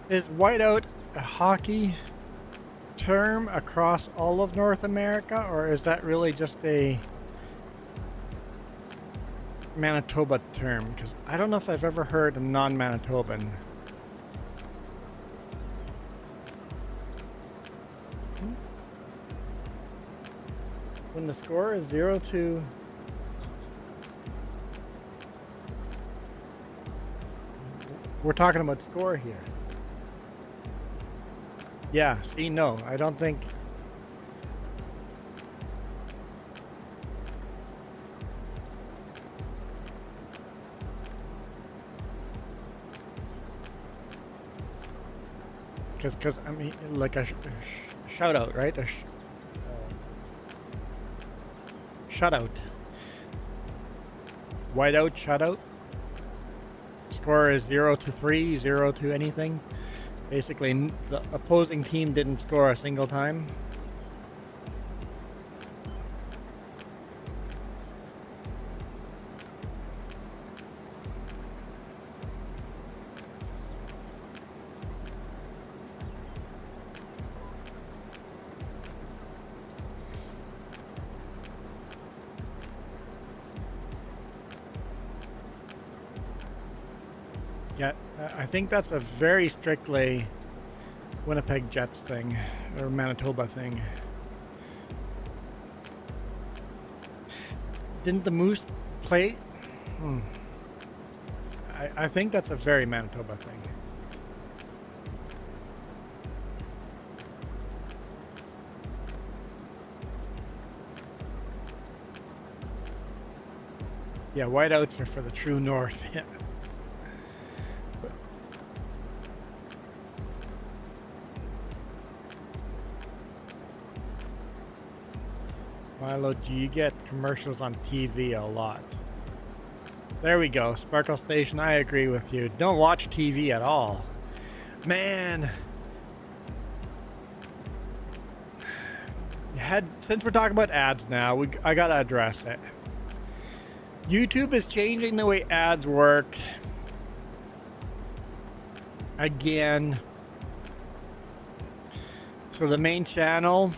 Speaker 2: Is whiteout a hockey term across all of North America, or is that really just a Manitoba term? Because I don't know if I've ever heard a non-Manitoban. When the score is 0-2. We're talking about score here. Yeah, see, no, I don't think. Because I mean, like a shout out, right? A shutout. Whiteout, shutout. Score is 0-3, 0 to anything. Basically, the opposing team didn't score a single time. Yeah, I think that's a very strictly Winnipeg Jets thing, or Manitoba thing. Didn't the Moose play? I think that's a very Manitoba thing. Yeah, whiteouts are for the true north. Yeah. Milo, do you get commercials on TV a lot? There we go. Sparkle Station, I agree with you. Don't watch TV at all. Man. Since we're talking about ads now, I gotta address it. YouTube is changing the way ads work. Again. So the main channel,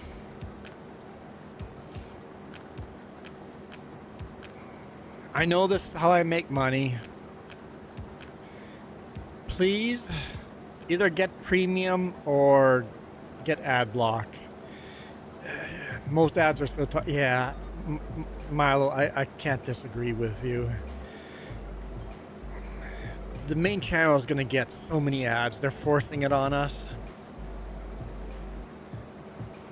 Speaker 2: I know this is how I make money. Please either get premium or get ad block. Most ads are so yeah, Milo, I can't disagree with you. The main channel is going to get so many ads. They're forcing it on us.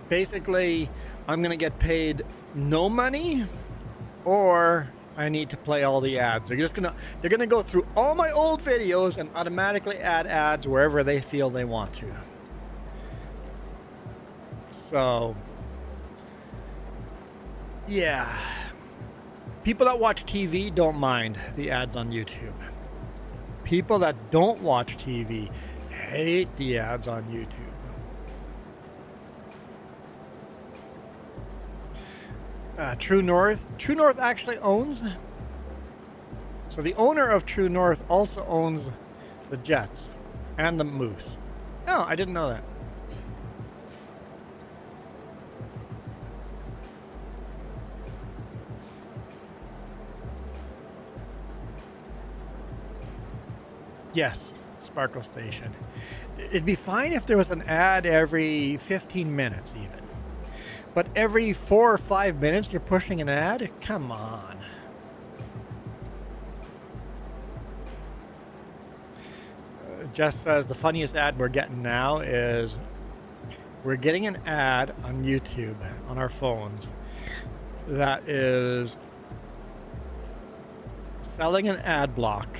Speaker 2: Basically, I'm going to get paid no money, or I need to play all the ads. They're gonna go through all my old videos and automatically add ads wherever they feel they want to. So, yeah. People that watch TV don't mind the ads on YouTube. People that don't watch TV hate the ads on YouTube. True North actually owns. So the owner of True North also owns the Jets and the Moose. No, I didn't know that. Yes, Sparkle Station. It'd be fine if there was an ad every 15 minutes even. But every 4 or 5 minutes you're pushing an ad? Come on. Jess says the funniest ad we're getting now is we're getting an ad on YouTube on our phones that is selling an ad block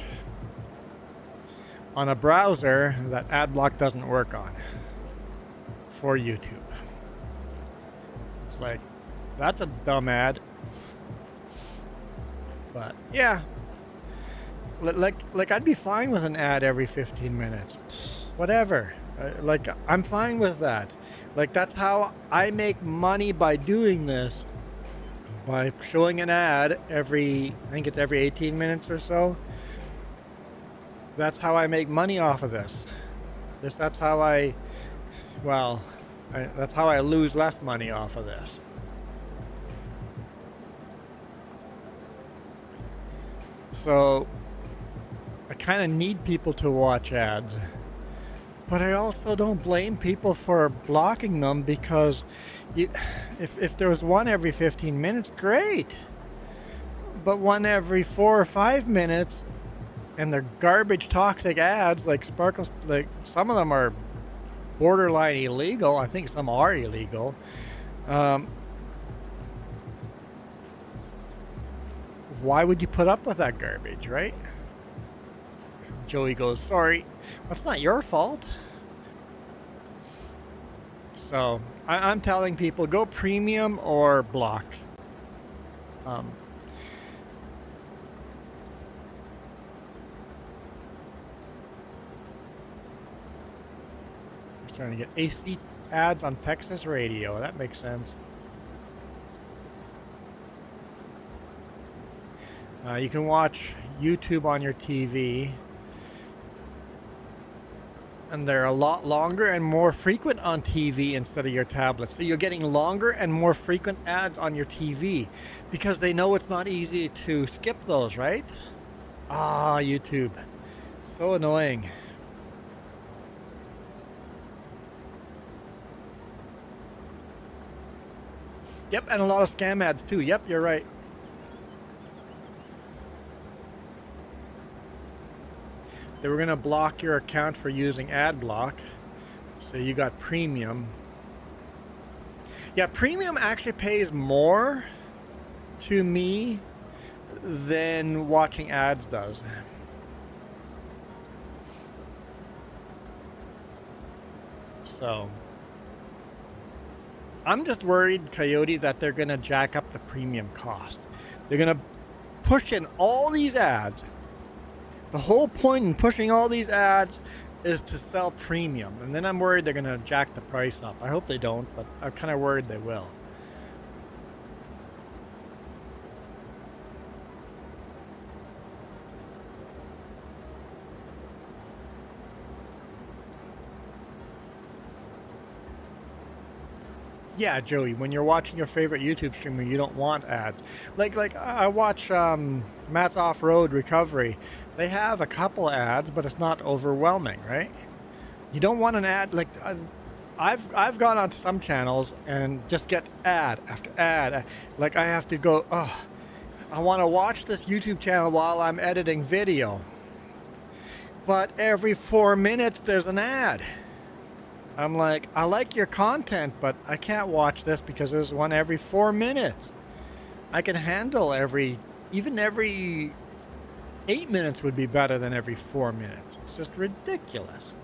Speaker 2: on a browser that ad block doesn't work on for YouTube. It's like, that's a dumb ad. But yeah, like I'd be fine with an ad every 15 minutes, whatever. Like, I'm fine with that. Like, that's how I make money by doing this, by showing an ad every, I think it's every 18 minutes or so. That's how I make money off of this. That's how that's how I lose less money off of this. So I kind of need people to watch ads, but I also don't blame people for blocking them, because if there was one every 15 minutes, great. But one every 4 or 5 minutes, and they're garbage toxic ads, like Sparkles, like some of them are borderline illegal. I think some are illegal. Why would you put up with that garbage, right? Joey goes, sorry, that's not your fault. So I'm telling people, go premium or block. Starting to get AC ads on Texas radio. That makes sense. You can watch YouTube on your TV, and they're a lot longer and more frequent on TV instead of your tablet. So you're getting longer and more frequent ads on your TV because they know it's not easy to skip those, right? YouTube. So annoying. Yep, and a lot of scam ads too. Yep, you're right. They were gonna block your account for using ad block. So you got premium. Yeah, premium actually pays more to me than watching ads does. So I'm just worried, Coyote, that they're gonna jack up the premium cost. They're gonna push in all these ads. The whole point in pushing all these ads is to sell premium, and then I'm worried they're gonna jack the price up. I hope they don't, but I'm kind of worried they will. Yeah, Joey, when you're watching your favorite YouTube streamer, you don't want ads. Like I watch Matt's Off-Road Recovery. They have a couple ads, but it's not overwhelming, right? You don't want an ad. Like I've gone onto some channels and just get ad after ad. Like I have to go, oh, I want to watch this YouTube channel while I'm editing video. But every 4 minutes there's an ad. I'm like, I like your content, but I can't watch this because there's one every 4 minutes. I can handle even every 8 minutes would be better than every 4 minutes. It's just ridiculous.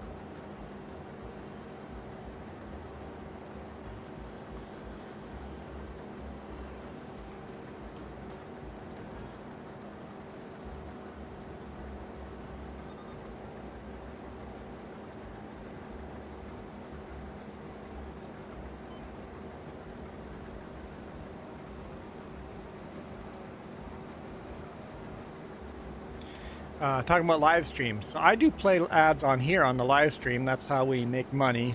Speaker 2: Talking about live streams. So I do play ads on here on the live stream. That's how we make money.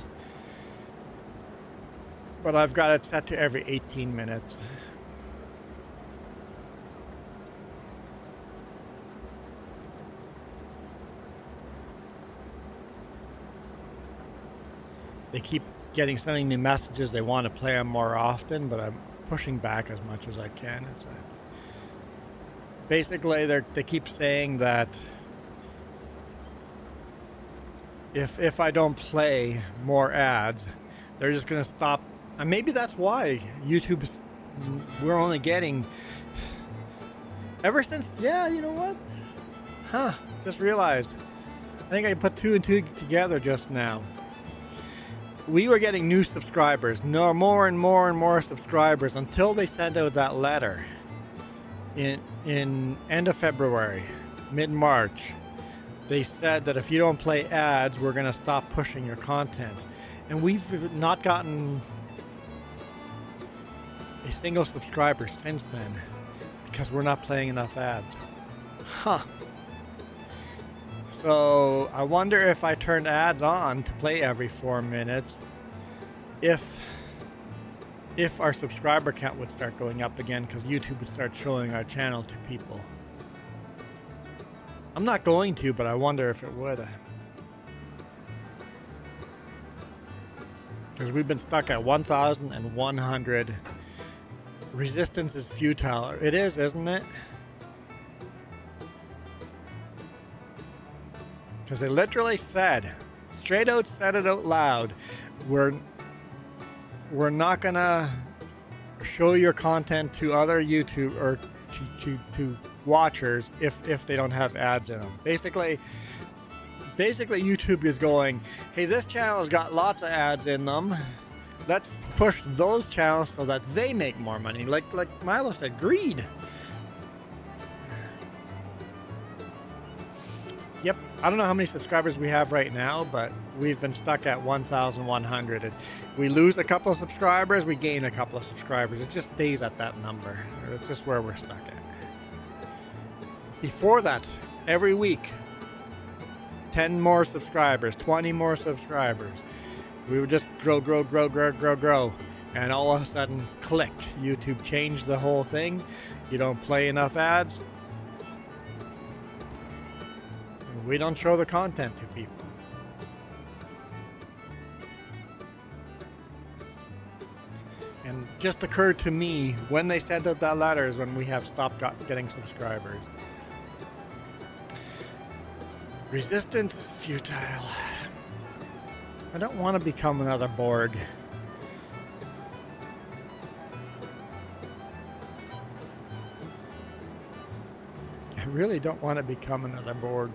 Speaker 2: But I've got it set to every 18 minutes. They keep sending me messages. They want to play them more often, but I'm pushing back as much as I can. Basically, they keep saying that if I don't play more ads, they're just going to stop. And maybe that's why we're only getting, ever since, yeah, you know what? Just realized. I think I put 2 and 2 together just now. We were getting new subscribers, more and more and more subscribers until they sent out that letter in end of February, mid-March. They said that if you don't play ads, we're going to stop pushing your content. And we've not gotten a single subscriber since then because we're not playing enough ads. So I wonder if I turned ads on to play every 4 minutes, if our subscriber count would start going up again, because YouTube would start showing our channel to people. I'm not going to, but I wonder if it would. Because we've been stuck at 1,100. Resistance is futile. It is, isn't it? Because they literally said, straight out said it out loud, we're not gonna show your content to other YouTube or to watchers if they don't have ads in them. Basically YouTube is going, hey, this channel has got lots of ads in them. Let's push those channels so that they make more money. Like Milo said, greed. Yep, I don't know how many subscribers we have right now, but we've been stuck at 1,100. We lose a couple of subscribers, we gain a couple of subscribers. It just stays at that number. It's just where we're stuck at. Before that, every week, 10 more subscribers, 20 more subscribers. We would just grow. And all of a sudden, click. YouTube changed the whole thing. You don't play enough ads. We don't show the content to people. And just occurred to me when they sent out that letter is when we have stopped getting subscribers. Resistance is futile. I don't want to become another Borg. I really don't want to become another Borg.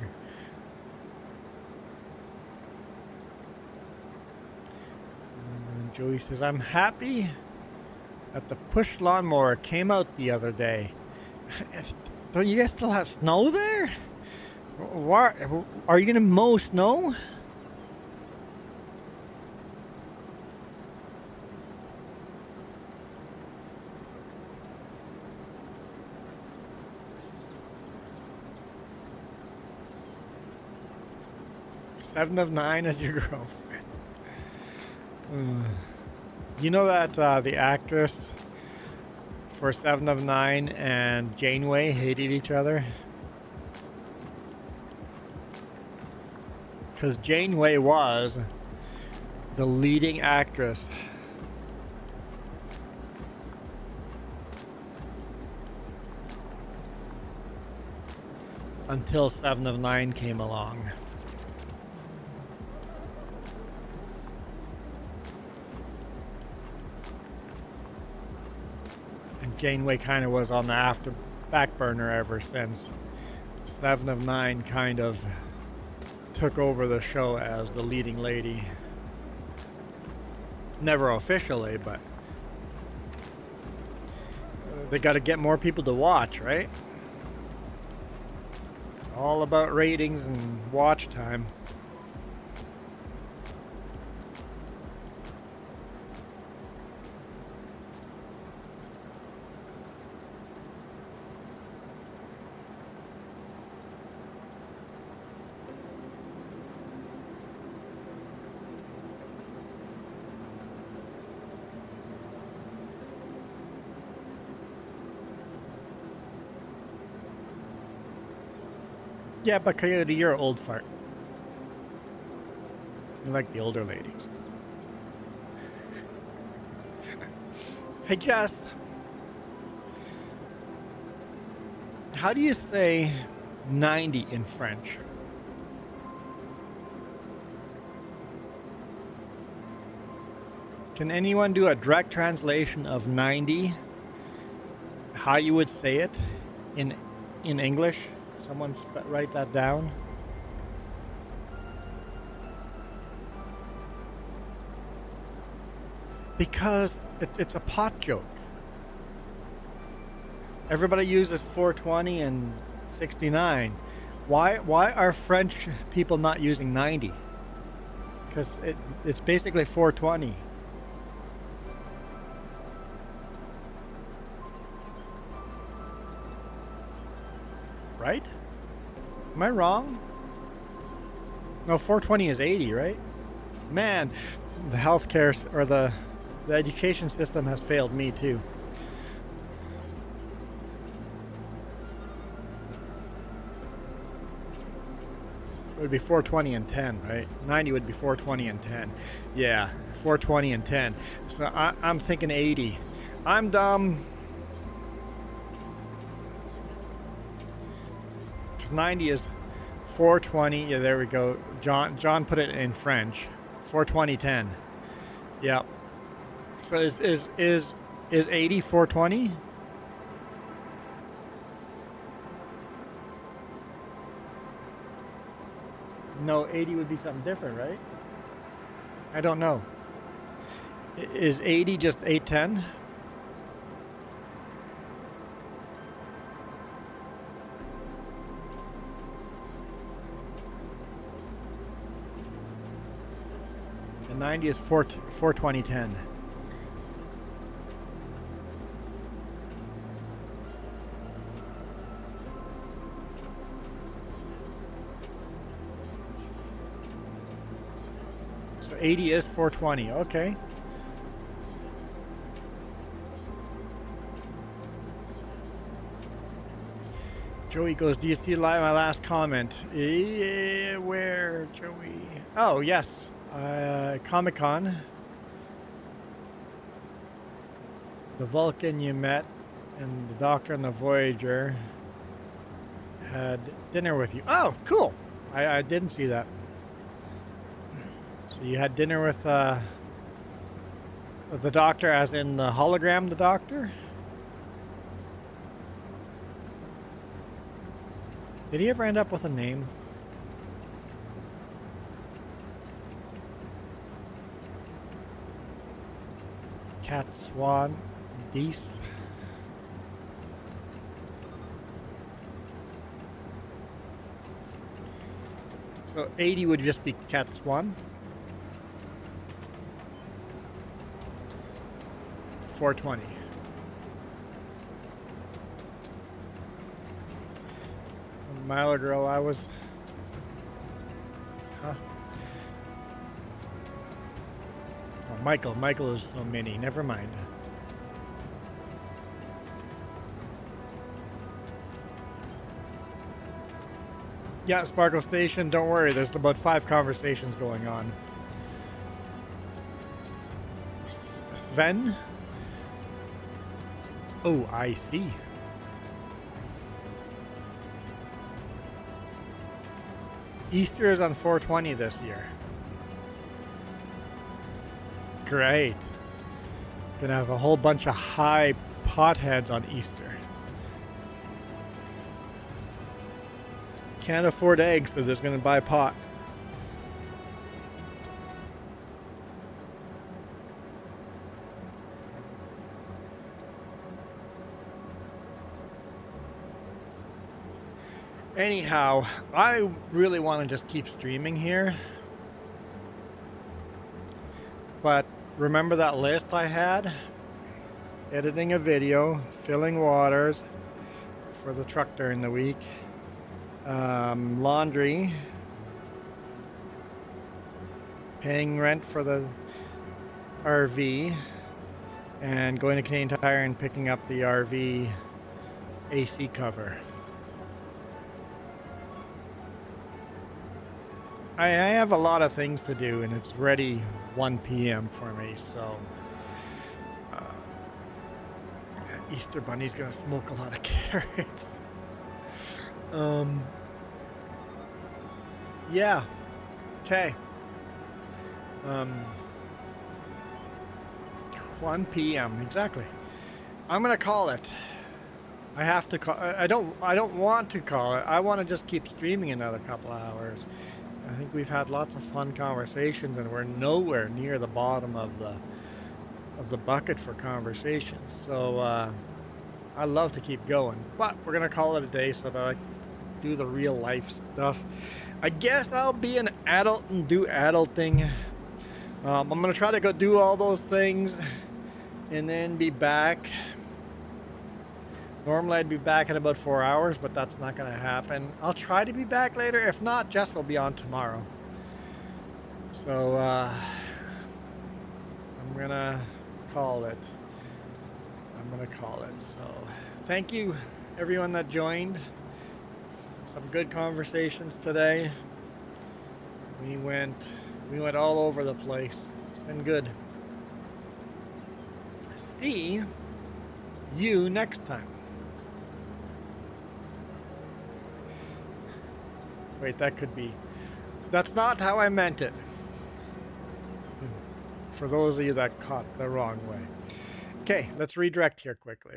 Speaker 2: And Joey says, I'm happy that the push lawnmower came out the other day. Don't you guys still have snow there? Why, are you going to mow snow? Seven of Nine as your girlfriend. You know that the actress for Seven of Nine and Janeway hated each other? Because Janeway was the leading actress. Until Seven of Nine came along. And Janeway kind of was on the back burner ever since. Seven of Nine kind of took over the show as the leading lady. Never officially, but they got to get more people to watch, right? It's all about ratings and watch time. Yeah, but Coyote, you're an old fart. You like the older ladies. Hey, Jess. How do you say 90 in French? Can anyone do a direct translation of 90? How you would say it in English? Someone write that down. Because it's a pot joke. Everybody uses 420 and 69. Why are French people not using 90? Because it's basically 420. Right? Am I wrong? No, 420 is 80, right? Man, the healthcare or the education system has failed me too. It would be 420 and 10, right? 90 would be 420 and 10. Yeah, 420 and 10. So I'm thinking 80. I'm dumb. 90 is 420. Yeah, there we go. John put it in French. 420 10. Yeah. So is 80 420? No, 80 would be something different, right? I don't know. Is 80 just 810? And 90 is 420 10. So 80 is 420. Okay. Joey goes, do you see my last comment? Where, Joey? Oh, yes. Comic-Con. The Vulcan you met and the Doctor and the Voyager had dinner with you. Oh, cool. I didn't see that. So you had dinner with the Doctor, as in the hologram, the Doctor? Did he ever end up with a name? Cat Swan Deese. So 80 would just be Cat Swan. 420. Mile girl, I was. Huh? Oh, Michael. Michael is so many. Never mind. Yeah, Sparkle Station. Don't worry. There's about 5 conversations going on. Sven. Oh, I see. Easter is on 420 this year. Great. Gonna have a whole bunch of high potheads on Easter. Can't afford eggs, so there's gonna buy pot. Anyhow, I really want to just keep streaming here. But remember that list I had? Editing a video, filling waters for the truck during the week, laundry, paying rent for the RV, and going to Canadian Tire and picking up the RV AC cover. I have a lot of things to do, and it's ready 1 p.m. for me, so Easter Bunny's gonna smoke a lot of carrots. Yeah. Okay. 1 p.m. exactly. I'm gonna call it. I have to call. I don't want to call it. I want to just keep streaming another couple of hours. I think we've had lots of fun conversations, and we're nowhere near the bottom of the bucket for conversations. So I love to keep going, but we're gonna call it a day so that I can do the real life stuff. I guess I'll be an adult and do adulting. I'm gonna try to go do all those things and then be back. Normally I'd be back in about 4 hours, but that's not going to happen. I'll try to be back later. If not, Jess will be on tomorrow. So I'm going to call it. So thank you, everyone that joined. Some good conversations today. We went all over the place. It's been good. See you next time. Wait, that could be. That's not how I meant it. For those of you that caught the wrong way. Okay, let's redirect here quickly.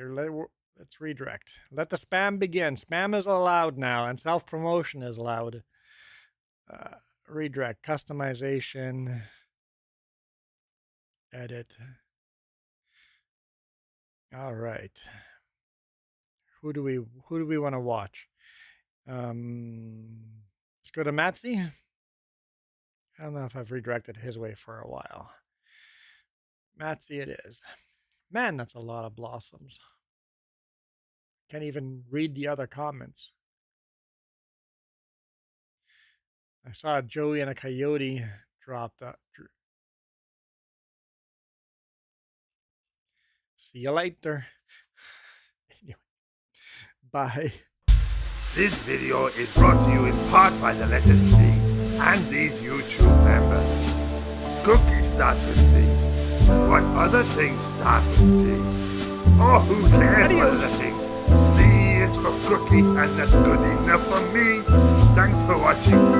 Speaker 2: Let's redirect. Let the spam begin. Spam is allowed now, and self-promotion is allowed. Redirect. Customization. Edit. All right. Who do we want to watch? Let's go to Matsy. I don't know if I've redirected his way for a while. Matsy it is. Man, that's a lot of blossoms. Can't even read the other comments. I saw a Joey and a coyote dropped up. See you later. Anyway, bye.
Speaker 4: This video is brought to you in part by the letter C and these YouTube members. Cookie starts with C. What other things start with C? Oh, who cares what other things? C is for cookie, and that's good enough for me. Thanks for watching.